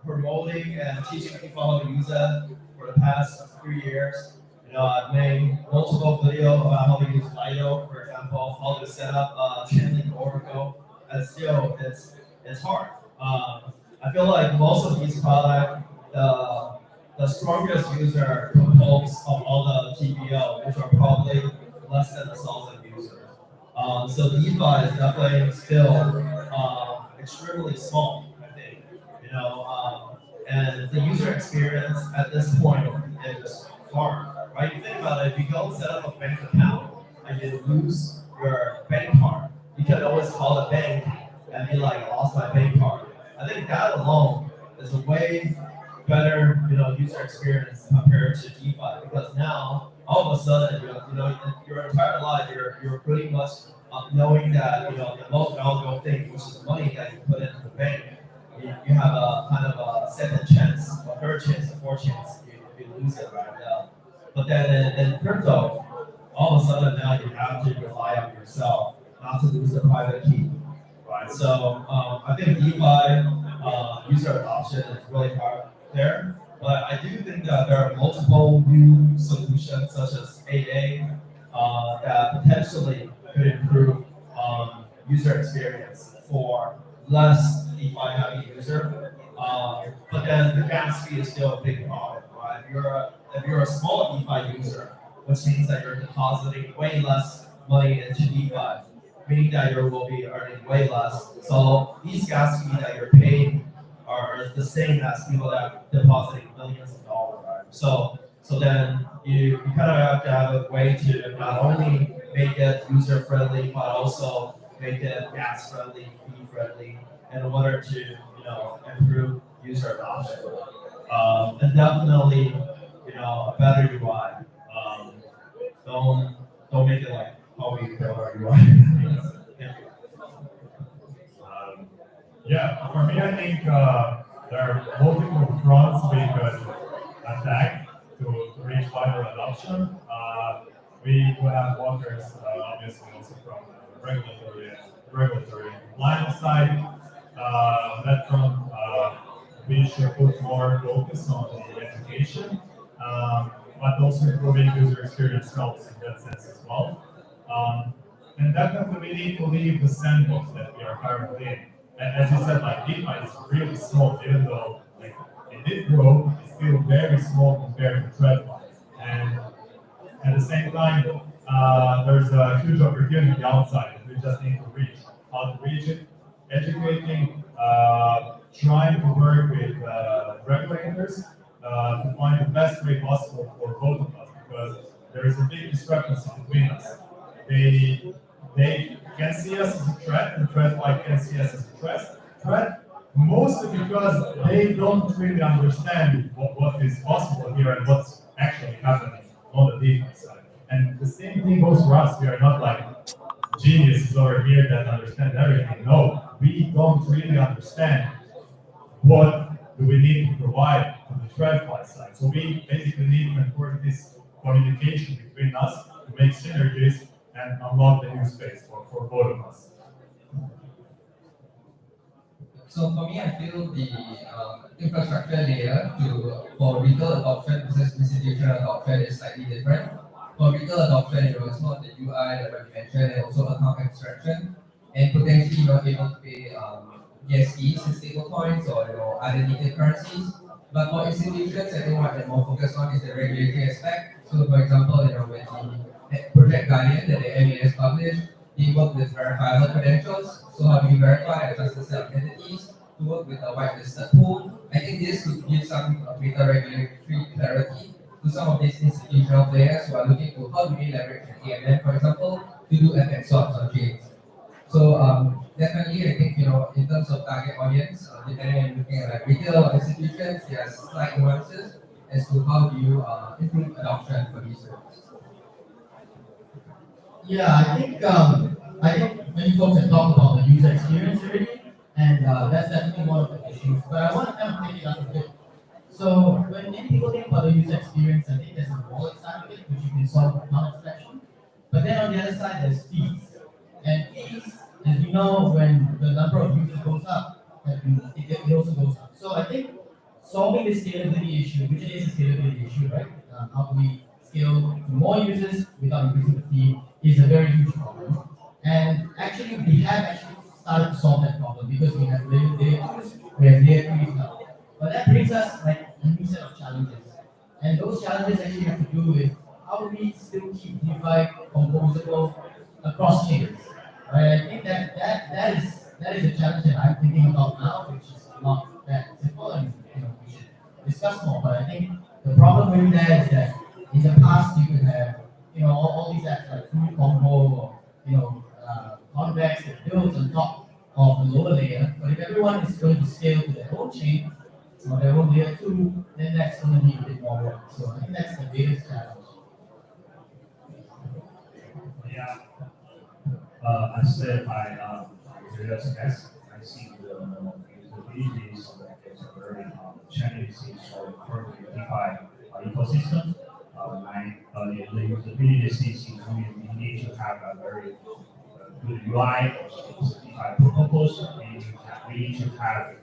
promoting and teaching people how to use it for the past 3 years. I've made multiple videos about how to use Lido, for example, how to set up Chainlink Oracle, and still it's hard. I feel like most of these products, the strongest user components of all the TPO, which are probably less than 1,000 users. So DeFi is definitely still extremely small, I think. And the user experience at this point is hard, right? You think about it, if you go set up a bank account and you lose your bank card, you can always call the bank and be like, I lost my bank card. I think that alone is a way better, user experience compared to DeFi, because now all of a sudden, your entire life, you're pretty much knowing that the most valuable thing, which is the money that you put into the bank, you have a kind of a second chance, a third chance, a fourth chance if you lose it right now. But then in crypto, all of a sudden now you have to rely on yourself not to lose the private key, right? So I think DeFi user adoption is really hard there. But I do think that there are multiple new solutions, such as AA, that potentially could improve user experience for less DeFi heavy user. But then the gas fee is still a big problem, right? If you're a small DeFi user, which means that you're depositing way less money into DeFi, meaning that you will be earning way less. So these gas fees that you're paying are the same as people that are depositing millions of dollars, right? So then you kind of have to have a way to not only make it user friendly, but also make it gas friendly, fee friendly, in order to improve user adoption. And definitely a better UI. Don't make it like how we build our UI. Yeah. Yeah, for me, I think there are multiple fronts we could attack to reach wider adoption. We could have workers, obviously, also from the regulatory compliance side. That front, we should put more focus on the education, but also improving user experience helps in that sense as well. And definitely we need to leave the sandbox that we are currently in. And as you said, like DeFi is really small, even though like it did grow, it's still very small compared to TradFi. And at the same time, there's a huge opportunity outside that we just need to reach. How to reach it, educating, trying to work with regulators to find the best way possible for both of us, because there is a big discrepancy between us. They can see us as a threat, and TradFi can see us as a threat, mostly because they don't really understand what is possible here and what's actually happening on the DeFi side. And the same thing goes for us. We are not like geniuses over here that understand everything. No, we don't really understand what do we need to provide to the TradFi side. So we basically need to enforce this communication between us to make synergies and unlock the new space for both of us. So for me, I feel the infrastructure layer for retail adoption versus institutional adoption is slightly different. For retail adoption, it's not the UI that you mentioned, and also account abstraction, and potentially able to pay ESPs and stablecoins or other native currencies. But for institutions, I think what they're more focused on is the regulatory aspect. So for example, when the Project Guardian that the MAS published, they work with verifiable credentials. So how do you verify a trusted set of entities to work with a whitelisted pool? I think this could give some greater regulatory clarity to some of these institutional players who are looking to how do we leverage an AMM, for example, to do FX swaps on chains. So definitely, I think in terms of target audience, depending on looking at like retail or institutions, there are slight nuances as to how do you improve adoption for these services. Yeah, I think many folks have talked about the user experience already, and that's definitely one of the issues. But I want to kind of take it up a bit. So when many people think about the user experience, I think there's a wallet side of it, which you can solve with non-abstraction. But then on the other side, there's fees. And fees, as we know, when the number of users goes up, it also goes up. So I think solving the scalability issue, which it is a scalability issue, right? How do we scale to more users without increasing the fee is a very huge problem. And actually, we have started to solve that problem because we have layer 2s, we have layer 3s now. But that brings us like a new set of challenges. And those challenges actually have to do with how do we still keep DeFi composable across chains. Right? I think that is a challenge that I'm thinking about now, which is not that simple, and we should discuss more. But I think the problem with that is that in the past you could have all these apps like Food Combo or Convex that builds on top of the lower layer. But if everyone is going to scale to their own chain or their own layer 2, then that's going to need a bit more work. So I think that's the biggest challenge. Yeah. I said my previous guest, I see the usabilities that is a very challenging for current DeFi ecosystem. The usability is we need to have a very good UI or DeFi protocols. We need to have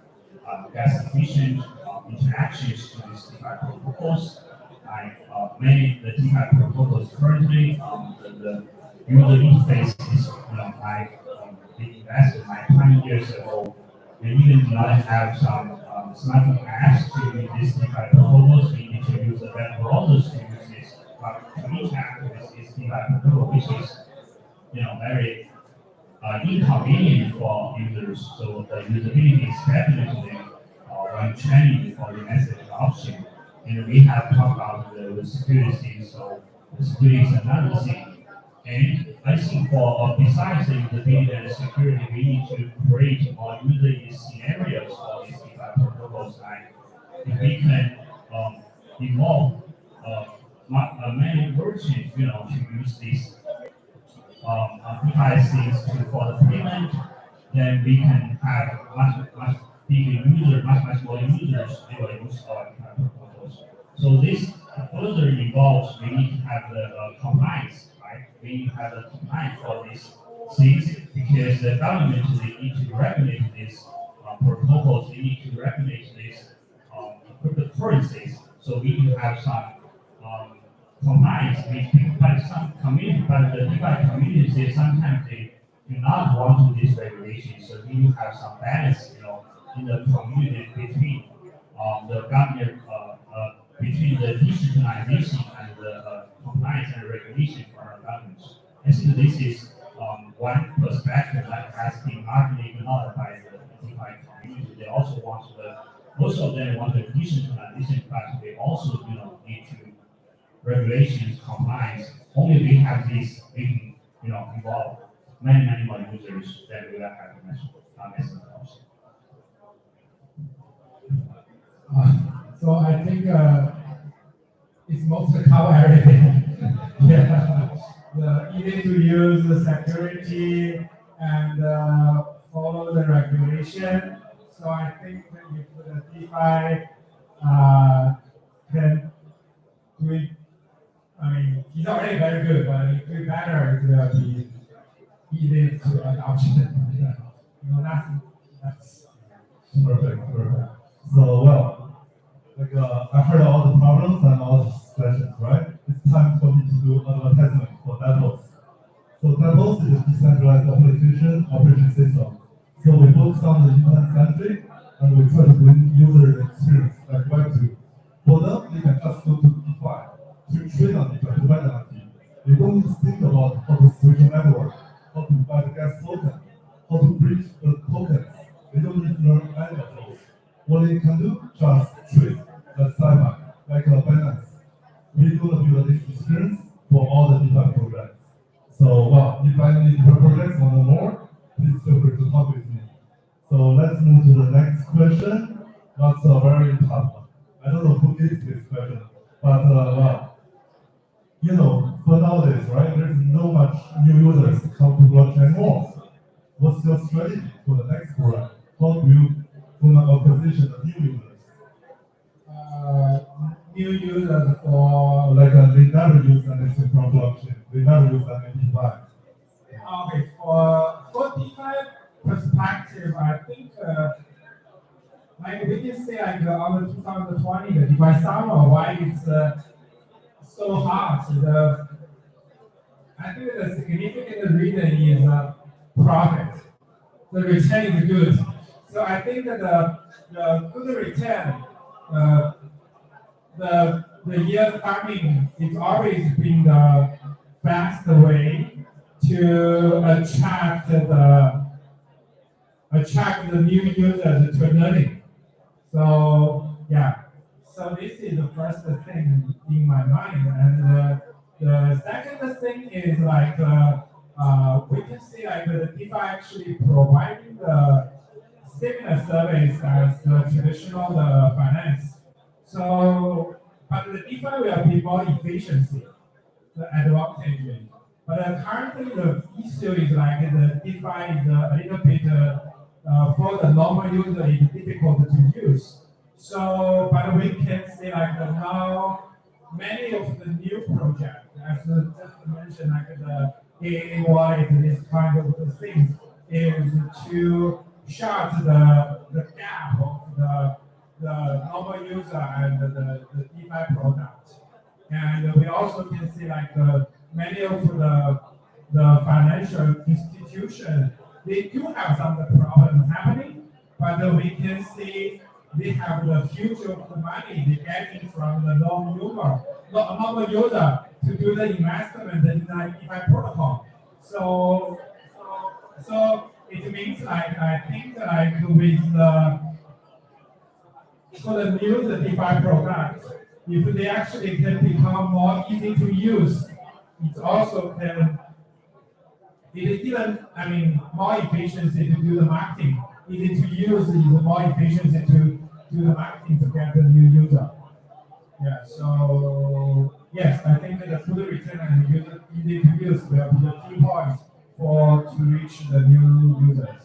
gas efficient interactions to these DeFi protocols. Many the DeFi protocols currently, the user interface is, I invested my 20 years ago. We even do not have some smartphone apps to use these DeFi protocols. We need to use the web browsers to use this. But to interact with this DeFi protocol, which is, very inconvenient for users. So the usability is definitely one challenge for the message adoption. And we have talked about the security, so the security is another thing. And I think besides the usability and security, we need to create more user scenarios for these DeFi protocols. Like if we can evolve to use these DeFi things for the payment, then we can have much bigger user, much more users they will use our DeFi protocols. So this further involves we need to have the compliance, right? We need to have the compliance for these things because the government they need to regulate these protocols, they need to regulate these cryptocurrencies. So we need to have some compliance but some community, but the DeFi communities sometimes they do not want to this regulation. So we need to have some balance, in the community between the government, between the decentralization and the compliance and regulation from our governments. I think this is one perspective that has been largely ignored by the DeFi community. They also want most of them want the decentralization, but they also need to regulations, compliance. Only we have this, we can involve many more users than we will have message also. So I think it's mostly cover everything. Yeah. The easy to use, the security, and follow the regulation. So I think that if the DeFi can do it, it's already very good, but if we better, it will be easy to adoption. That's Perfect. So, well, I heard all the problems and all the questions, right? It's time for me to do advertisement for Devils. So Devils is a decentralized operation system. So we focus on the human-centric and we try to bring user experience like Web2. For them, they can just go to DeFi, to trade on DeFi, to buy the NFT. They don't need to think about how to switch a network, how to buy the gas token, how to bridge the tokens. They don't need to learn any of those. What they can do, just trade, like Cyber, like Binance. We're going to build this experience for all the DeFi programs. So, well, if I need DeFi projects want to know more, please feel free to talk with me. So let's move to the next question. That's a very tough one. I don't know who gets this question, but well, for nowadays, right? There's no much new users come to blockchain more. What's your strategy for the next program? How do you acquisition of new users? New users for Like they never use anything from blockchain. They never use any DeFi. okay, for DeFi perspective, I think like we can say like on the 2020 the DeFi summer, why it's so hot. I think the significant reason is profit. The return is good. So I think that the good return, the yield farming is always been the best way to attract the new users to learning. So yeah, so this is the first thing in my mind, and the second thing is like we can see like the DeFi actually providing the similar service as the traditional finance. So, but the DeFi will be more efficiency, the advantage. But currently the issue is like the DeFi is a little bit for the normal user is difficult to use. So, but we can see like now many of the new projects, as just mentioned, like the AA wallet, this kind of things, is to short the gap of the normal user and the DeFi product. And we also can see like many of the financial institutions, they do have some problems happening, but we can see they have the huge of the money they getting from the normal user to do the investment in the DeFi protocol. So it means like I think like with for the new DeFi products, if they actually can become more easy to use, it also can more efficiency to do the marketing. Easy to use is more efficiency to do the marketing to get the new user. Yeah, so Yes, I think that the full return and user easy to use will be the key points for to reach the new users.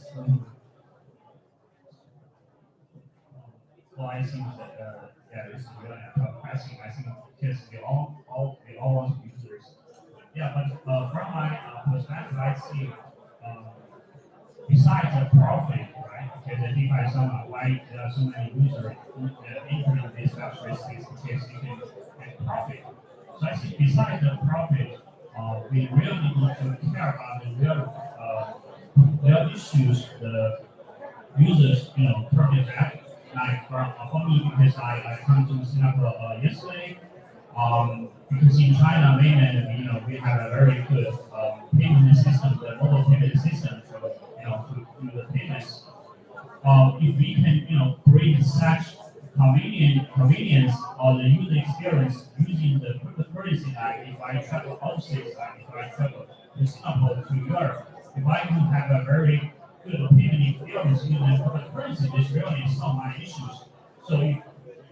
Well, I think that yeah, this is really a tough question. I think because we all want users. Yeah, but from my perspective, I see besides the profit, right? Because the DeFi is somehow why there are so many users entering this space is because you can get profit. So I think besides the profit, we really need to care about the real issues the users, currently have. Like for me, because I come to Singapore yesterday, because in China mainland, we have a very good payment system, the mobile payment system, so to do the payments. If we can, bring such convenience or the user experience using the cryptocurrency, like if I travel overseas, like if I travel to Singapore to Europe, if I can have a very good payment experience using cryptocurrency, this really solve my issues. So if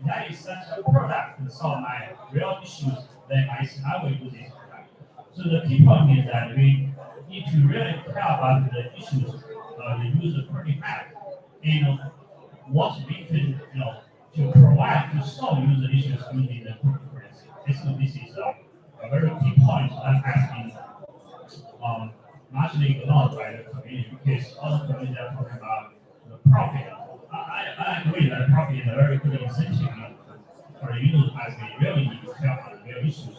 that is such a product to solve my real issues, then I will use this product. So the key point is that we need to really care about the issues the user currently have, and what we can, to provide to solve user issues using the cryptocurrency. I think this is a very key point that has been largely ignored by the community because all the community are talking about the profit. I agree that profit is a very good incentive for the users as we really need to care about the real issues.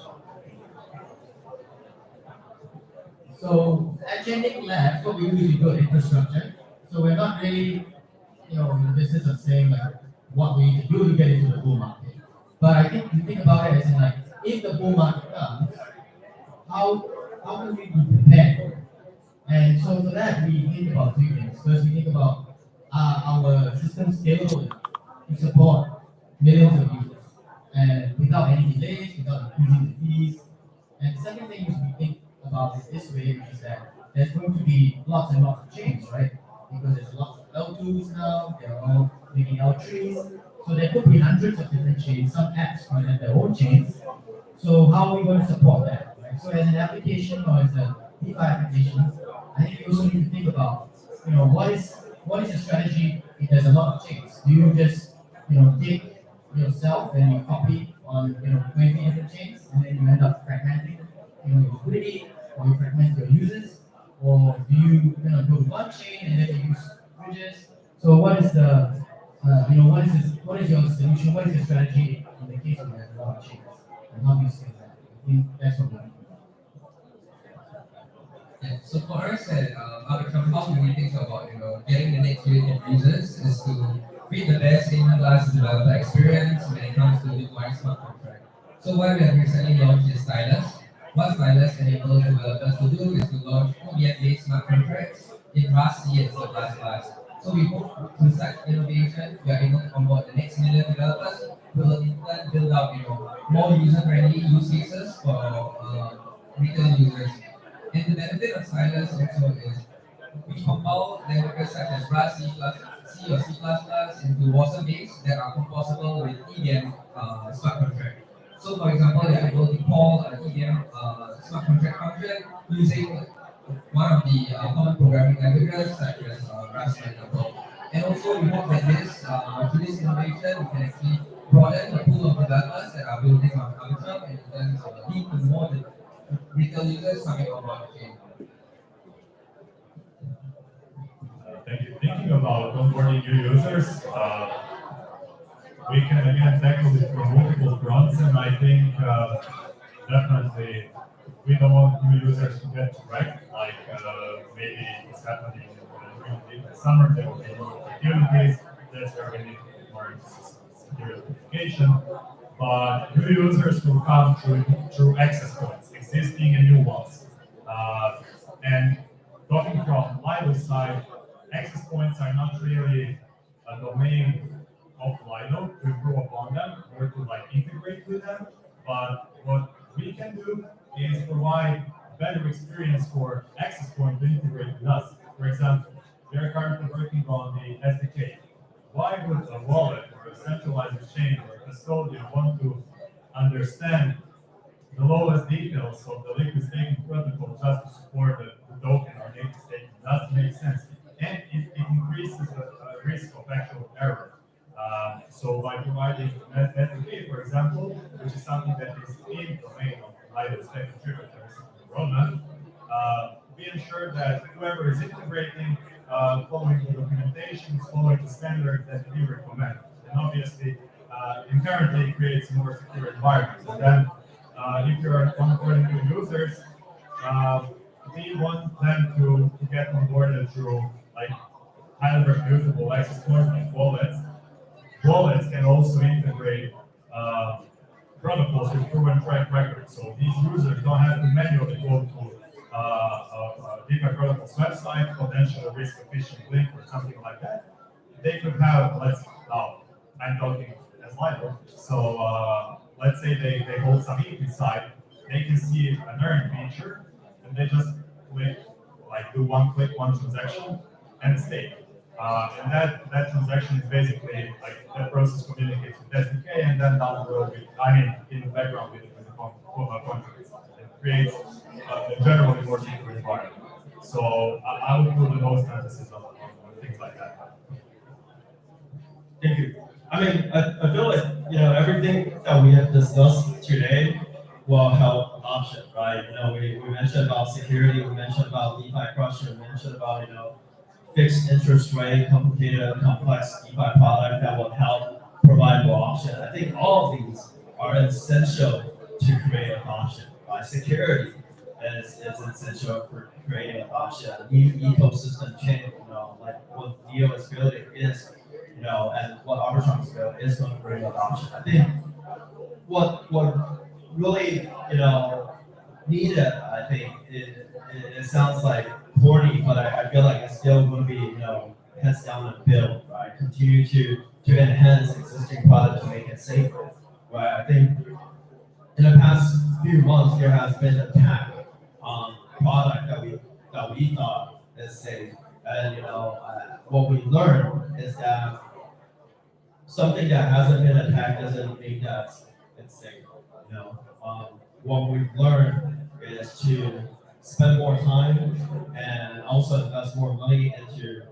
So at Chainlink Labs, what we do is we build infrastructure. So we're not really, in the business of saying like what we need to do to get into the bull market. But I think you think about it as in like, if the bull market comes, how can we be prepared for it? And so for that, we think about three things. First, we think about our system scalable enough to support millions of users, and without any delays, without increasing the fees. And the second thing is we think about it this way, which is that there's going to be lots and lots of chains, right? Because there's lots of L2s now, they're all making L3s. So there could be hundreds of different chains. Some apps might have their own chains. So how are we going to support that, right? So as an application or as a DeFi application, I think you also need to think about, what is the strategy if there's a lot of chains? Do you just, take yourself and you copy on, 20 different chains and then you end up fragmenting, your liquidity, or you fragment your users? Or do you, go to one chain and then you use bridges? So what is the, what is your solution? What is your strategy in the case where there's a lot of chains? And how do you scale that? I think that's what we need. Yeah, so for us at Outcome, how do we think about getting the next wave of users is to create the best in-class developer experience when it comes to deploying smart contract. So what we have recently launched is Stylus. What Stylus enables developers to do is to launch EVM-based smart contracts in Rust, C, and C++. So we hope through such innovation, we are able to onboard the next million developers who will in turn build out more user-friendly use cases for retail users. And the benefit of Stylus also is we compile languages such as Rust, C or C++ into Wasm base that are composable with EVM smart contract. So for example, you're able to call an EVM smart contract function using one of the common programming languages such as Rust, for example. And also we hope that through this innovation, we can actually broaden the pool of developers that are building on Arbitrum and then lead to more retail users coming on board the chain. Thank you. Thinking about onboarding new users, we can again tackle it from multiple fronts, and I think definitely we don't want new users to get wrecked, like maybe it's happening in the summer, there will be more opportunities, that's where we need more security verification. But new users will come through access points, existing and new ones. And talking from Lido side, access points are not really a domain of Lido to improve upon them or to integrate with them. But what we can do is provide better experience for access point to integrate with us. For example, we are currently working on the SDK. Why would a wallet or a centralized exchange or a custodian want to understand the lowest details of the liquid staking protocol just to support the token or data staking doesn't make sense. And it increases the risk of actual error. So by providing an SDK, for example, which is something that is in the domain of either stack contributors or roadmap, we ensure that whoever is integrating, following the documentation, following the standards that we recommend. And obviously, inherently it creates a more secure environment. And then if you're onboarding new users, we want them to get onboarded through like highly reputable access points like wallets. Wallets can also integrate protocols with proven track record. So these users don't have to manually go to DeFi protocol's website, potential risk efficient link or something like that. They could have, I'm talking as Lido. So let's say they hold some ETH inside, they can see an earn feature, and they just click, do one click, one transaction, and stake. And that transaction is basically that process communicates with SDK, and then down the road, in the background with the contracts. It creates a generally more secure environment. So I would put the most emphasis on things like that. Thank you. I mean, I feel like, everything that we have discussed today will help adoption, right? We mentioned about security, we mentioned about DeFi crusher, we mentioned about, fixed interest rate, complicated, complex DeFi product that will help provide more option. I think all of these are essential to create adoption, right? Security is essential for creating adoption. New ecosystem change, like what Neo is building is, and what Arbitrum is building is going to bring adoption. I think what really, needed, I think, it sounds like corny, but I feel like it's still going to be, heads down and build, right? Continue to enhance existing product to make it safer, right? I think in the past few months there has been an attack on product that we thought is safe, and what we learned is that something that hasn't been attacked doesn't mean that it's safe. What we've learned is to spend more time and also invest more money into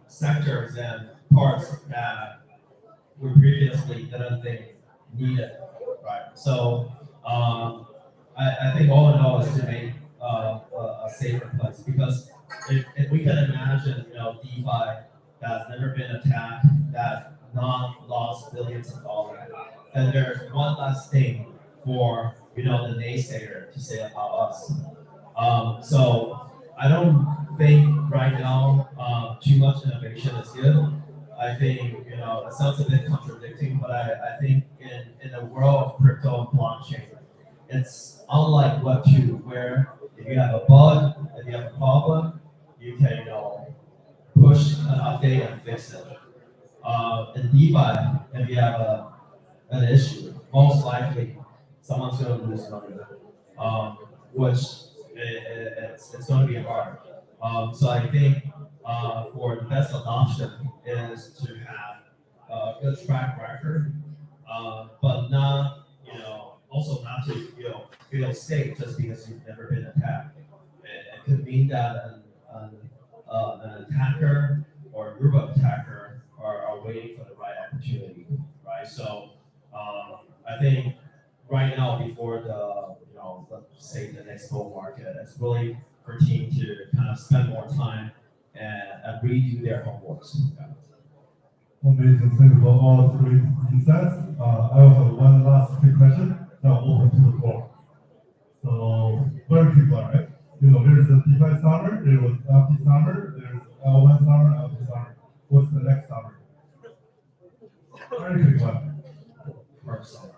sectors and parts that we previously didn't think needed, right? So I think all in all is to make a safer place, because if we can imagine, DeFi that's never been attacked, that not lost billions of dollars, then there's one last thing for the naysayer to say about us. So I don't think right now too much innovation is good. I think it sounds a bit contradicting, but I think in the world of crypto and blockchain, it's unlike Web2, where if you have a bug, if you have a problem, you can push an update and fix it. In DeFi, if you have an issue, most likely someone's going to lose money, which it's going to be hard. So I think for the best adoption is to have a good track record, but not also not to feel safe just because you've never been attacked. It could mean that an attacker or a group of attacker are waiting for the right opportunity, right? So I think right now, before let's say the next bull market, it's really for team to kind of spend more time and redo their homeworks. Amazing, thank you for all great insights. I will have one last quick question. Now open to the floor. So very quick one, right? There's a DeFi summer, there was LP summer, there's L1 summer, LP summer. What's the next summer? Very quick one. Perp summer.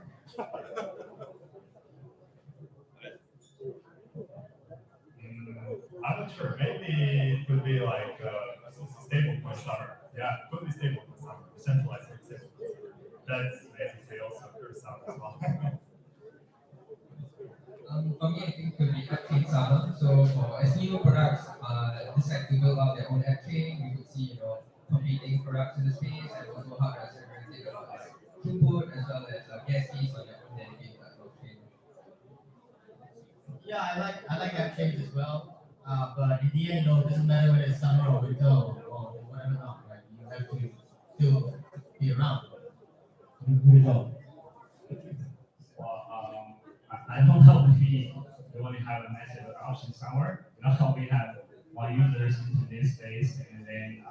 I'm not sure. Maybe it could be like a stablecoin summer. Yeah, it could be stablecoin summer. Centralized stablecoin. That's basically also a first summer as well. For me, I think it could be blockchain summer. So as new products decide to build out their own app chain, we could see competing products in the space, and also how does everyone think about throughput as well as gas fees on their own dedicated blockchain. I like that change as well. But in the end, it doesn't matter whether it's summer or winter or whatever not, right? You have to still be around. Well, I don't know if we only have a massive adoption somewhere. We have more users into this space, and then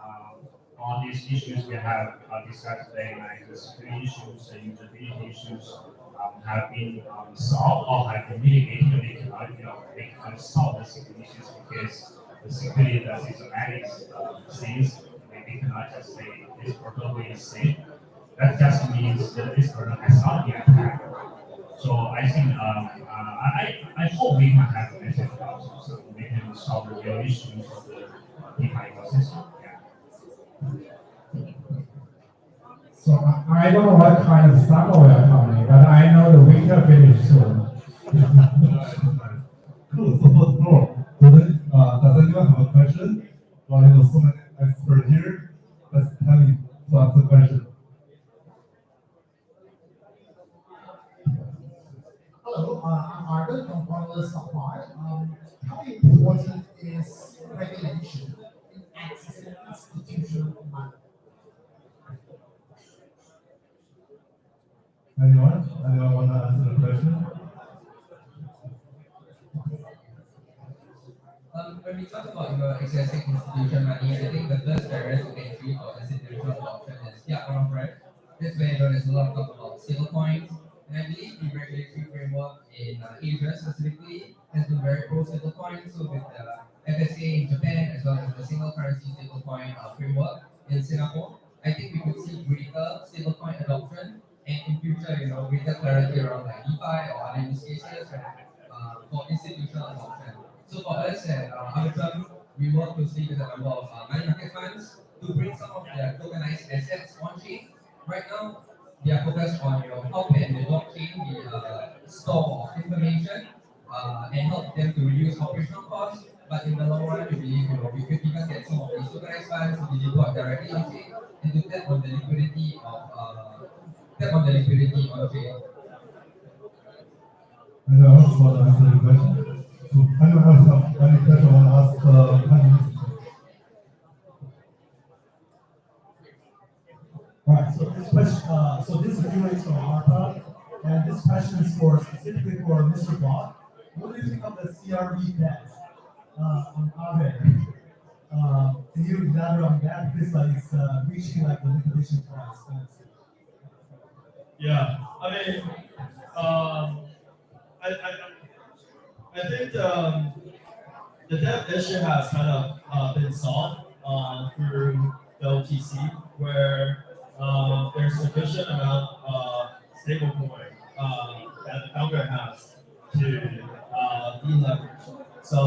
all these issues we have discussed today, like the security issues, the usability issues, have been solved or have been mitigated. They cannot solve the security issues because the security does its magic things. They cannot just say this protocol is safe. That just means that this protocol has not been attacked. So I think I hope we can have a message about so we can solve the real issues of the DeFi ecosystem. So I don't know what kind of summer we are coming, but I know the winter finished soon. Cool. So for the floor, does anyone have a question? Well, so many experts here. Let's tell me to ask the question. Hello, I'm Arvid from Honolulu Supply. How important is regulation in accessing institutional money? Anyone? Anyone want to answer the question? When we talk about accessing institutional money, I think the first barrier to entry for institutional adoption is fiat on-ramp. This way, there's a lot of talk about stablecoins. And I believe the regulatory framework in Asia specifically has been very pro stablecoin. So with the FSA in Japan as well as the single currency stablecoin framework in Singapore, I think we could see greater stablecoin adoption and in future, greater clarity around like DeFi or other use cases for institutional adoption. So for us at Arbitrum, we work closely with a number of money market funds to bring some of their tokenized assets on chain. Right now, they are focused on how can the blockchain be a store of information and help them to reduce operational costs. But in the long run, we believe we could even get some of these tokenized funds to be deployed directly on chain and to tap on the liquidity on chain. Anyone else want to answer the question? So anyone else have any question want to ask panelists? All right, so this question, so this is Felix from ARPA, and this question is specifically for Mr. Block. What do you think of the CRV bet on Aave? Can you elaborate on that? Because it's reaching the liquidation price. Yeah, I mean, I think the debt issue has kind of been solved through the OTC, where there's sufficient amount of stablecoin that the founder has to deleverage. So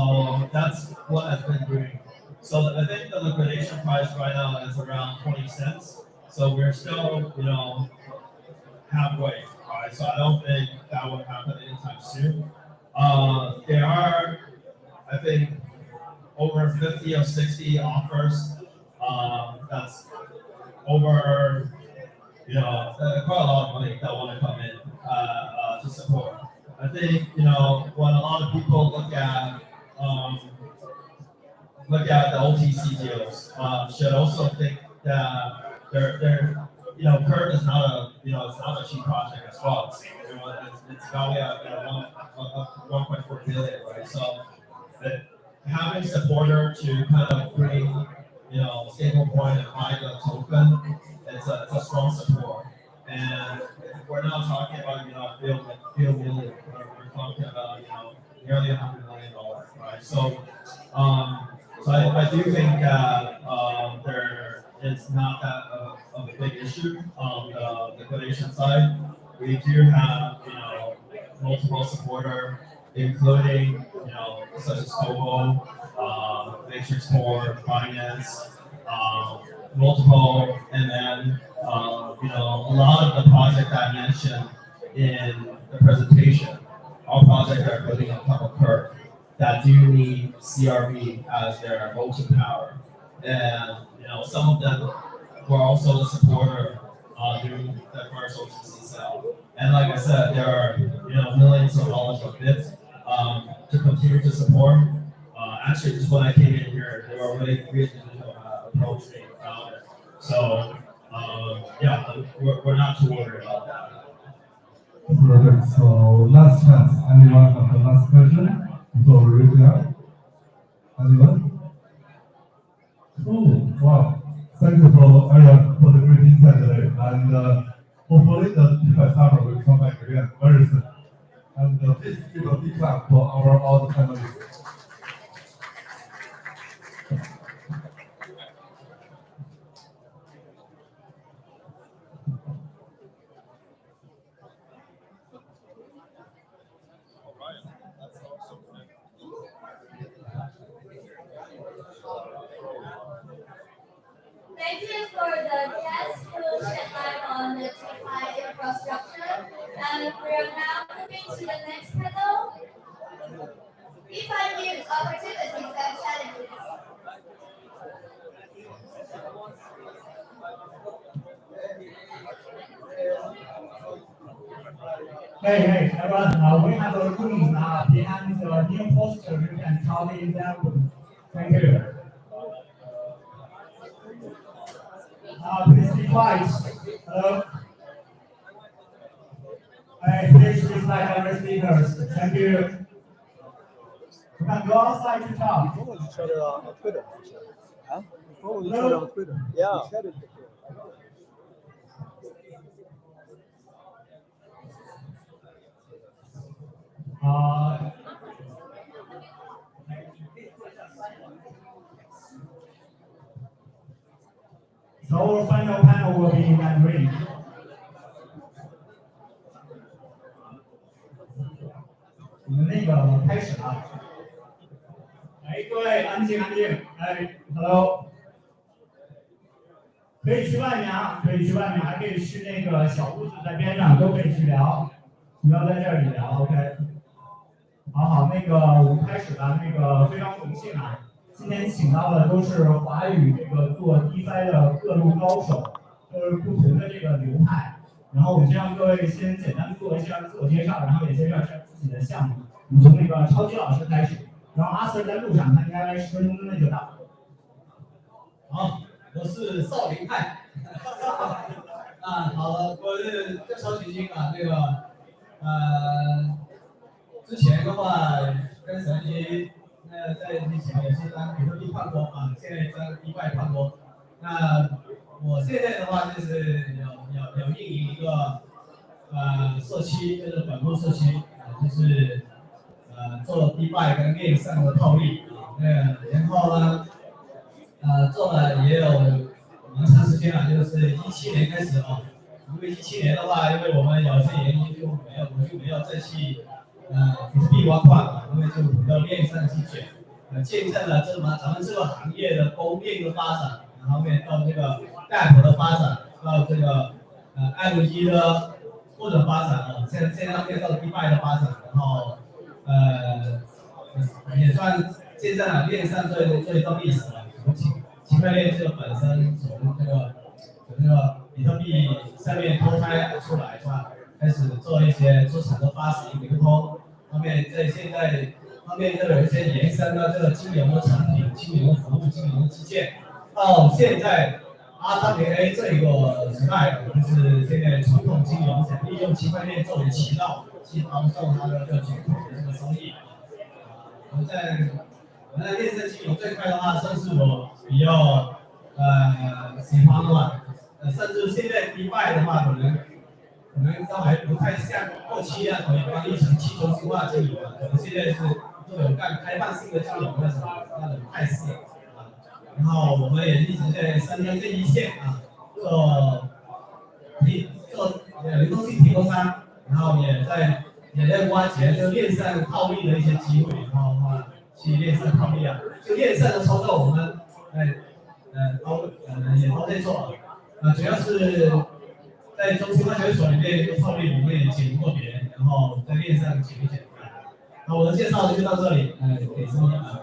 that's what has been doing. So I think the liquidation price right now is around 20 cents. So we're still, halfway, right? So I don't think that will happen anytime soon. There are, I think, over 50 or 60 offers. That's over, quite a lot of money that want to come in to support. I think, when a lot of people look at the OTC deals, should also think that they're Curve is not a, it's not a cheap project as well. It's valued at 1.4 billion, right? So having supporter to kind of bring, stablecoin and buy the token, it's a strong support. And we're not talking about, a few million. We're talking about, nearly $100 million, right? So, I do think that it's not that of a big issue on the liquidation side. We do have, multiple supporter, including, such as Cobo, Matrix 4, Finance, multiple, and then, a lot of the projects I mentioned in the presentation are projects that are building on top of Curve that do need CRV as their voting power. And, some of them were also the supporter during the first OTC sale. And like I said, there are, millions of dollars of bits to continue to support. Actually, just when I came in here, they were already approached me about it. So, yeah, we're not too worried about that. Perfect. So last chance. Anyone have the last question before we wrap it up? Anyone? Cool. Wow. Thank you for everyone for the great insight today. And hopefully the DeFi summer will come back again very soon. And please give a big clap for our all the panelists. Thank you for the guests who shed light on the DeFi infrastructure. And we are now moving to the next panel. DeFi news, opportunities, and challenges. Hey, everyone. We have a room behind the new poster. You can copy in that room. Thank you. Please be quiet. Hello. Hey, please respect our speakers. Thank you. You can go outside to talk. You follow each other on Twitter. Huh? You follow each other on Twitter. Yeah. So our final panel will be in Mandarin. 我们那个开始了。哎，各位安静安静。哎 ，Hello。可以去外面啊，可以去外面，还可以去那个小屋子在边上，都可以去聊，不要在这里聊 ，OK。好，那个我们开始了，那个非常荣幸啊，今天请到的都是华语这个做 DeFi 的各路高手，都是不同的这个流派。然后我们先让各位先简单做一下自我介绍，然后也介绍一下自己的项目。我们从那个超级老师开始，然后阿 Sir 在路上，他应该10分钟之内就到。好，我是少林派。好了，我是超级星啊，之前的话跟神奇，在以前也是当比特币矿工啊，现在当DeFi矿工。那我现在的话就是有运营一个社区，就是本部社区就是做 DeFi 跟链上的套利啊，然后呢做了也有蛮长时间了，就是17年开始啊。因为17年的话，因为我们有些原因我就没有再去比特币挖矿了，因为就回到链上去卷，见证了咱们这个行业的供链的发展，然后面到这个 App 的发展，到这个IoT 的或者发展啊，现在面到 DeFi 的发展，然后也算见证了链上这一段历史了。从区块链这个本身从这个比特币上面脱胎出来是吧？开始做一些资产的发行、流通，后面在现在方面就有一些延伸的这个金融的产品、金融服务、金融基建，到现在 RWA 这个时代，就是现在传统金融想利用区块链作为渠道去帮助它的这个主体的这个收益。我在链上金融这块的话，算是我比较喜欢的吧。甚至现在 DeFi 的话，可能都还不太像过去啊，可以帮一层去中心化金融啊，可能现在是都有干开放性的金融那种态势啊。然后我们也一直在深耕这一线啊，做流动性提供商，然后也在挖掘就链上套利的一些机会，然后的话去链上套利啊，就链上的操作我们也都在做。主要是在中心化交易所里面做套利，我们也解过别人，然后在链上解一解。那我的介绍就到这里，给声音啊。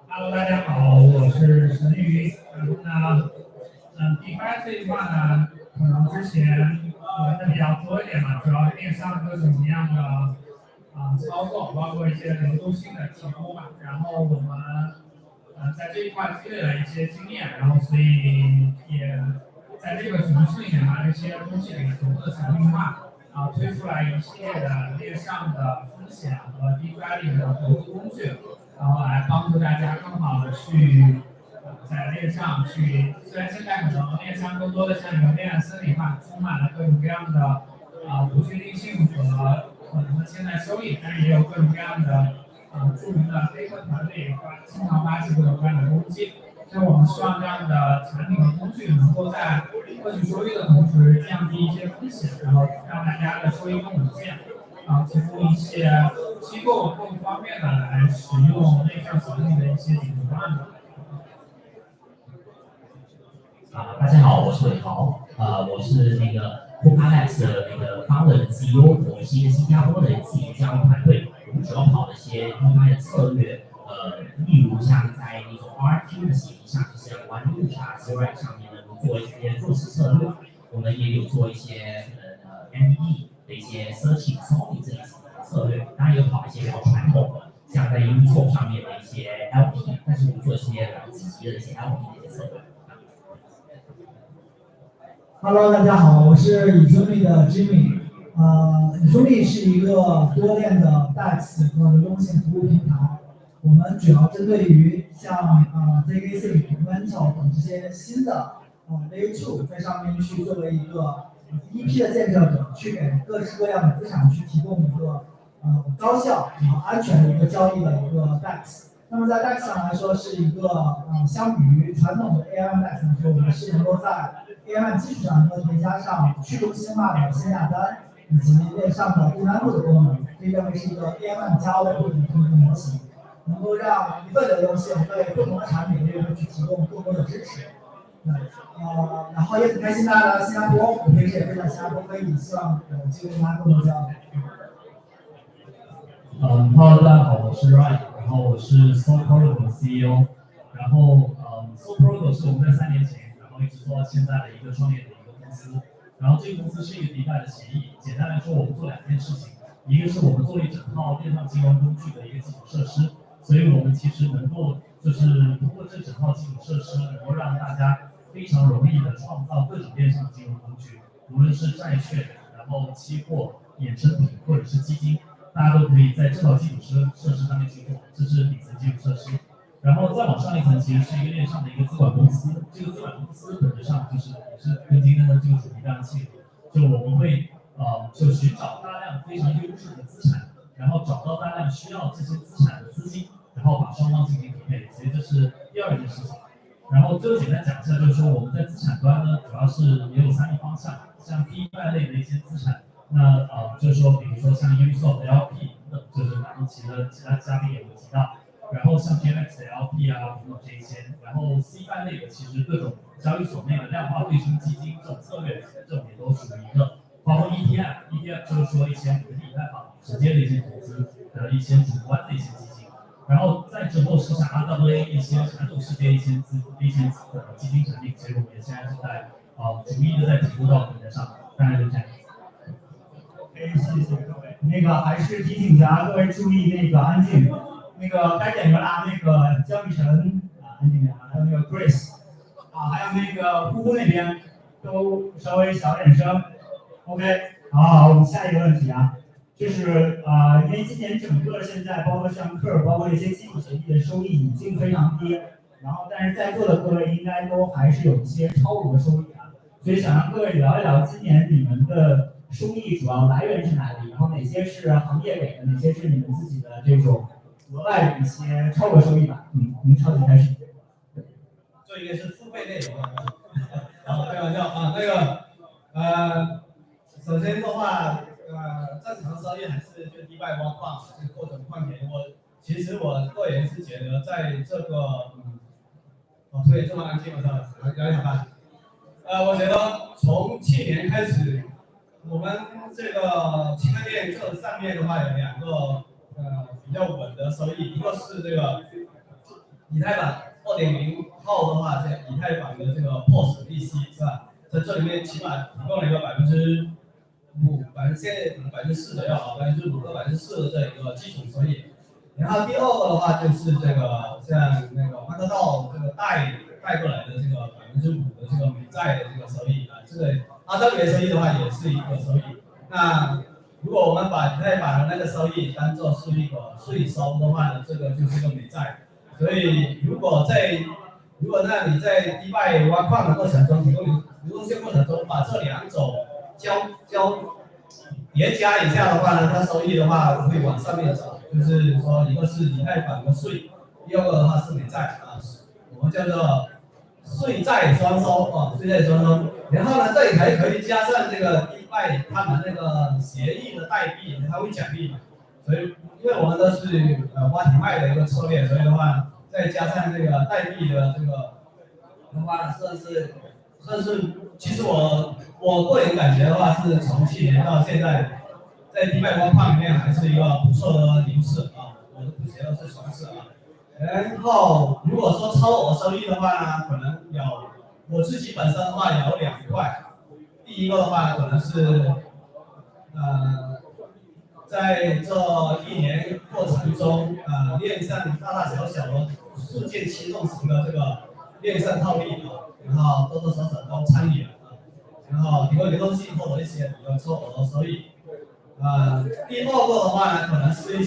Hello， 大家好，我是陈立瑜。DeFi 这一块呢，可能之前玩的比较多一点嘛，主要是链上各种各样的操作，包括一些流动性的提供吧。然后我们在这一块积累了一些经验，然后所以也在这个局势里面把这些东西给逐步的产品化，推出来一系列的链上的风险和 DeFi 里的投资工具，然后来帮助大家更好的去在链上去，虽然现在可能链上更多的像一个链森林化，充满了各种各样的不确定性和可能的潜在收益，但是也有各种各样的著名的黑客团队经常发起各种各样的攻击。所以我们希望这样的产品和工具能够在获取收益的同时降低一些风险，然后让大家的收益更稳健，提供一些机构更方便的来使用链上产品的一些解决方案。大家好，我是伟豪，我是那个 Cobo 的那个 founder CEO， 我们是一个新加坡的自己交易团队，我们主要跑的一些 DeFi 的策略，例如像在那种 RFQ 的协议上，就是像 One Root 啊 Zero 上面能够做一些做市策略，我们也有做一些ME 的一些 searching solving 这类型的策略，当然有跑一些比较传统的，像在 Uniswap 上面的一些 LP， 但是我们做一些比较积极的一些 LP 的一些策略。Hello， 大家好，我是以兄弟的 Jimmy。以兄弟是一个多链的 DEX 和流动性服务平台。我们主要针对于像ZKC、Mental 等这些新的Layer 2，在上面去作为一个第一批的建设者，去给各式各样的资产去提供一个高效然后安全的一个交易的一个 DEX。那么在 DEX 上来说，是一个相比于传统的 AMM DEX 来说，我们是能够在 AMM 基础上能够叠加上去中心化的限价单以及链上的订单部的功能，可以认为是一个 AMM 加 OP 的这么一个模型，能够让一份流动性对不同的产品业务去提供更多的支持。然后也很开心大家来到新加坡，我平时也会在新加坡会议，希望有机会跟大家更多交流。Hello， 大家好，我是 Ryan， 然后我是 SoPro 的 CEO， 然后SoPro 是我们在3年前，然后一直做到现在的一个创业的一个公司，然后这个公司是一个 DeFi 的协议，简单来说，我们做2件事情，一个是我们做一整套链上金融工具的一个基础设施，所以我们其实能够就是通过这整套基础设施，能够让大家非常容易的创造各种链上的金融工具，无论是债券，然后期货、衍生品或者是基金。大家都可以在这套基础设施上面去做，这是底层基础设施。然后再往上一层，其实是一个链上的一个资管公司。这个资管公司本质上就是也是跟今天的这个主题非常契合，就我们会就寻找大量非常优质的资产，然后找到大量需要这些资产的资金，然后把双方进行匹配。所以这是第2件事情。然后最后简单讲一下，就是说我们在资产端呢，主要是也有3个方向，像DeFi类的一些资产。那就是说，比如说像 Uniswap 的 LP 等等，就是刚刚其他嘉宾也有提到，然后像 GMX 的 LP 啊等等这一些，然后 CFI 类的其实各种交易所内的量化对冲基金这种策略，这种也都属于一个，包括 ETF 就是说一些比如以太坊直接的一些投资的一些主观的一些基金，然后再之后是像 RWA 一些传统世界一些基金产品，其实我们也现在是在逐一的在提供到平台上，大概就这样。谢谢各位。那个还是提醒一下各位注意那个安静。那个该点名了，那个江雨晨安静点，还有那个 Grace 还有那个呼呼那边都稍微小点声。OK， 好，我们下一个问题就是因为今年整个现在包括像Curve，包括一些基础协议的收益已经非常低，然后但是在座的各位应该都还是有一些超额收益所以想让各位聊一聊今年你们的收益主要来源是哪里？然后哪些是行业给的，哪些是你们自己的这种额外的一些超额收益吧？我们超级开始。做一个是付费内容开玩笑那个首先的话正常收益还是就DeFi挖矿这个过程矿田。其实我个人是觉得在这个对这么安静聊一下吧。我觉得从去年开始，我们这个区块链这上面的话有2个比较稳的收益，一个是这个以太坊 2.0 后的话，这个以太坊的这个 POS 利息是吧？在这里面起码提供了一个4%左右啊，5%和4%的这个基础收益。然后第二个的话就是这个像那个万科道这个带过来的这个5%的这个美债的这个收益啊，这个RWA收益的话也是一个收益。那如果我们再把那个收益当做是一个税收的话呢，这个就是个美债。所以如果那你在DeFi挖矿的过程中，流动性过程中把这两种叠加一下的话呢，它收益的话会往上面走。就是说，一个是以太坊的税，第二个的话是美债啊，我们叫做税债双收啊，税债双收。然后呢，这里还可以加上这个DeFi他们那个协议的代币，它会奖励嘛。所以，因为我们都是挖挺卖的一个策略，所以的话，再加上这个代币的这个的话，算是，其实我个人感觉的话，是从去年到现在。在DeFi挖矿里面还是一个不错的牛市啊，我不觉得是熊市啊。然后如果说超额收益的话呢，可能我自己本身的话有2块，第一个的话可能是在这1年过程中链上大大小小的事件驱动型的这个链上套利啊，然后多多少少都参与了啊，然后提供流动性获得一些比较超额收益。第二个的话呢，可能是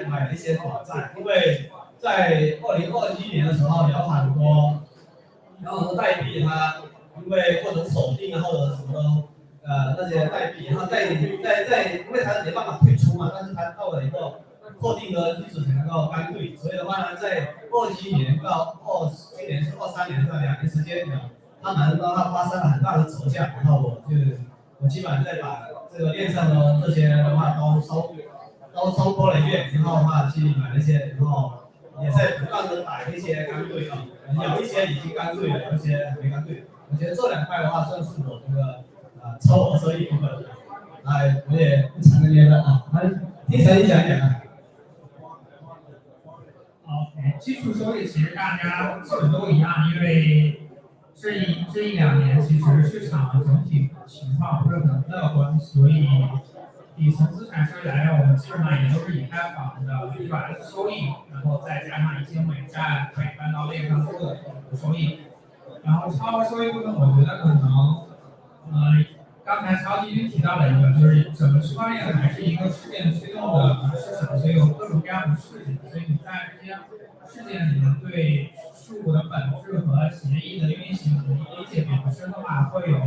买了一些短债，因为在2021年的时候有很多代币它因为过程锁定啊或者什么那些代币，然后在因为它没办法退出嘛，但是它到了一个特定的日子才能够干兑，所以的话呢，在21年到今年是23年这2年时间他们的话发生了很大的折价，然后我基本上在把这个链上的这些的话都收割了一遍，然后的话去买了一些，然后也在不断的打一些干兑啊，有一些已经干兑了，有一些没干兑。我觉得这2块的话算是我这个超额收益部分。我也不藏着掖着啊，听谁讲讲啊？基础收益其实大家基本都一样，因为这一两年其实市场整体情况不是很乐观，所以底层资产收益来源我们基本上也都是以太坊的100%收益，然后再加上一些美债可以搬到链上做的收益。然后超额收益部分，我觉得可能刚才曹已经提到了一个，就是整个区块链还是一个事件驱动的市场，所以有各种各样的事情，所以你在这些事件里面对事物的本质和协议的运行理解比较深的话，会有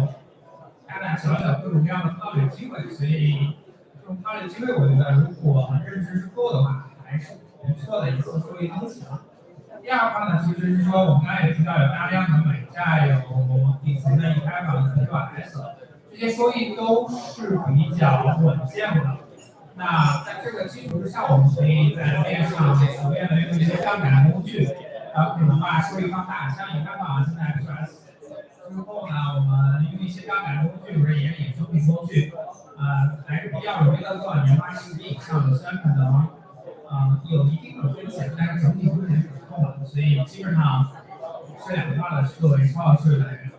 大大小小各种各样的套利机会。所以这种套利机会，我觉得如果认知是够的话，还是不错的一次收益增强。第二块呢，其实是说我们刚才也提到有大量的美债，有底层的以太坊的 PYS， 这些收益都是比较稳健的。那在这个基础之上，我们可以在链上熟练的用一些杠杆工具，可能把收益放大。像以太坊现在 PYS 之后呢，我们用一些杠杆工具或者衍生品工具，还是比较容易的做年化10%以上的，虽然可能有一定的风险，但是整体风险可控的，所以基本上这2块的作为超额收益来源。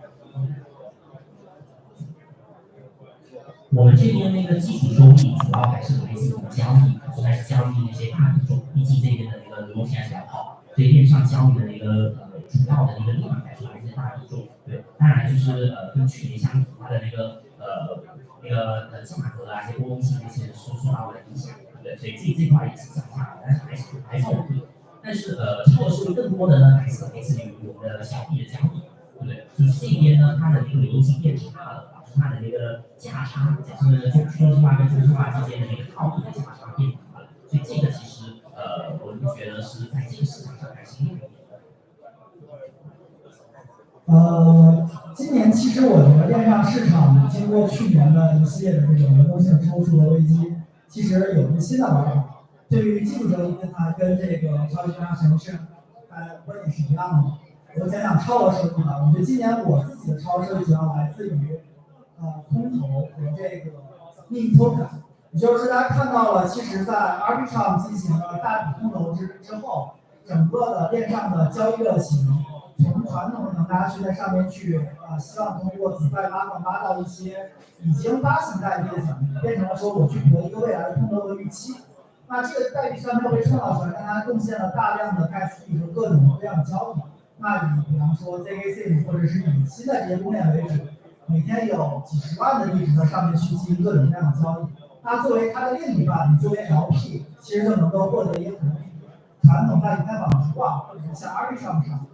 我们这边那个基础收益主要还是来自于交易，主要是交易那些大品种，毕竟这边的那个流动性还是比较好，所以链上交易的一个主要的一个利润还是来自大品种。对，当然就是跟去年相比，它的那个价格啊，一些波动性那些是受到了影响，对，所以这块也是降价的，但是还是 OK。但是超额收益更多的呢，还是来自于我们的小币的交易，对不对？就是这边呢，它的一个流动性变差了。它的那个价差，假设去中心化跟中心化之间的那个套利的价差变大了，所以这个其实我们觉得是在这个市场上还是有一点今年其实我觉得链上市场经过去年的一系列的这种流动性抽搐的危机，其实有一个新的玩法。对于基础收益跟它跟这个超级量形式，观点是一样的。我讲讲超额收益吧。我觉得今年我自己的超额收益主要来自于空投和这个meme token， 也就是说大家看到了，其实在 RP 上进行了大笔空投之后，整个的链上的交易热情，从传统可能大家去在上面去希望通过DeFi拉到一些已经发行代币的奖励，变成了说我去博一个未来的空头的预期。那这个代币虽然没有被创造出来，但它贡献了大量的 gas fee 和各种各样的交易。那以比方说 ZKC 或者是以新的这些公链为主，每天有几十万的地址在上面去进行各种各样的交易。那作为它的另一半，你作为 LP， 其实就能够获得一个可能传统在以太坊之上，或者是像 Arbitrum 上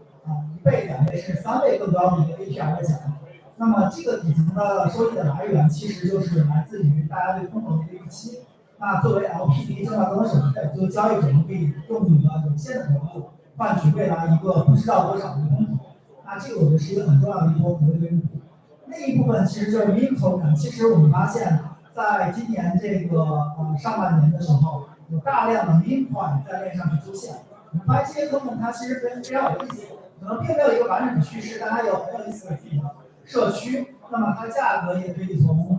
1倍、2倍甚至3倍更高的一个 APR 的奖励。那么这个底层的收益的来源，其实就是来自于大家对空头的一个预期。那作为 LP 可以挣到更多手续费，作为交易者可以用你的有限的投入换取未来一个不知道多少的空头。那这个我觉得是一个很重要的一波活跃的用户。另一部分其实就是 meme token。其实我们发现，在今年这个上半年的时候，有大量的 meme coin 在链上去出现。我们发现这些 token 它其实非常有意思，可能并没有一个完整的叙事，但它有很有意思的自己的社区。那么它价格也可以从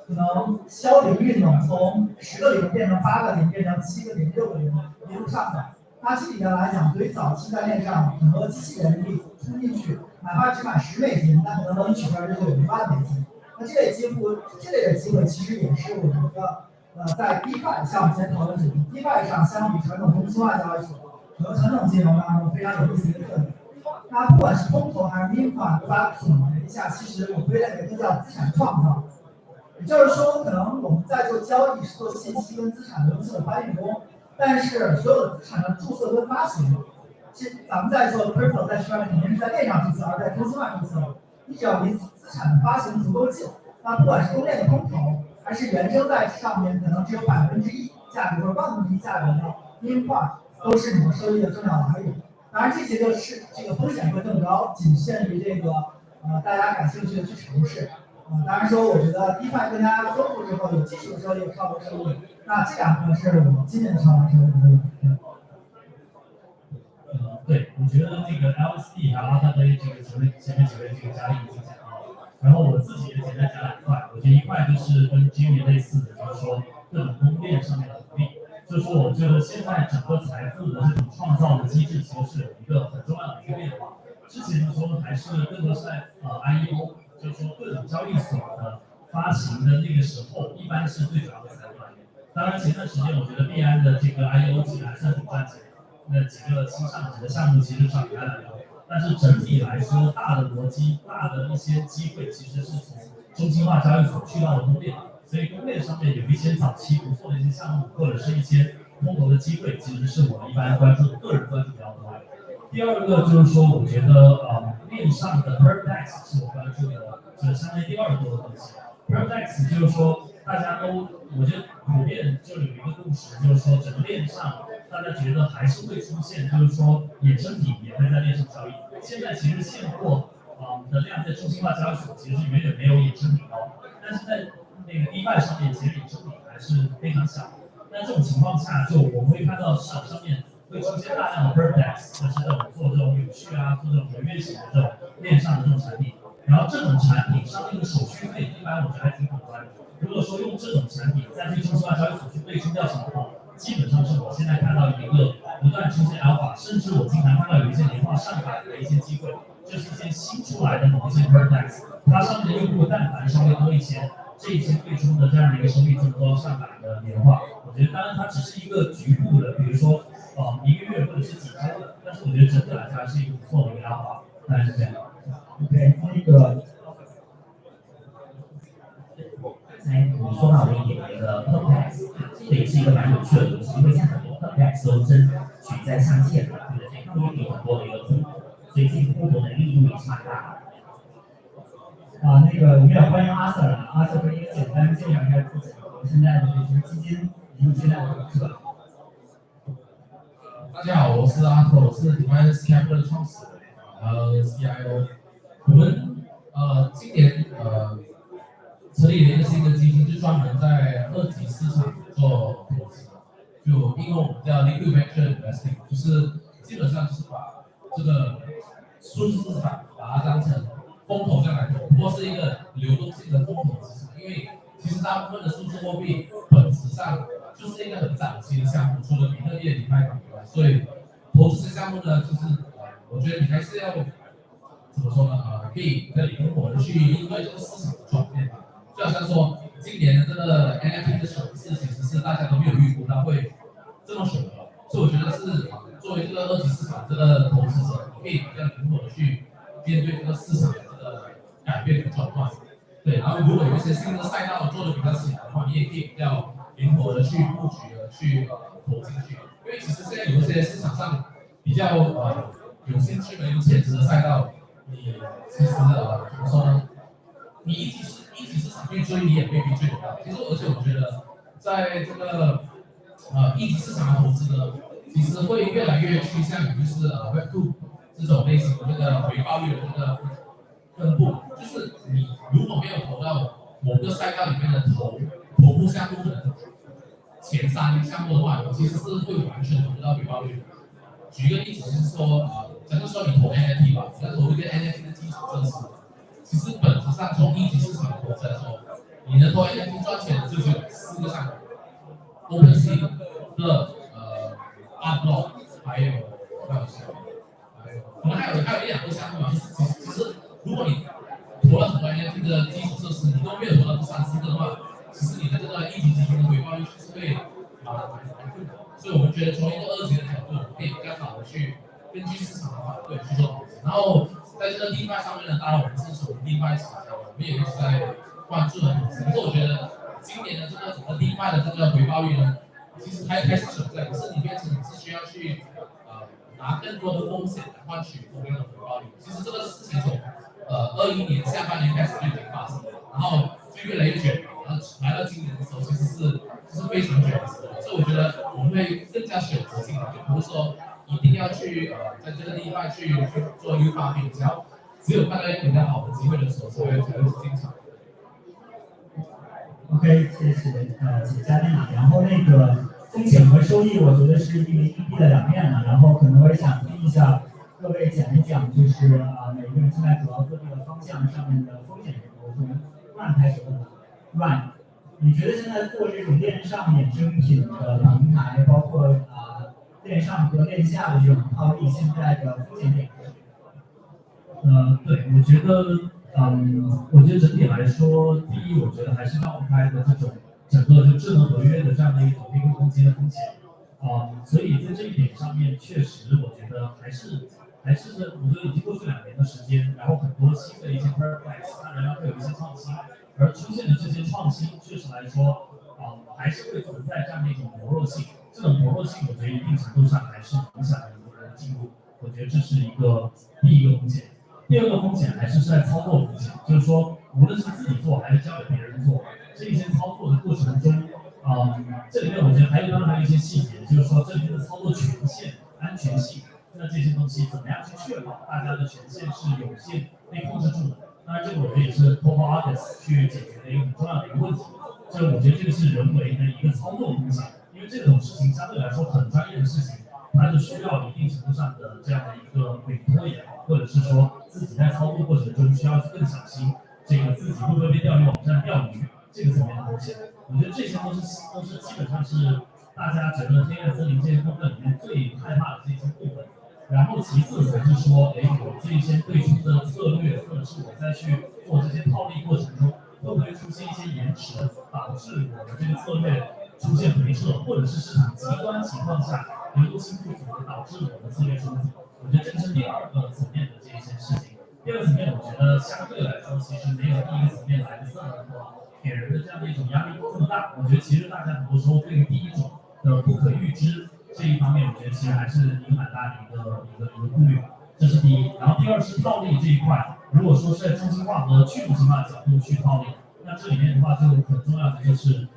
可能消零运动从10个零变成8个零，变成7个零、6个零，一路上涨。那这里面来讲，对于早期在链上很多机器人可以冲进去，哪怕只买10美金，那可能能取出来就有1万美金。那这类的机会，其实也是我觉得在 DeFi 像我们今天讨论这个 DeFi 上，相比传统中心化交易所和传统金融当中非常有意思的一个特点。那不管是空投还是 meme coin， 把它总结一下，其实我归类为都叫资产创造。也就是说，可能我们在做交易是做信息跟资产的东西的搬运工，但是所有的资产的注册跟发行，咱们在做 crypto 在区块链肯定是在链上注册，而在中心化注册。你只要离资产的发行足够近，那不管是公链的空投，还是原生在上面可能只有1%价格或者1/1000价格的 meme coin， 都是你们收益的重要来源。当然，这些就是这个风险会更高，仅限于这个大家感兴趣的去尝试。当然说，我觉得 DeFi 更加丰富之后，有基础的收益，有超额收益。那这2个是我今年的超额收益。对，我觉得那个 LSD 还有阿特杯这个前面几位这个嘉宾已经讲到了，然后我自己也简单讲2块。我觉得一块就是跟 Jimmy 类似的，就是说各种公链上面的福利。就是说，我觉得现在整个财富的这种创造的机制，其实是有一个很重要的一个变化。之前的时候还是更多是在IEO， 就是说各种交易所的发行的那个时候，一般是最主要的财富来源。当然前段时间我觉得币安的这个 IEO 其实还算挺赚钱的，那几个新上市的项目其实涨开了，但是整体来说，大的逻辑、大的一些机会，其实是从中心化交易所去到了公链。所以公链上面有一些早期不错的一些项目，或者是一些空投的机会，其实是我一般关注的，个人关注比较多。第二个就是说，我觉得链上的 Perplex 是我关注的，就是相当于第2多的东西。Perplex 就是说，大家都我觉得普遍就有一个共识，就是说整个链上大家觉得还是会出现，就是说衍生品也会在链上交易。现在其实现货的量在中心化交易所其实是远远没有衍生品高，但是在那个 DeFi 上面，其实衍生品还是非常小。那这种情况下，就我们会看到市场上面会出现大量的 Perplex， 就是这种做这种有序啊，做这种合约型的这种链上的这种产品。然后这种产品上面的手续费，一般我觉得还挺可观的。如果说用这种产品再去中心化交易所去对冲掉情况，基本上是我现在看到一个不断出现 alpha， 甚至我经常看到有一些年化上百的一些机会，就是一些新出来的某一些 Perplex， 它上面的用户但凡稍微多一些，这一些对冲的这样的一个收益就多上百的年化。我觉得当然它只是一个局部的，比如说1个月或者是几周的，但是我觉得整体来讲还是一个不错的一个 alpha， 大概是这样。OK， 那个。你说到的一点，觉得 Perplex 这也是一个蛮有趣的东西，因为现在很多 Perplex 都争取在上线的，对不对？他们有很多的一个空投，所以这个空投的力度也是蛮大的。那个我们也欢迎阿 Sir 阿 Sir 可以简单介绍一下自己和现在的这些基金以及现在的投资者。大家好，我是阿 Sir， 我是 Defiance Capital 的创始人，CIO。我们今年成立了一个新的基金，就专门在2级市场做投资。就因为我们叫 Liquid Venture Investing， 就是基本上就是把这个数字资产把它当成风投这样来投，不过是一个流动性的风投资产。因为其实大部分的数字货币本质上就是一个很早期的项目，除了比特币、以太坊以外，所以投资项目呢，就是我觉得你还是要怎么说呢？可以比较灵活的去应对这个市场的转变吧。就好像说今年的这个 NFT 的首次，其实是大家都没有预估到会这么首的，所以我觉得是作为这个二级市场这个投资者，你可以比较灵活的去面对这个市场的这个改变和转换。对，然后如果有一些新的赛道做的比较起来的话，你也可以比较灵活的去布局的去投进去。因为其实现在有一些市场上比较有兴趣的、有潜质的赛道，你其实怎么说呢？你一级市场去追，你也未必追得到。其实而且我觉得，在这个一级市场的投资呢，其实会越来越趋向于就是Web2这种类型的这个回报率的这个分布，就是你如果没有投到某个赛道里面的头部项目的前3项目的话，你其实是会完全投不到回报率的。举一个例子，就是说假如说你投 NFT 吧，你要投一个 NFT 的基础设施，其实本质上从一级市场的投资来说，你能投 NFT 赚钱的就只有4个项目 ，OpenSea 的Upload， 还有可能还有1-2个项目嘛。其实如果你投了很多 NFT 的基础设施，你都没有投到3-4个的话，其实你的这个一级基金的回报率是会蛮困难。所以我们觉得从一个2级的角度，可以比较好的去根据市场的反馈去做投资。然后在这个 DeFi 上面呢，当然我们是属于 DeFi 起家的，我们也一直在关注的投资。可是我觉得今年的这个整个 DeFi 的这个回报率呢，其实还是存在，可是你变成你是需要去拿更多的风险来换取同样的回报率。其实这个事情从21年下半年开始就已经发生了，然后就越来越卷，然后来到今年的时候，其实是非常卷的时候。所以我觉得我们会更加选择性的，不是说一定要去在这个地方去做优化品，只有看到一个比较好的机会的时候，才会进场。OK， 谢谢请嘉宾。然后那个风险和收益，我觉得是一枚硬币的2面嘛。然后可能我也想听一下各位讲一讲，就是每个人现在主要做这个方向上面的风险是什么。我从 Run 开始问吧。Run， 你觉得现在做这种链上衍生品的平台，包括链上和链下的这种套利，现在的风险点是什么？对，我觉得整体来说，第一，我觉得还是绕不开的这种整个就智能合约的这样的一种黑客攻击的风险。所以在这一点上面，确实我觉得还是我觉得已经过去2年的时间，然后很多新的一些 projects， 它仍然会有一些创新，而出现的这些创新，确实来说，还是会存在这样的一种薄弱性。这种薄弱性，我觉得一定程度上还是影响了很多人的进步。我觉得这是第一个风险。第2个风险还是在操作风险，就是说，无论是自己做还是交给别人做，这一些操作的过程中，这里面我觉得当然还有一些细节，就是说这里面的操作权限、安全性，那这些东西怎么样去确保大家的权限是有限被控制住的？当然，这个我觉得也是 Cobo 去解决的一个很重要的一个问题。我觉得这个是人为的一个操作风险，因为这种事情相对来说很专业的事情，它就需要一定程度上的这样的一个委托也好，或者是说自己在操作过程中需要更小心，这个自己会不会被钓鱼网站钓鱼这个层面的风险。我觉得这些都是基本上是大家整个黑暗森林这些部分里面最害怕的这些部分。然后其次才是说，我这些对冲的策略，或者是我在去做这些套利过程中，会不会出现一些延迟，导致我的这个策略出现回撤，或者是市场极端情况下流动性不足，导致我的策略出问题。我觉得这个是第2个层面的这一些事情。第2个层面，我觉得相对来说，其实没有第1个层面来的这么给人的这样的一种压力这么大。我觉得其实大家很多时候对于第1种的不可预知这一方面，我觉得其实还是一个蛮大的一个顾虑，这是第一。然后第2是套利这一块，如果说是在中心化和去中心化的角度去套利，那这里面的话就很重要的就是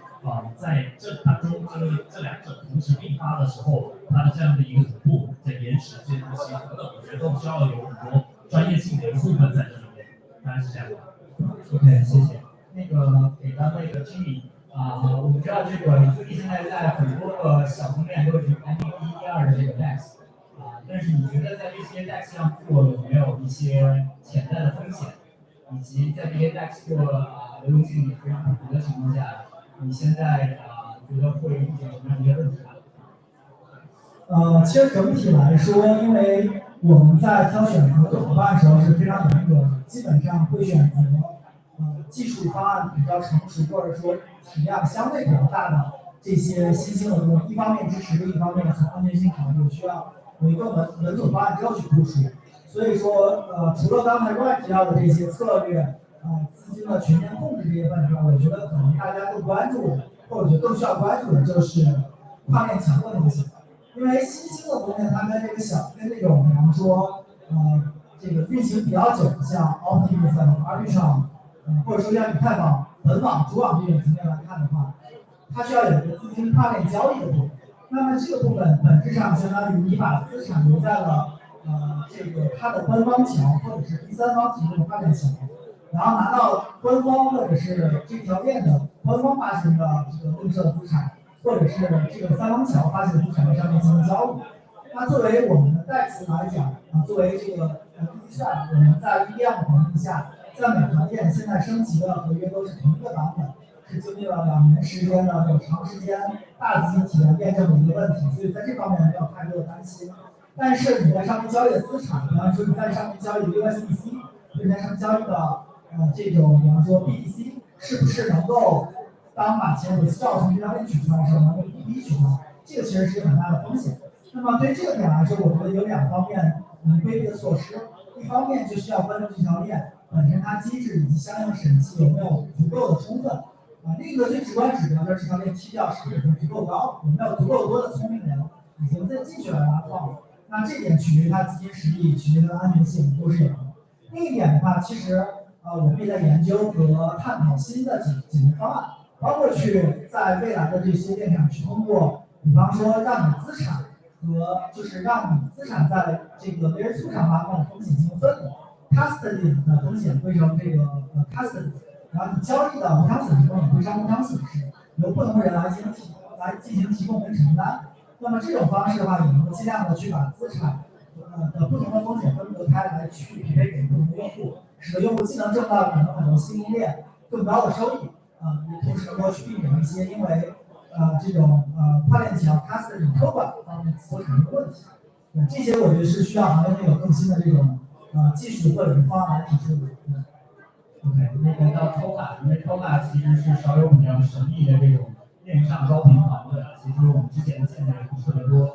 在这当中这2者同时并发的时候，它的这样的一个同步在延迟这些东西等等，我觉得都需要有很多专业性的一个部分在这里面，大概是这样。OK， 谢谢。那个给到那个Jimmy。我们知道这个比特币现在在很多个小层面都是排名1、2的这个 DEX，但是你觉得在这些 DEX 上做有没有一些潜在的风险，以及在这些 DEX 做流动性也非常不足的情况下，你现在觉得会遇见什么样的一些问题？其实整体来说，因为我们在挑选合作伙伴的时候是非常严格的，基本上会选择技术方案比较成熟，或者说体量相对比较大的这些新兴的公司，一方面支持，另一方面从安全性考虑，需要有一个稳妥方案之后去部署。所以说，除了刚才Ryan提到的这些策略，资金的全面控制这些问题上，我觉得可能大家更关注的，或者更需要关注的就是跨链墙的风险。因为新兴的东西，它跟这种，比方说，这个运行比较久的，像 Optimism、Arbitrum，或者说像以太坊、本网、主网这种层面来看的话，它需要有一个资金跨链交易的部分。那么这个部分本质上相当于你把资产留在了这个它的官方桥或者是第三方提供的跨链桥，然后拿到官方或者是这条链的官方发行的这个绿色资产，或者是这个三方桥发行的资产在上面进行交易。那作为我们的DEX来讲作为这个预算，我们在EVM的环境下，在每条链现在升级的合约都是同一个版本，是经历了2年时间的有长时间大资金体验验证的一个问题，所以在这方面没有太多的担心。但是你在上面交易的资产，比方说你在上面交易的 USDC， 你在上面交易的这种比方说 BTC， 是不是能够当把钱我需要从这条链取出来的时候能够一笔取出来？这个其实是一个很大的风险。那么对这个点来说，我觉得有2方面规避的措施。一方面就需要关注这条链本身它机制以及相应的审计有没有足够的充分。另一个最直观指标就是这条链梯调是不是已经足够高，有没有足够多的聪明人已经在进去来挖矿。那这点取决于它资金实力，取决于它的安全性，都是有的。另一点的话，其实我们也在研究和探讨新的解决方案，包括去在未来的这些链上去通过，比方说让你资产和就是让你资产在这个Layer 2上挖矿的风险进行分离 ，custody 的风险归成这个custody， 然后你交易的无偿损失风险归成无偿损失，由不同的人来进行提供跟承担。那么这种方式的话，也能够尽量的去把资产的不同的风险分隔开来，去匹配给不同的用户，使得用户既能挣到可能很多新兴链更高的收益，同时能够去避免一些因为这种跨链桥 custody 托管方面所产生的问题。这些我觉得是需要行业内有更新的这种技术或者是方案来提出的。OK， 那个到 Cobo， 因为 Cobo 其实是少有比较神秘的这种链上高频团队啊。其实我们之前见的也不是特别多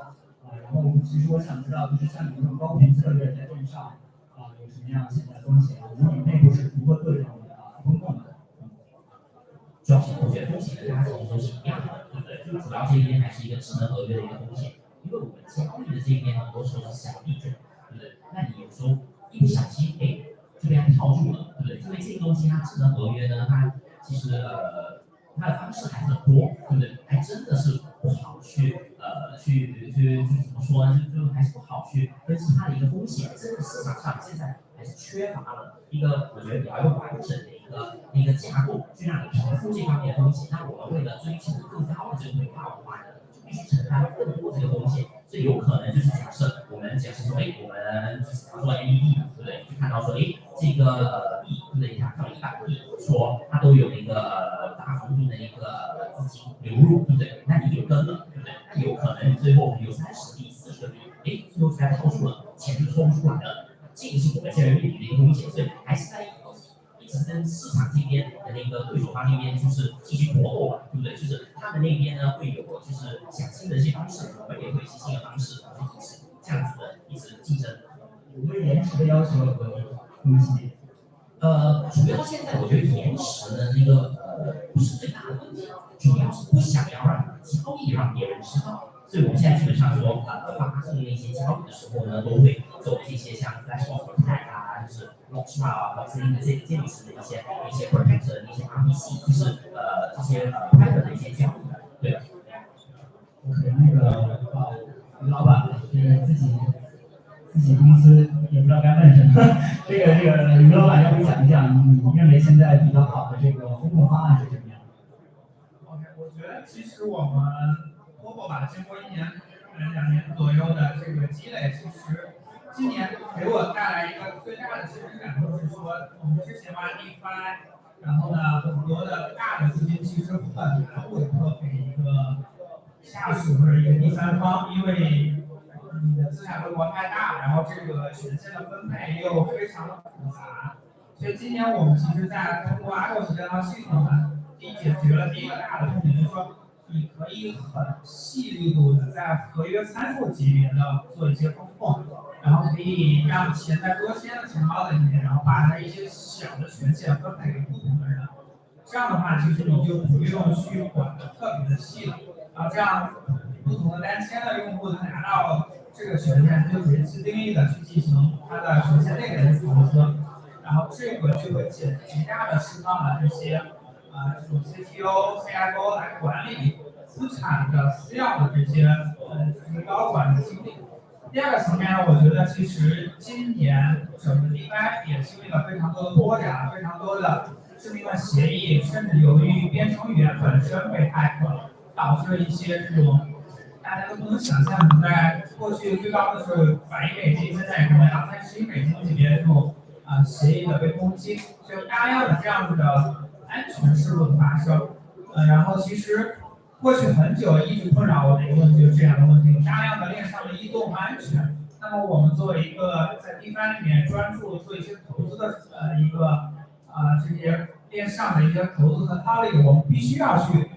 然后其实我想知道，就是像你这种高频策略在链上有什么样潜在风险？以及你内部是如何做这种风控的？主要是我觉得风险大家其实都是一样的，对不对？就主要这一边还是一个智能合约的一个风险，因为我们交易的这一边很多时候是小利润，对不对？那你有时候一不小心，就被它套住了，对不对？因为这个东西它智能合约呢，它其实它的方式还很多，对不对？还真的是不好去怎么说呢？就还是不好去分析它的一个风险。这个市场上现在还是缺乏了一个我觉得比较完整的一个架构，去让你评估这方面的风险。那我们为了追求更高的这个回报的话呢，就必须承担更多这个风险。所以有可能就是假设说，我们做 MED， 对不对？就看到说，这个币，对不对？它看100币，说它都有一个大幅度的一个资金流入，对不对？那你就跟了，对不对？那有可能最后有30币、40币，最后就来套住了，钱就抽不出来了。这个是我们现在面临的一个风险，所以还是在一直跟市场这边的那个对手方那边就是进行搏斗吧，对不对？就是他们那边呢会有就是想新的一些方式，我们也会有一些新的方式，这样子的一直竞争。有对延迟的要求和东西。主要现在我觉得延迟的那个不是最大的问题，主要是不想要让交易让别人知道。所以我们现在基本上说发生那些交易的时候呢，都会走这些像 flash tag 就是 blockchain 或者这类似的一些 protect 的一些 RPC， 就是这些private 的一些交易，对。OK， 那个于老板，这个自己公司也不知道该问什么。这个于老板，要不讲一讲你认为现在比较好的这个风控方案是什么样的 ？OK， 我觉得其实我们Cobo吧，经过1年、2年左右的这个积累，其实今年给我带来一个最大的其实感受是说，我们之前玩 DeFi， 然后呢，很多的大的资金其实很难委托给一个下属或者一个第三方，因为你的资产规模太大，然后这个权限的分配又非常的复杂。所以今年我们其实在通过 Argos 这套系统呢，解决了第一个大的痛点，就是说你可以很细力度的在合约参数级别的做一些风控，然后可以让钱在多签的钱包里面，然后把它一些小的权限分配给不同的人。这样的话，其实你就不用去管的特别的细了，啊，这样不同的单签的用户拿到这个权限，就可以自定义的去进行它的权限内的投资，然后这个就会极大的释放了这些这种 CTO、CFO 来管理资产的私钥的这些高管的精力。第二个层面呢，我觉得其实今年整个 DeFi 也经历了非常多的波折，非常多的致命的协议，甚至由于编程语言本身被骇客，导致了一些这种大家都不能想象的，在过去最高的时候100亿美金，现在可能2-30亿美金级别的这种协议的被攻击，就大量的这样子的安全事故的发生。然后其实过去很久一直困扰我的一个问题就是这样的问题，大量的链上的异动安全。那么我们作为一个在 DeFi 里面专注做一些投资的一个这些链上的一些投资和套利，我们必须要去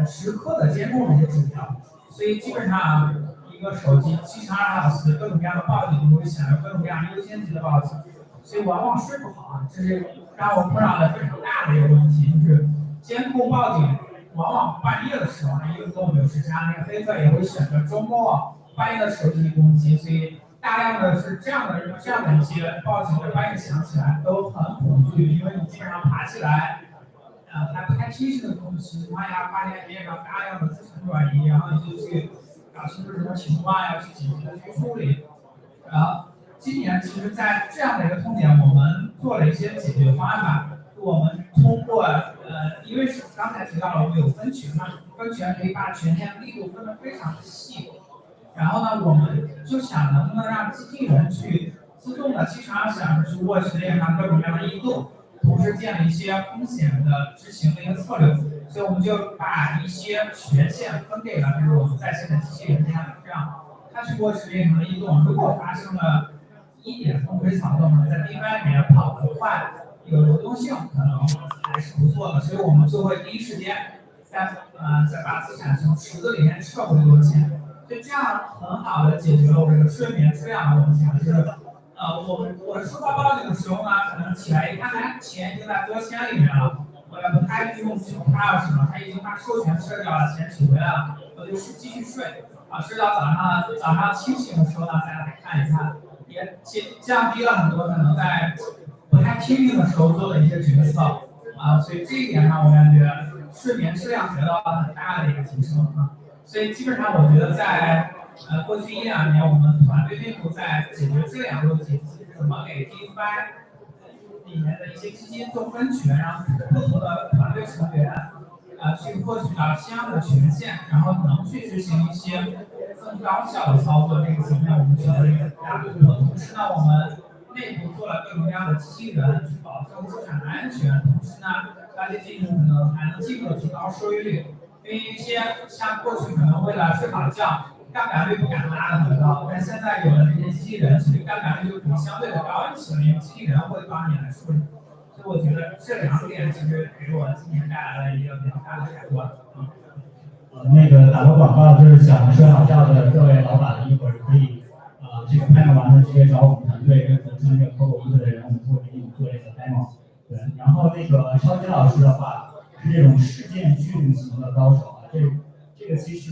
时刻的监控这些指标。所以基本上一个手机72小时各种各样的报警都会响，有各种各样优先级的报警，所以往往睡不好这是让我困扰的非常大的一个问题，就是监控报警往往半夜的时候，因为跟我们有时差，那个黑客也会选择周末半夜的时候进行攻击，所以大量的是这样的一些报警在半夜响起来都很恐惧，因为你基本上爬起来，还不太清醒的情况下，发现链上大量的资产转移，然后你就去搞清楚什么情况，要去紧急的去处理。然后今年其实，在这样的一个痛点，我们做了一些解决方案吧。我们通过因为是刚才提到了我们有分权嘛，分权可以把权限力度分得非常的细。然后呢，我们就想能不能让机器人去自动的72小时去watch链上各种各样的异动，同时建立一些风险的执行的一个策略。所以我们就把一些权限分给了就是我们在线的机器人，这样它去watch链上的异动，如果发生了一点风吹草动，在 DeFi 里面跑得快，有流动性可能还是不错的，所以我们就会第一时间再把资产从池子里面撤回多钱。所以这样很好的解决了我这个睡眠质量的问题，就是我收到报警的时候呢，可能起来一看，哎，钱已经在多签里面了，我也不太用去看什么，他已经把授权撤掉了，钱取回来了，我就继续睡睡到早上清醒的时候呢，再来看一看，也降低了很多可能在不太清醒的时候做的一些决策所以这一点上我感觉睡眠质量得到了很大的一个提升所以基本上我觉得在过去1-2年，我们团队内部在解决这两个问题，怎么给 DeFi 里面的一些基金做分权，让不同的团队成员去获取到相应的权限，然后能去执行一些更高效的操作，这个层面我们取得了一个很大的突破。同时呢，我们内部做了各种各样的机器人，去保证资产的安全，同时呢，这些机器人呢还能进一步提高收益率。因为一些像过去可能为了睡好觉，杠杆率不敢拉得很高，但现在有了这些机器人，其实杠杆率就比相对的高一些，因为机器人会帮你来处理。所以我觉得这两点其实给我今年带来了一个比较大的改观。那个打个广告，就是想睡好觉的各位老板，一会儿可以这个 panel 完了直接找我们团队任何专业 Cobo 的人，我们会给你做一个 demo。对，然后那个超级老师的话是这种事件驱动型的高手这个其实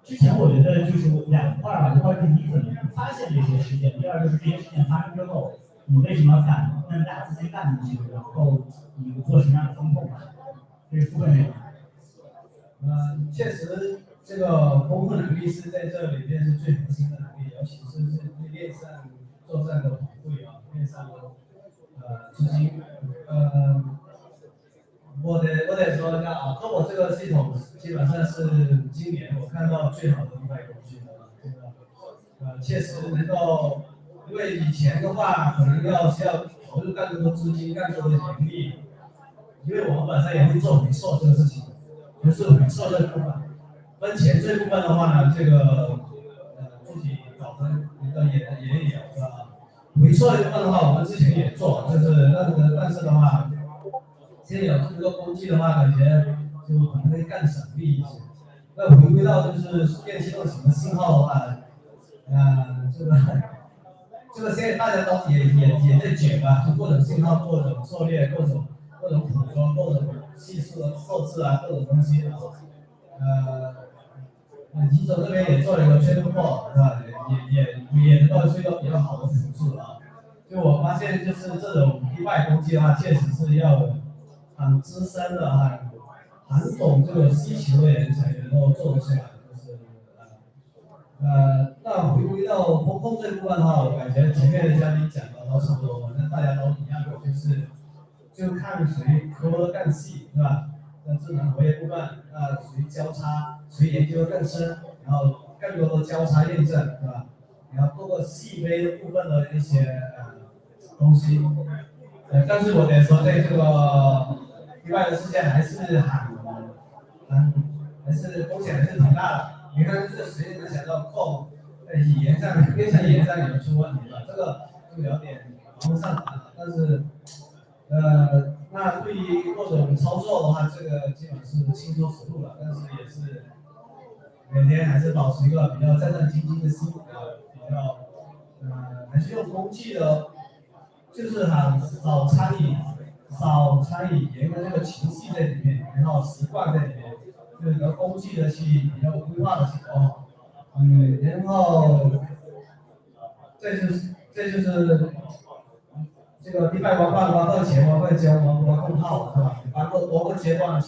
之前我觉得就是两块吧，一块是你怎么发现这些事件，第二就是这些事件发生之后，你为什么敢那么大资金干进去，然后你做什么样的风控吧，这是部分内容。确实，这个风控能力是在这里面是最核心的能力，尤其是对链上作战的团队链上资金，我得说一下Cobo 这个系统基本上是今年我看到最好的一块工具了，这个确实能够，因为以前的话可能需要投入更多资金、更多的人力，因为我们本身也会做回收这个事情，就是回收这部分，分钱这部分的话呢，这个自己也有是吧？回撤的部分的话，我们之前也做，但是的话，现在有这么多工具的话，感觉就可能会更省力一些。那回归到就是电气动型的信号的话，这个现在大家都也在卷吧，就各种信号、各种策略、各种捕捉、各种系数的设置啊，各种东西。吉总这边也做了一个推动货，是吧？也能够做一个比较好的辅助啊。就我发现，就是这种DeFi工具的话，确实是要很资深的、很懂这个需求的人才能够做得出来。那回归到风控这部分的话，我感觉前面的嘉宾讲的都差不多，反正大家都一样的，就看谁磕得更细，是吧？那智能活跃部分，谁交叉，谁研究得更深，然后更多的交叉验证，是吧？然后各个细微的部分的一些东西，但是我得说，在这个DeFi的世界还是风险还是挺大的。你看，这谁能想到Cobo语言上编程语言上有出问题了？这个就有点忙不上谈了。但是，那对于各种操作的话，这个基本是轻车熟路了。但是也是每天还是保持一个比较战战兢兢的心，比较还是用工具的，就是少参与人的这个情绪在里面，然后习惯在里面。就是个工具的去比较规划的去搞好，然后这就是这个DeFi挖矿挖到钱挖快交挖空号是吧？包括多个阶段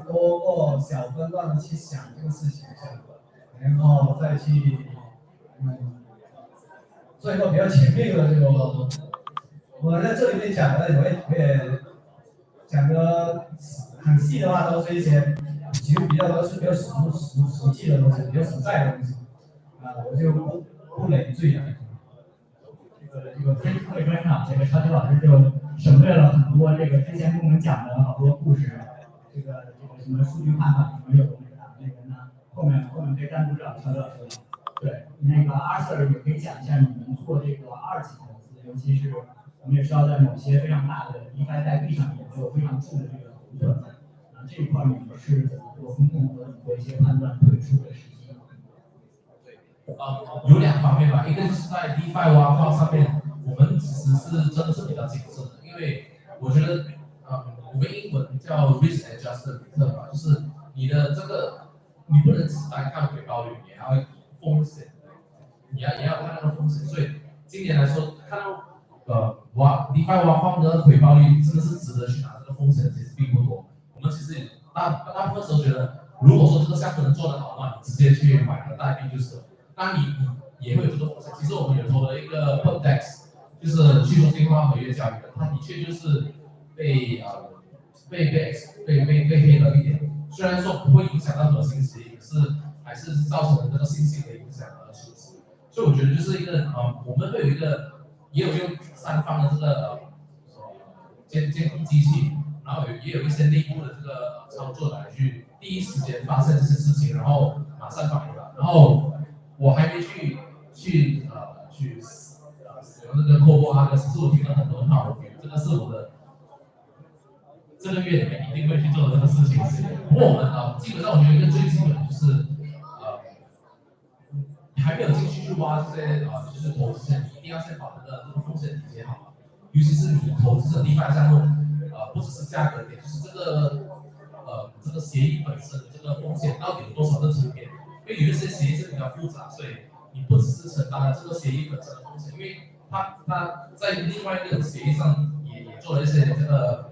多个小分段的去想这个事情，然后再去做一个比较全面的这个。我在这里面讲的我也讲的很细的话，都是一些其实都是比较实际的东西，比较实在的东西，我就不累赘了。这个分会专场，这个超级老师就省略了很多这个之前跟我们讲的好多故事，这个什么数据判断什么有的那个呢，后面可以单独找超级老师了。对，那个阿 Sir 也可以讲一下你们做这个二级投资，尤其是我们也知道在某些非常大的DeFi代币上也有非常重的这个投资者，这一块你们是怎么做风控和做一些判断退出的时机？有两方面吧，一个就是在 DeFi 挖矿上面，我们其实是真的是比较谨慎的，因为我觉得，我们英文叫 risk adjusted return 吧，就是你的这个，你不能只单看回报率，也要风险，也要看那个风险。所以今年来说，看到DeFi 挖矿的回报率真的是值得去拿，这个风险其实并不多。我们其实大部分时候觉得，如果说这个项目能做得好的话，你直接去买个代币就是了。当然你也会有这个风险。其实我们有投了一个 PubDex， 就是去中心化合约交易的，它的确就是被黑了一点。虽然说不会影响到核心协议，可是还是造成了这个信息的影响而损失。所以我觉得就是一个我们会有一个也有用三方的这个监控机器，然后也有一些内部的这个操作来去第一时间发现这些事情，然后马上反应了。然后我还没去使用这个 Cobo 可是我听了很多很好的 view， 这个是我的这个月里面一定会去做的这个事情。不过我们基本上我觉得一个最基本的就是还没有进去挖这些就是投资前，你一定要先把这个风险理解好，尤其是你投资的DeFi项目，不只是价格点，就是这个协议本身这个风险到底有多少个层面。因为有一些协议是比较复杂，所以你不只是承担了这个协议本身的风险，因为它在另外一个协议上也做了一些这个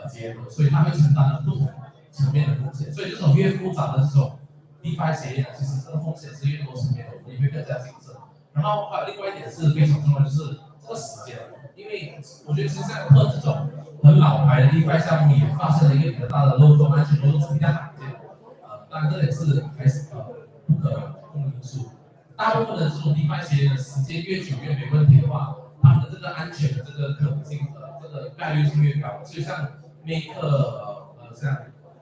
结合，所以它会承担了不同层面的风险。所以这种越复杂的这种 DeFi 协议呢，其实这个风险是越多层面的，我们也会更加谨慎。然后还有另外一点是非常重要的，就是这个时间，因为我觉得其实像克这种很老牌的 DeFi 项目也发生了一个比较大的漏洞，安全漏洞是比较罕见的。当然这也是还是不可控因素。大部分的这种 DeFi 协议的时间越久越没问题的话，他们的这个安全的这个可能性这个概率是越高。所以像 Maker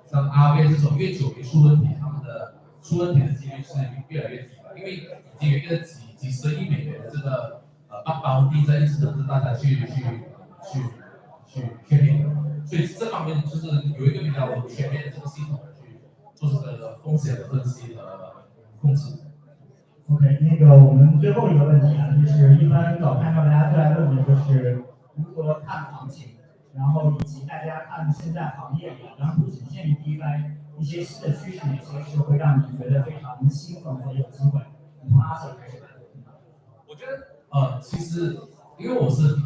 像 RV 这种越久没出问题，他们的出问题的几率是越来越低了。因为已经有一个几十亿美元的这个包地在一直等着大家去配合，所以这方面就是有一个比较全面的这个系统去做这个风险的分析和控制。OK， 那个我们最后一个问题啊，就是一般早看到大家最爱问的就是如何看行情，然后以及大家看现在行业里，当然不仅限于 DeFi 一些新的趋势，哪些是会让你觉得非常兴奋或者有机会？从阿 Sir 开始吧。我觉得其实因为我是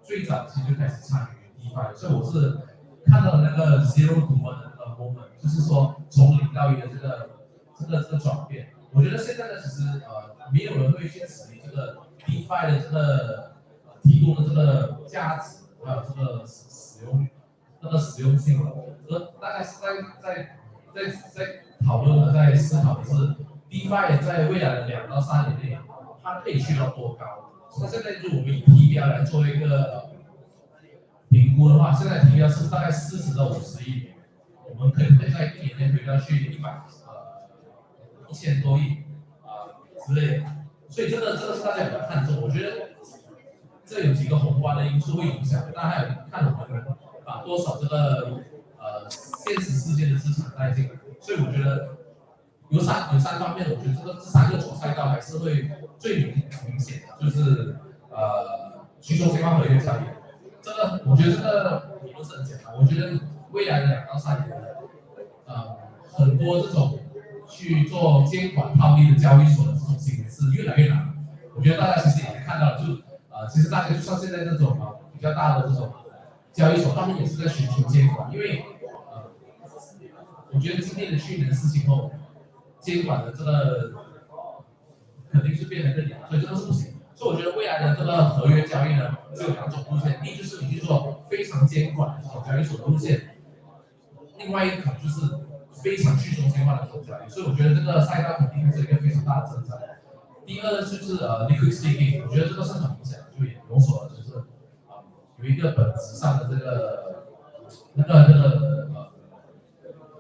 最早期就开始参与 DeFi， 所以我是看到那个 zero to one 的moment， 就是说从0到1的这个转变。我觉得现在呢，其实没有人会去质疑这个 DeFi 的这个提供的这个价值，还有这个使用性。大家是在讨论的，在思考的是 DeFi 在未来的2到3年内，它可以去到多高？那现在就我们以 TBL 来做一个评估的话，现在 TBL 是大概40到50亿美元，我们可以在1年内回到去1000多亿之类的，所以这个是大家比较看重。我觉得这有几个宏观的因素会影响，当然还有看我们把多少这个现实世界的资产带进来。所以我觉得有三方面，我觉得这3个主赛道还是会最明显的，就是去中心化合约交易。这个我觉得这个理论是很简单，我觉得未来的2到3年，很多这种去做监管套利的交易所的这种形式越来越难。我觉得大家其实也看到，其实大家就像现在这种比较大的这种交易所，他们也是在寻求监管，因为我觉得经历了去年的事情后，监管的这个肯定是变得更严，所以这个是不行。所以我觉得未来的这个合约交易呢，只有2种路线，一就是你去做非常监管的这种交易所的路线，另外一个可能就是非常去中心化的这种交易。所以我觉得这个赛道肯定是一个非常大的增长。第二就是liquid staking， 我觉得这个是很明显的，就也有所就是有一个本质上的这个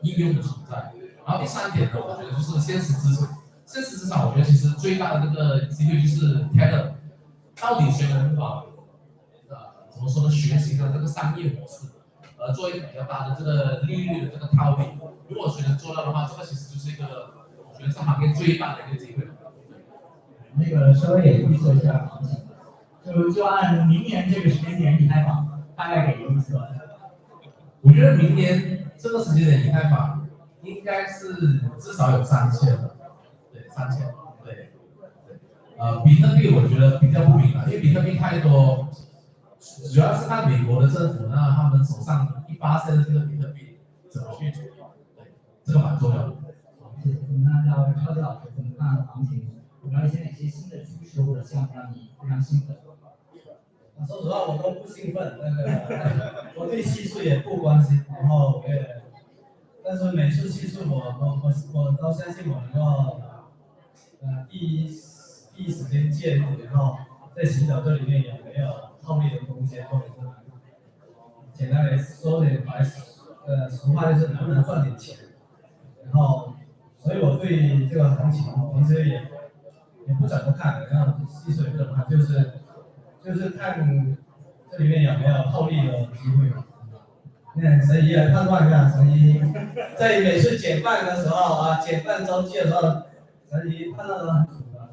应用的存在。然后第3点呢，我觉得就是现实资产。现实资产，我觉得其实最大的这个机会就是 Tether， 到底谁能怎么说呢？学习的这个商业模式，做一个比较大的这个利率的这个套利。如果谁能做到的话，这个其实就是一个我觉得是行业最大的一个机会。那个稍微也预测一下行情，就按明年这个时间点以太坊大概给预测。我觉得明年这个时间点以太坊应该是至少有3000的，对，3000，对。比特币我觉得比较不明朗，因为比特币太多，主要是看美国的政府，那他们手上1%的这个比特币怎么去处理，对，这个蛮重要的。谢谢。那要超级老师怎么看行情？有没有一些哪些新的趋势或者项目让你非常兴奋？说实话，我都不兴奋，我对系数也不关心，然后但是每次系数我都相信我能够第一时间介入，然后在寻找这里面有没有套利的空间，或者是简单的说点俗话就是能不能赚点钱，然后所以我对这个行情平时也不怎么看，然后系数也不怎么看，就是看这里面有没有套利的机会。那神医来判断一下，神医在每次减半的时候减半周期的时候，神医判断的很准的。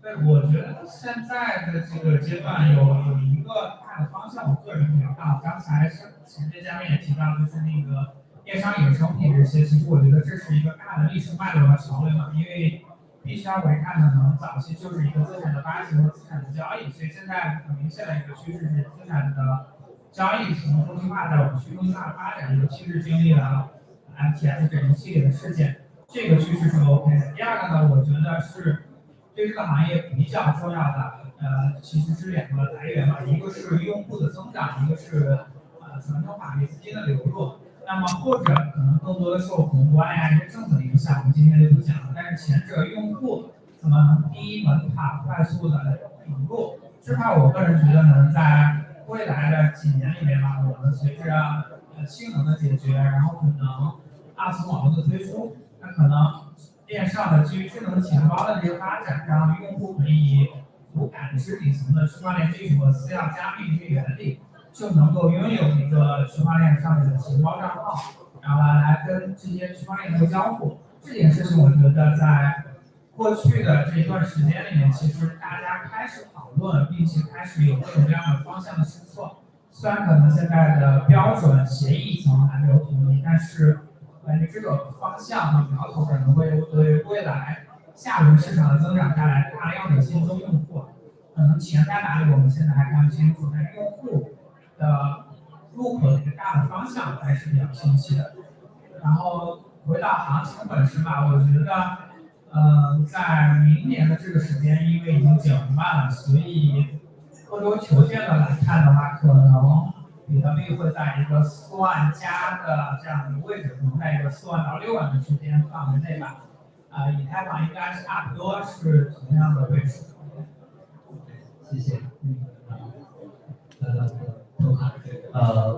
对，我觉得现在的这个阶段有一个大的方向，我个人比较看好。刚才前面嘉宾也提到，就是那个电商衍生品这些，其实我觉得这是一个大的历史脉络和潮流嘛，因为必须要回看的呢，早期就是一个资产的发行和资产的交易，所以现在很明显的一个趋势是资产的交易从中心化到往去中心化的发展，尤其是经历了 MTS 这一系列的事件，这个趋势是 OK 的。第二个呢，我觉得是对这个行业比较重要的，其实是2个来源嘛，一个是用户的增长，一个是传统法律资金的流入。那么或者可能更多的受宏观呀一些政策的影响，我们今天就不讲了。但是前者用户怎么能低门槛快速的引入，这块我个人觉得呢，在未来的几年里面吧，我们随着性能的解决，然后可能二次网络的推出，那可能链上的基于智能钱包的这个发展，让用户可以无感知底层的区块链技术和私钥加密这些原理，就能够拥有一个区块链上面的钱包账号，然后来跟这些区块链做交互。这件事情我觉得在过去的这一段时间里面，其实大家开始讨论，并且开始有各种各样的方向的试错。虽然可能现在的标准协议层还没有统一，但是感觉这个方向和苗头可能会对未来下轮市场的增长带来大量的新增用户。可能钱在哪里，我们现在还看不清楚，但是用户的入口的一个大的方向还是比较清晰的。然后回到行情本身吧，我觉得，在明年的这个时间，因为已经9万了，所以各种球线的来看的话，可能比特币会在一个4万加的这样的一个位置，可能在一个4万到6万的之间范围内吧。以太坊应该是差不多是同样的位数。谢谢。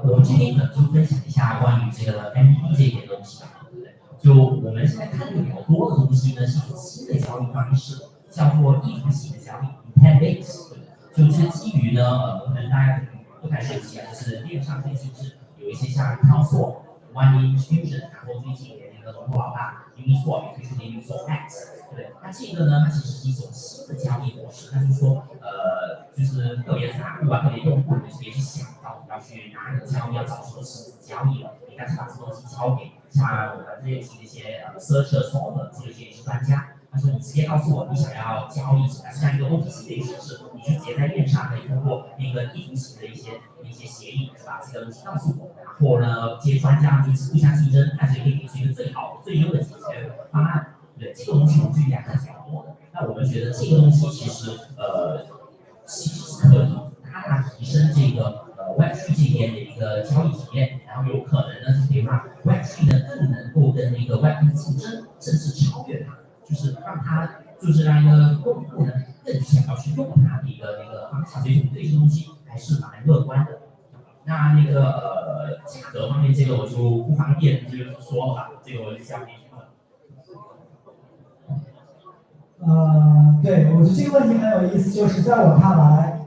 我们这边呢就分享一下关于这个 MVP 这一点东西吧，对不对？就我们现在看的比较多的东西呢，是一种新的交易方式，叫做意图型的交易 （intent-based），对不对？就是基于呢，可能大家不太熟悉啊，就是链上最近是有一些像 Consort、One Infusion， 然后最近的那个龙头老大 Uniswap 也推出的 Uniswap X， 对不对？那这个呢，它其实是一种新的交易模式，它就是说，就是个别散户啊、个别用户，你别去想到要去哪里交易，要找什么池子交易了，你干脆把这东西交给像我们这些一些searcher、solver 这些专家。他说：“你直接告诉我你想要交易像一个 OTC 的一个形式，你就直接在链上可以通过那个意图型的一些协议，是吧？这个东西告诉我，然后呢，这些专家彼此互相竞争，看谁可以给出一个最好、最优的解决方案。对，这个东西我们最近还看比较多的。那我们觉得这个东西其实是可以大大提升这个Web3 这边的一个交易体验，然后有可能呢就可以让 Web3 呢更能够跟那个 Web1 竞争，甚至超越它。”就是让它，就是让一个用户呢更想要去用它的一个方向，所以我们对这个东西还是蛮乐观的。那价格方面，这个我就不方便就是说了吧，这个我就交给你们。对，我觉得这个问题很有意思，就是在我看来，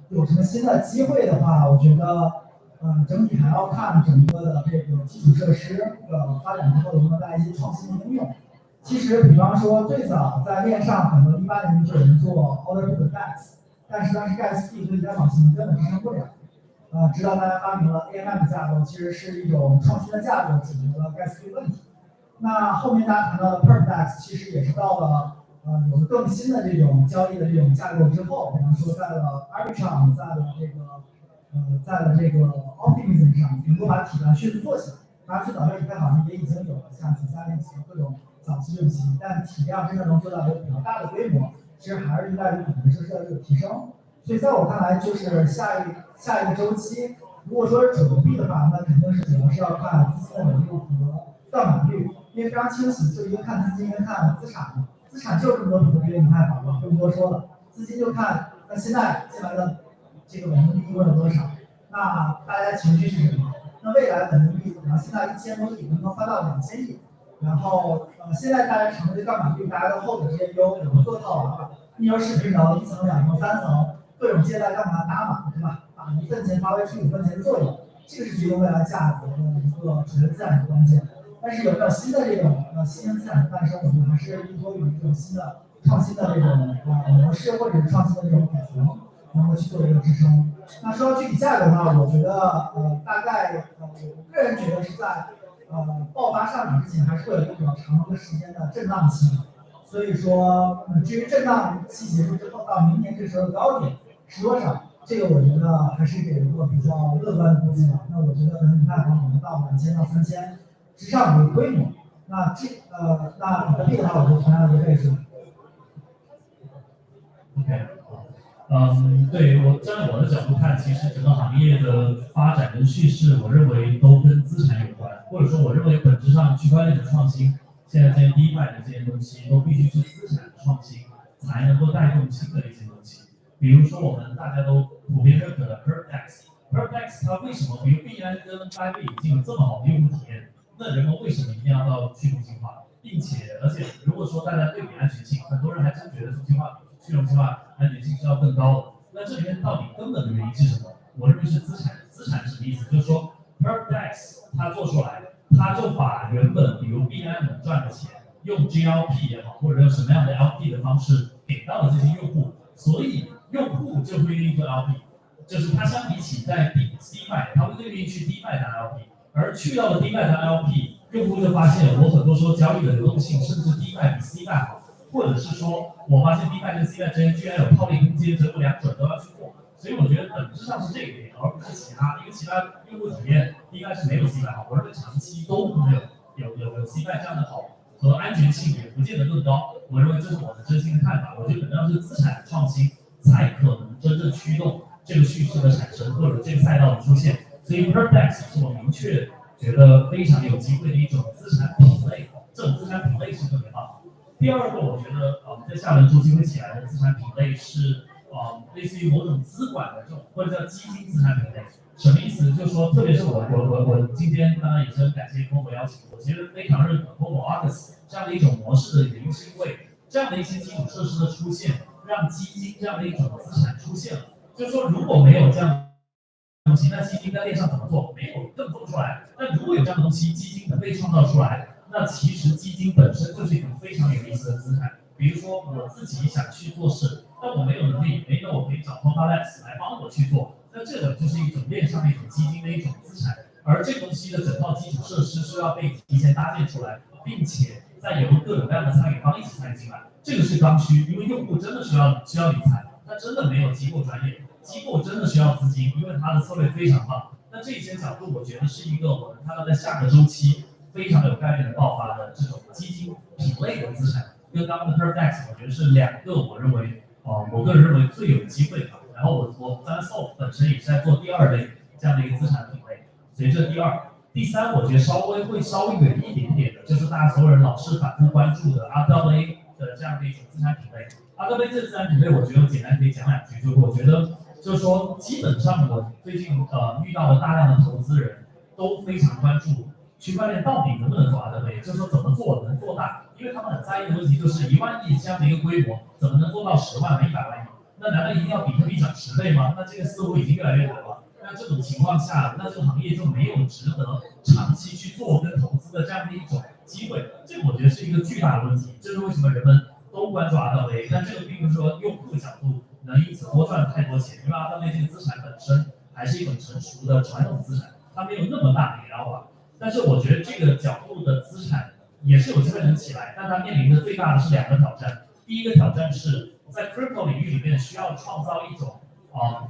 有什么新的机会的话，我觉得，整体还要看整个的这个基础设施发展之后有没有带来一些创新的应用。其实，比方说，最早在链上很多18年就有人做 order to gas， 但是当时 gas fee 和以太坊系统根本支撑不了。直到大家发明了 AMM 架构，其实是一种创新的架构，解决了 gas fee 问题。那后面大家谈到的 perp DEX， 其实也是到了有了更新的这种交易的这种架构之后，比方说在了 Arbitrum， 在了这个 Optimism 上，能够把体量迅速做起来。当然，最早在以太坊上也已经有了像13链级各种早期用期，但体量真的能做到一个比较大的规模，其实还是依赖于可能设施的这个提升。所以在我看来，就是下一个周期，如果说是准币的话，那肯定是主要是要看资金的流入和杠杆率，因为非常清晰，就一个看资金，一个看资产嘛。资产就这么多比特币，以太坊嘛，就不多说了。资金就看那现在进来的这个稳定币一共有多少，那大家情绪是什么？那未来稳定币，然后现在1000多亿能不能翻到2000亿？然后现在大家承认杠杆率，大家都 hold 这些 U， 有做套完了，逆流视频1层、2层、3层，各种借贷杠杆打满，对吧？把1分钱发挥出5分钱的作用，这个是决定未来价格的一个储存资产的关键。但是有没有新的这种新兴资产的诞生，我们还是依托于这种新的创新的这种模式，或者是创新的这种底层，能够去做一个支撑。那说到具体价格的话，我觉得大概我个人觉得是在爆发上涨之前，还是会有一个比较长的一个时间的震荡期。所以说，至于震荡期结束之后到明年这时候的高点是多少，这个我觉得还是给一个比较乐观的估计吧。那我觉得可能以太坊可能到2000到3000之上的一个规模。那那比特币的话，我就同样的一个倍数。OK。对，站在我的角度看，其实整个行业的发展跟叙事，我认为都跟资产有关，或者说我认为本质上区块链的创新，现在这些 DeFi 的这些东西，都必须是资产的创新，才能够带动新的一些东西。比如说我们大家都普遍认可的 perp DEX， perp DEX 它为什么比如币安跟 Bybit 已经有这么好的用户体验，那人们为什么一定要到去中心化？而且如果说大家对比安全性，很多人还真觉得中心化比去中心化安全性是要更高的。那这里面到底根本的原因是什么？我认为是资产。资产是什么意思？就是说 PerpDex 它做出来，它就把原本比如 BNI 能赚的钱，用 GLP 也好，或者用什么样的 LP 的方式给到了这些用户，所以用户就会愿意做 LP， 就是它相比起在 DeFi， 它会更愿意去 DeFi 当 LP， 而去到了 DeFi 当 LP， 用户就发现我很多时候交易的流动性，甚至 DeFi 比 CeFi 好，或者是说我发现 DeFi 跟 CeFi 之间居然有套利空间，结果两者都要去做。所以我觉得本质上是这个点，而不是其他，因为其他用户体验应该是没有 CeFi 好，我认为长期都没有 CeFi 这样的好，和安全性也不见得更高。我认为这是我的真心的看法。我觉得本质上是资产创新才可能真正驱动这个叙事的产生，或者这个赛道的出现。所以 PerpDex 是我明确觉得非常有机会的一种资产品类，这种资产品类是特别棒。第二个，我觉得在下轮周期会起来的资产品类是。类似于某种资管的这种，或者叫基金资产品类，什么意思？就是说，特别是我今天当然也是很感谢 Cobo 邀请，我其实非常认可 Cobo Office 这样的一种模式的原因，是因为这样的一些基础设施的出现，让基金这样的一种资产出现了。就是说，如果没有这样的东西，那基金在链上怎么做？没有，更做不出来。那如果有这样的东西，基金能被创造出来，那其实基金本身就是一种非常有意思的资产。比如说我自己想去做事，但我没有能力，那我可以找 Cobo-Labs 来帮我去做。那这个就是一种链上的一种基金的一种资产，而这个东西的整套基础设施是要被提前搭建出来，并且再由各种各样的参与方一起参与进来。这个是刚需，因为用户真的需要理财，他真的没有机构专业，机构真的需要资金，因为它的策略非常棒。那这些角度，我觉得是一个我们看到在下个周期非常有概率的爆发的这种基金品类的资产。跟刚刚的 PerpDex 我觉得是两个我认为我个人认为最有机会的。然后我当然 Soul 本身也是在做第二类这样的一个资产品类，所以这第二。第三，我觉得稍微远一点点的，就是大家所有人老是反复关注的 RWA 的这样的一种资产品类。RWA 这个资产品类，我觉得简单可以讲两句，就是我觉得就是说，基本上我最近遇到了大量的投资人都非常关注区块链到底能不能做 RWA， 就是说怎么做能做大，因为他们很在意的问题就是1万亿这样的一个规模，怎么能做到10万、100万亿？那难道一定要比特币涨10倍吗？那这个似乎已经越来越难了。那这种情况下，那这个行业就没有值得长期去做跟投资的这样的一种机会。这个我觉得是一个巨大的问题，这是为什么人们都关注 RWA， 但这个并不是说用户的角度能因此多赚太多钱，因为 RWA 这个资产本身还是一种成熟的传统资产，它没有那么大的摇法。但是我觉得这个角度的资产也是有机会能起来，但它面临的最大的是2个挑战。第一个挑战是在 crypto 领域里面需要创造一种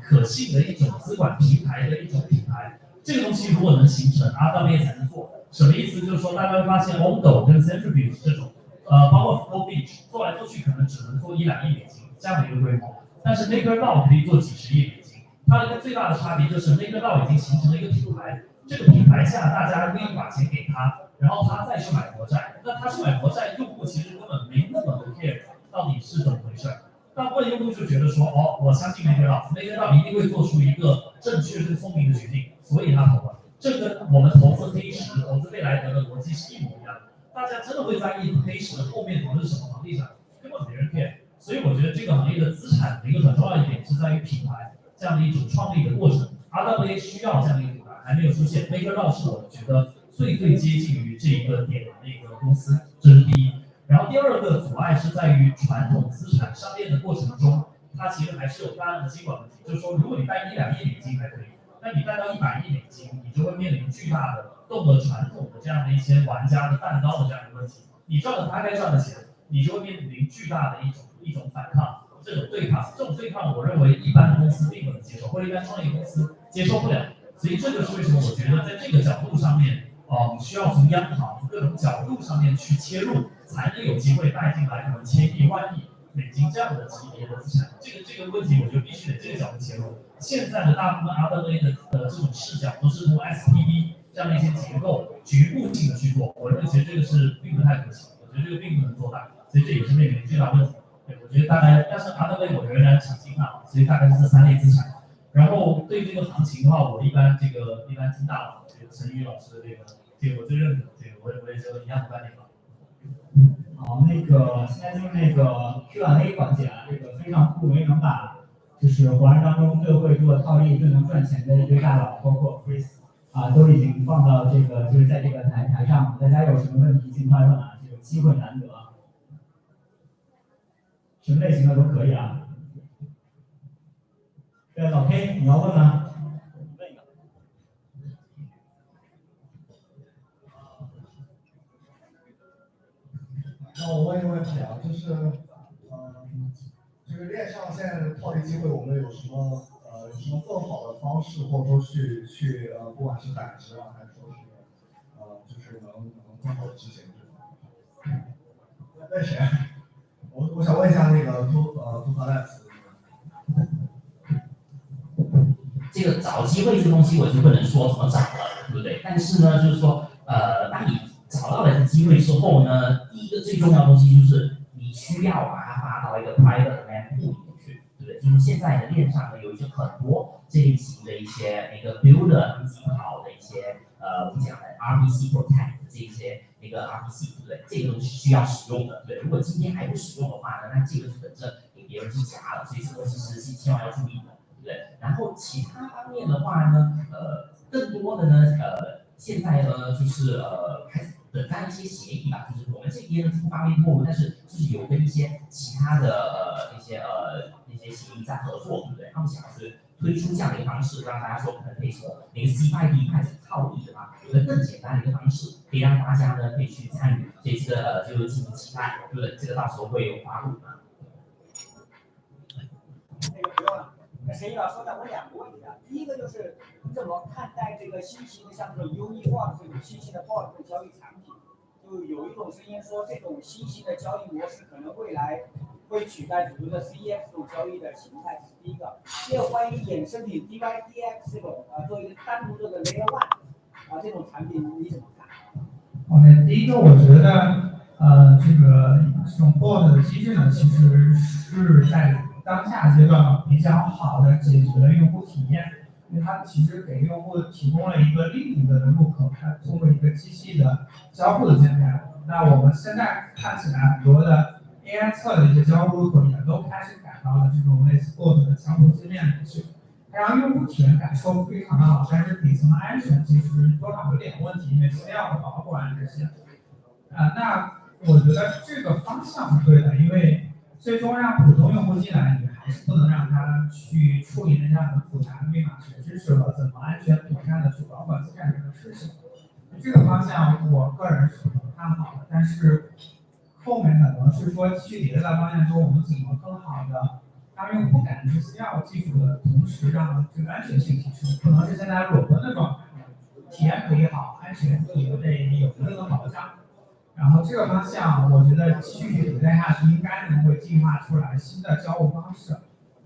可信的一种资管平台的一种品牌，这个东西如果能形成 RWA 才能做。什么意思？就是说大家会发现 Ondo 跟 Centrifuge 这种包括 Full Beach 做来做去可能只能做1、2亿美金这样的一个规模，但是 MakerDAO 可以做几十亿美金。它的一个最大的差别就是 MakerDAO 已经形成了一个品牌，这个品牌下大家愿意把钱给他，然后他再去买国债。那他去买国债，用户其实根本没那么 care 到底是怎么回事。大部分用户就觉得说，我相信 MakerDAO 一定会做出一个正确跟聪明的决定，所以他投了。这跟我们投资黑石、投资贝莱德的逻辑是一模一样的。大家真的会在意黑石的后面投的是什么房地产，根本没人 care。所以我觉得这个行业的资产的一个很重要一点是在于品牌这样的一种创立的过程。RWA 需要这样的一个品牌，还没有出现。MakerDAO 是我觉得最接近于这一个点的一个公司，这是第一。然后第二个阻碍是在于传统资产上链的过程中，它其实还是有大量的监管问题。就是说，如果你带1、2亿美金还可以，那你带到100亿美金，你就会面临巨大的动了传统的这样的一些玩家的蛋糕的这样的问题。你赚了他该赚的钱，你就会面临巨大的一种反抗，这种对抗，我认为一般的公司并不能接受，或者一般创业公司接受不了。所以这就是为什么我觉得在这个角度上面，需要从央行各种角度上面去切入，才能有机会带进来可能1000亿、1万亿美金这样的级别的资产。这个问题，我觉得必须得这个角度切入。现在的大部分 RWA 的这种视角都是通过 SPV 这样的一些结构局部性的去做，我认为其实这个是并不太可行，我觉得这个并不能做大，所以这也是面临巨大问题。对，我觉得大概，但是 RWA 我仍然长期看好，所以大概是这3类资产。然后对这个行情的话，我一般听大佬这个陈宇老师的这个我最认可的这我也是一样不断那个。好，现在就是Q&A 环节啊，非常不为能把就是华人当中最会做套利、最能赚钱的一堆大佬，包括 Chris 都已经放到就是在这个台上，大家有什么问题尽快问啊，机会难得，什么类型的都可以啊。对，老 K， 你要问吗？那我问一个问题啊，这个链上现在的套利机会，我们有什么更好的方式，或者说去不管是胆值啊，还是说就是能更好的执行这种。问谁？我想问一下Labs。这个找机会这个东西，我就不能说怎么找了，对不对？但是呢，就是说，当你找到了这个机会之后呢，第一个最重要的东西就是你需要把它发到一个 private land pool 里面去，对不对？就是现在的链上呢有一些很多这类型的一些builder 他们自己跑的一些我们讲的 RPC protect 这一些RPC， 对不对？这个都是需要使用的，对。如果今天还不使用的话呢，那这个是本着给别人去夹了，所以这个其实是千万要注意的。对，然后其他方面的话呢，更多的呢，现在呢，就是还是等待一些协议吧，就是我们这边呢不方便透露，但是就是有跟一些其他的一些协议在合作，对不对？他们想是推出这样的一个方式，让大家说可能可以从那个 C 派 D 派套利的话，有个更简单的一个方式，可以让大家呢可以去参与这次的就是进行期待，对不对？这个到时候会有发布啊。不用了。谁要说的？我两个问题啊。第一个就是你怎么看待这个新型的像这种优异化的这种新型的 bot 交易产品？就有一种声音说，这种新型的交易模式可能未来会取代主流的 CEX 这种交易的形态，这是第一个。第二，关于衍生品 DYDX 这种做一个单独的 Layer 1这种产品，你怎么看 ？OK， 第一个我觉得这种 bot 的机制呢，其实是在当下阶段比较好的解决了用户体验，因为它其实给用户提供了一个另一个的入口，它通过一个机器的交互的界面。那我们现在看起来很多的 AI 侧的一些交互入口也都开始改到了这种类似 bot 的交互界面里去，它让用户体验感受非常的好，但是底层的安全其实多少有点问题，因为资料的保管这些。那我觉得这个方向是对的，因为最终让普通用户进来，你还是不能让他去处理那些很复杂的密码学知识和怎么安全妥善的去保管资产这个事情。这个方向我个人是不看好的，但是后面可能是说继续迭代方向中，我们怎么更好的让用户感知资料技术的同时，让这个安全性提升，可能是现在裸奔的状态，体验可以好，安全也得有一定的保障。然后这个方向，我觉得继续迭代下去，应该能会进化出来新的交互方式。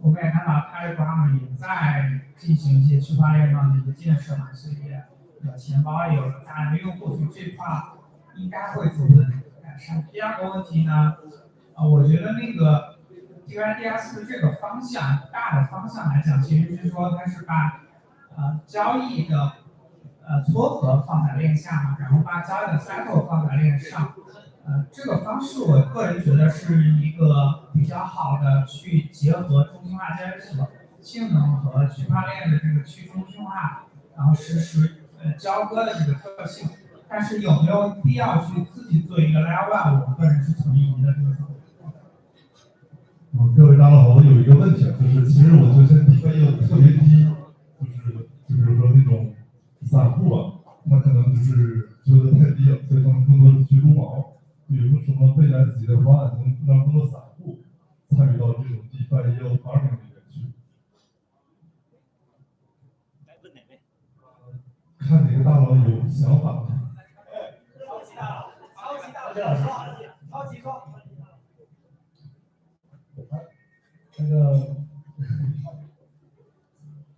我们也看到 Telegram 也在进行一些区块链上的一个建设嘛，所以钱包也有了大量的用户，所以这块应该会逐步的改善。第二个问题呢，我觉得DYDX 的这个方向，大的方向来讲，其实是说它是把交易的撮合放在链下，然后把交易的 cycle 放在链上。这个方式我个人觉得是一个比较好的去结合中心化交易所性能和区块链的这个去中心化，然后实时交割的这个特性。但是有没有必要去自己做一个 Layer 1，我个人是存疑的这个状态。各位大佬好，我有一个问题啊，就是其实我觉得现在地位又特别低，就比如说那种散户啊，那可能就是觉得太低了，所以他们更多的去撸毛。有没有什么未来自己的方案，能让更多散户参与到这种 DeFi 业务 farming 里面去？看哪个大佬有想法。超级大佬，超级大佬，超级壮。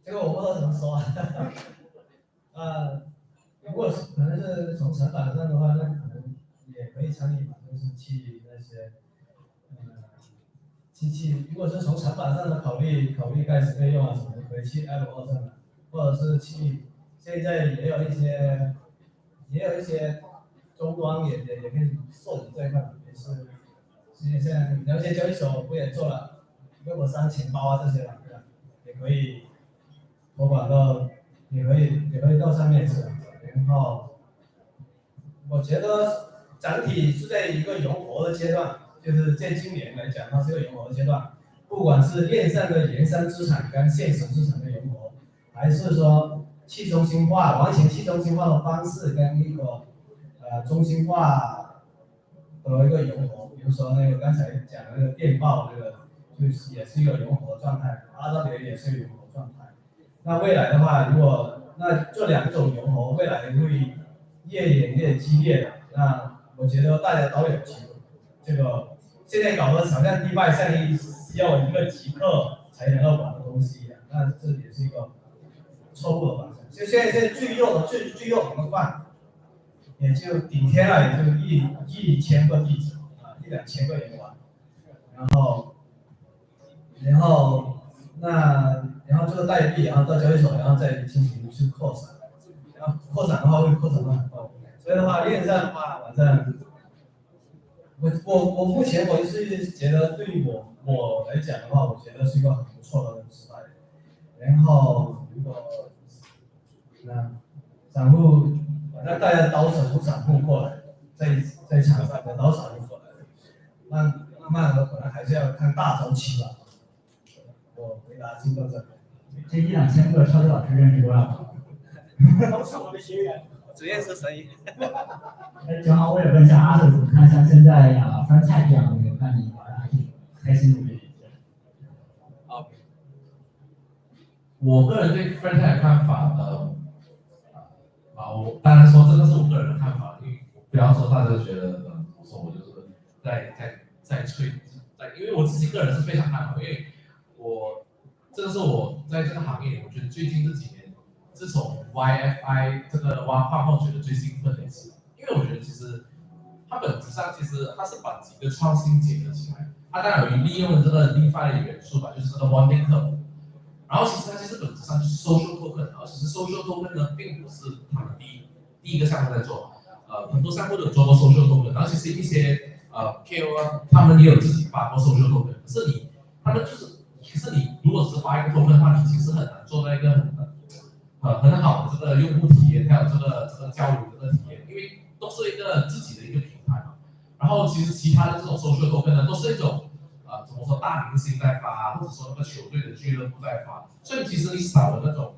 这个我不知道怎么说如果是可能是从成本上的话，那可能也可以参与嘛，就是去那些机器，如果是从成本上的考虑盖茨费用啊什么的，可以去 L2上的，或者是去现在也有一些终端也可以授予这一块，也是现在了解交易所不也做了Web3钱包啊这些嘛，对吧？也可以投管到，也可以到上面去。然后我觉得整体是在一个融合的阶段，就是在今年来讲，它是一个融合的阶段。不管是链上的原生资产跟现实资产的融合，还是说去中心化、完全去中心化的方式跟一个中心化的一个融合，比如说那个刚才讲的那个电报那个，就是也是一个融合状态，RW 也是一个融合状态。那未来的话，如果那这两种融合，未来会越演越激烈的，那我觉得大家都有机会。这个现在搞得好像DeFi像需要一个极客才能够玩的东西一样，那这也是一个错误的方向。就现在最热的饭，也就顶天了，也就一千个地址啊，1-2千个人玩，然后这个代币，然后到交易所，然后再进行去扩散，然后扩散的话会扩散到很高，所以的话链上的话，反正我目前我是觉得对于我来讲的话，我觉得是一个很不错的时代。然后如果散户，反正大家都从散户过来，在场上的都散户过来，慢慢的可能还是要看大周期吧。我回答就到这里。这1-2千个超级老师认识多少？都是我的学员，只认识神医。正好我也问一下阿 Sir 怎么看像现在franchise 这样的，我看你玩的还挺开心的。我个人对 franchise 的看法，我当然说这个是我个人的看法，因为不要说大家觉得，我说我就是在吹，因为我自己个人是非常看好，因为这个是我在这个行业，我觉得最近这几年，自从 YFI 这个挖矿后，觉得最兴奋的一次，因为我觉得其实它本质上其实它是把几个创新结合起来，它当然有利用了这个 DeFi 的元素吧，就是这个 bonding curve。然后它其实本质上就是 social token， 而其实 social token 呢，并不是他们第一个项目在做，很多项目都有做过 social token， 然后其实一些KOL 他们也有自己发过 social token， 可是你如果只是发一个 token 的话，你其实很难做到一个很好的这个用户体验，还有这个交流的这个体验，因为都是一个自己的一个品牌嘛。然后其实其他的这种 social token 呢，都是一种怎么说大明星在发，或者说那个球队的俱乐部在发，所以其实你少了那种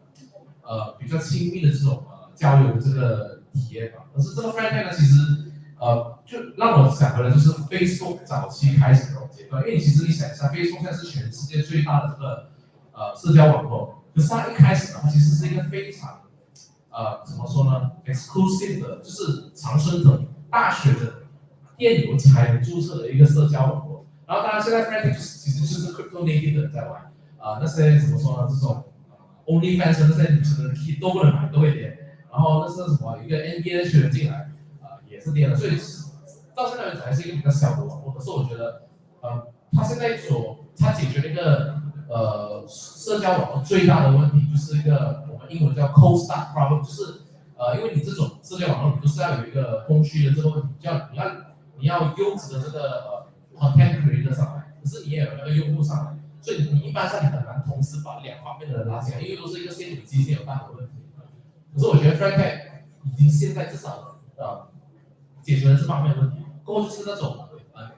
比较亲密的这种交流的这个体验吧。可是这个 franchise 呢，其实就让我想回来就是 Facebook 早期开始的阶段，因为其实你想一下 ，Facebook 现在是全世界最大的这个社交网络，可是它一开始的话，其实是一个非常怎么说呢 ，exclusive 的，就是常春藤大学的电邮才能注册的一个社交网络。然后当然现在 franchise 其实就是 crypto native 的人在玩，那些怎么说呢，这种 OnlyFans 那些女生的 key 都不能买，都会跌。然后那是什么一个 NBA 的球员进来，也是跌了，所以到现在为止还是一个比较小的网络。可是我觉得，它现在它解决了一个社交网络最大的问题，就是一个我们英文叫 cold start problem， 就是因为你这种社交网络，你都是要有一个供需的这个问题，你要优质的这个content creator 上来，可是你也有那个用户上来，所以你一般上你很难同时把两方面的人拉进来，因为都是一个现有机现有大的问题。可是我觉得 franchise 已经现在至少解决了这方面的问题。过去是那种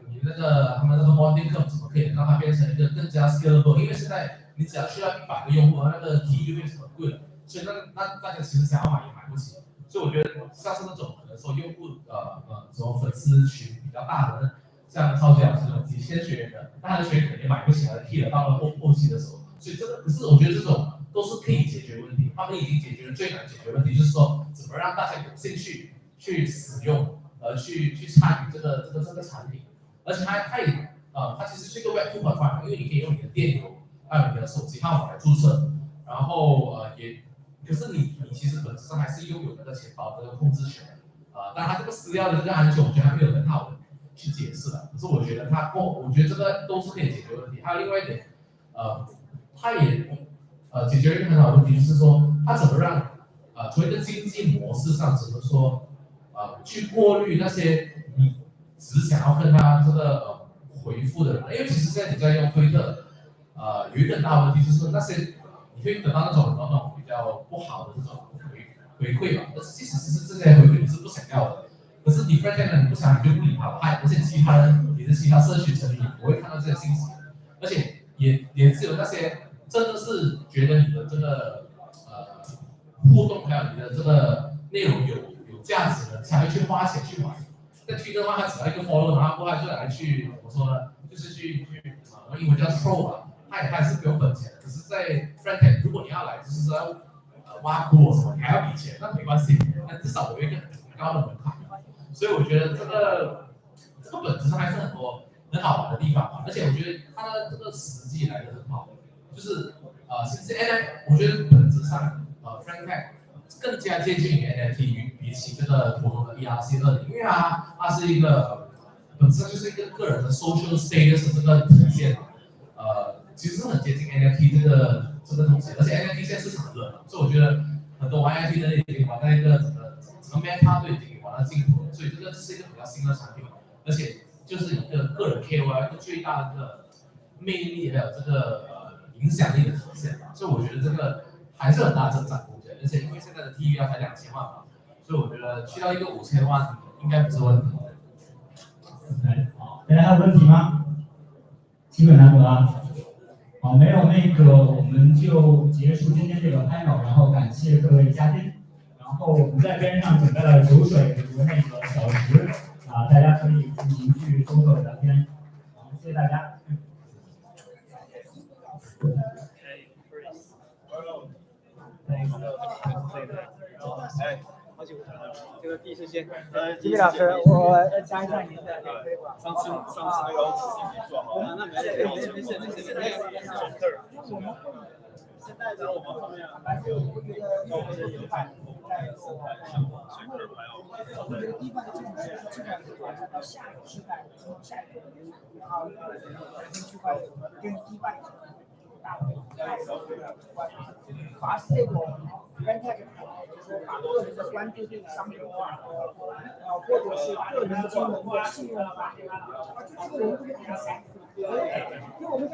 你那个他们那个 bonding curve 怎么可以让它变成一个更加 scalable？ 因为现在你只要需要100个用户，那个 T 就变成很贵了，所以那大家其实想要买也买不起。所以我觉得像是那种可能说用户什么粉丝群比较大的，像超级老师这种几千学员的，那他的学员肯定买不起来的 T 了，到了后期的时候，所以这个可是我觉得这种都是可以解决问题，他们已经解决了最难解决问题，就是说怎么让大家有兴趣去使用，去参与这个产品，而且它其实是一个 Web 2.0，因为你可以用你的电邮还有你的手机号码来注册，然后可是你其实本质上还是拥有那个钱包的那个控制权，当然它这个私钥的这个安全，我觉得还没有很好的去解释了，可是我觉得我觉得这个都是可以解决问题。还有另外一点，它也解决了一个很好的问题，就是说它怎么让从一个经济模式上怎么说去过滤那些你只想要跟他这个回复的人，因为其实现在你在用推特，有一个很大的问题就是那些你会得到那种比较不好的这种回馈吧，但是即使是这些回馈你是不想要的，可是你 friend tag 你不想你就不理他，而且其他人你的其他社群成员也不会看到这些信息，而且也只有那些真的是觉得你的这个互动还有你的这个内容有价值的，才会去花钱去买。在推特的话，他只要一个 follow， 然后过来就来去怎么说呢？就是去英文叫 troll 吧，他也是不用本钱的。可是，在 friend tag， 如果你要来就是说挖苦我什么，你还要比钱，那没关系，那至少有一个很高的门槛。所以我觉得这个本质上还是很多很好玩的地方吧。而且我觉得它的这个时机来的很好，就是其实 NFT 我觉得本质上friend tag 更加接近于 NFT 比起这个普通的 ERC20，因为它是一个本质上就是一个个人的 social status 的这个体现，其实是很接近 NFT 这个东西，而且 NFT 现在市场很热，所以我觉得很多玩 NFT 的人已经玩在一个整个 meta 都已经玩到尽头了，所以这个是一个比较新的产品，而且就是一个个人 KOL 一个最大的这个魅力还有这个影响力的体现吧，所以我觉得这个还是很大增长空间，而且因为现在的 TVL 才2000万嘛，所以我觉得去到一个5000万应该不是问题。好，大家还有问题吗？基本难得啊。好，没有那个我们就结束今天这个 panel， 然后感谢各位嘉宾，然后我们在边上准备了酒水和那个小食大家可以进行去沟通聊天。好，谢谢大家。哎，好久不见了，这个第一次见。吉米老师，我加一下您的那个。上次那个自己做好了，那没事没事。现在在我们后面还有我觉得有海在生态项目，所以还有。我觉得第一块的这种是基本上到下一个时代，然后下一个然后跟区块跟第半大的凡是这种 friend tag 就是说把个人的关注度商品化，或者是个人的功能的信用化，这个人会很闪。因为我们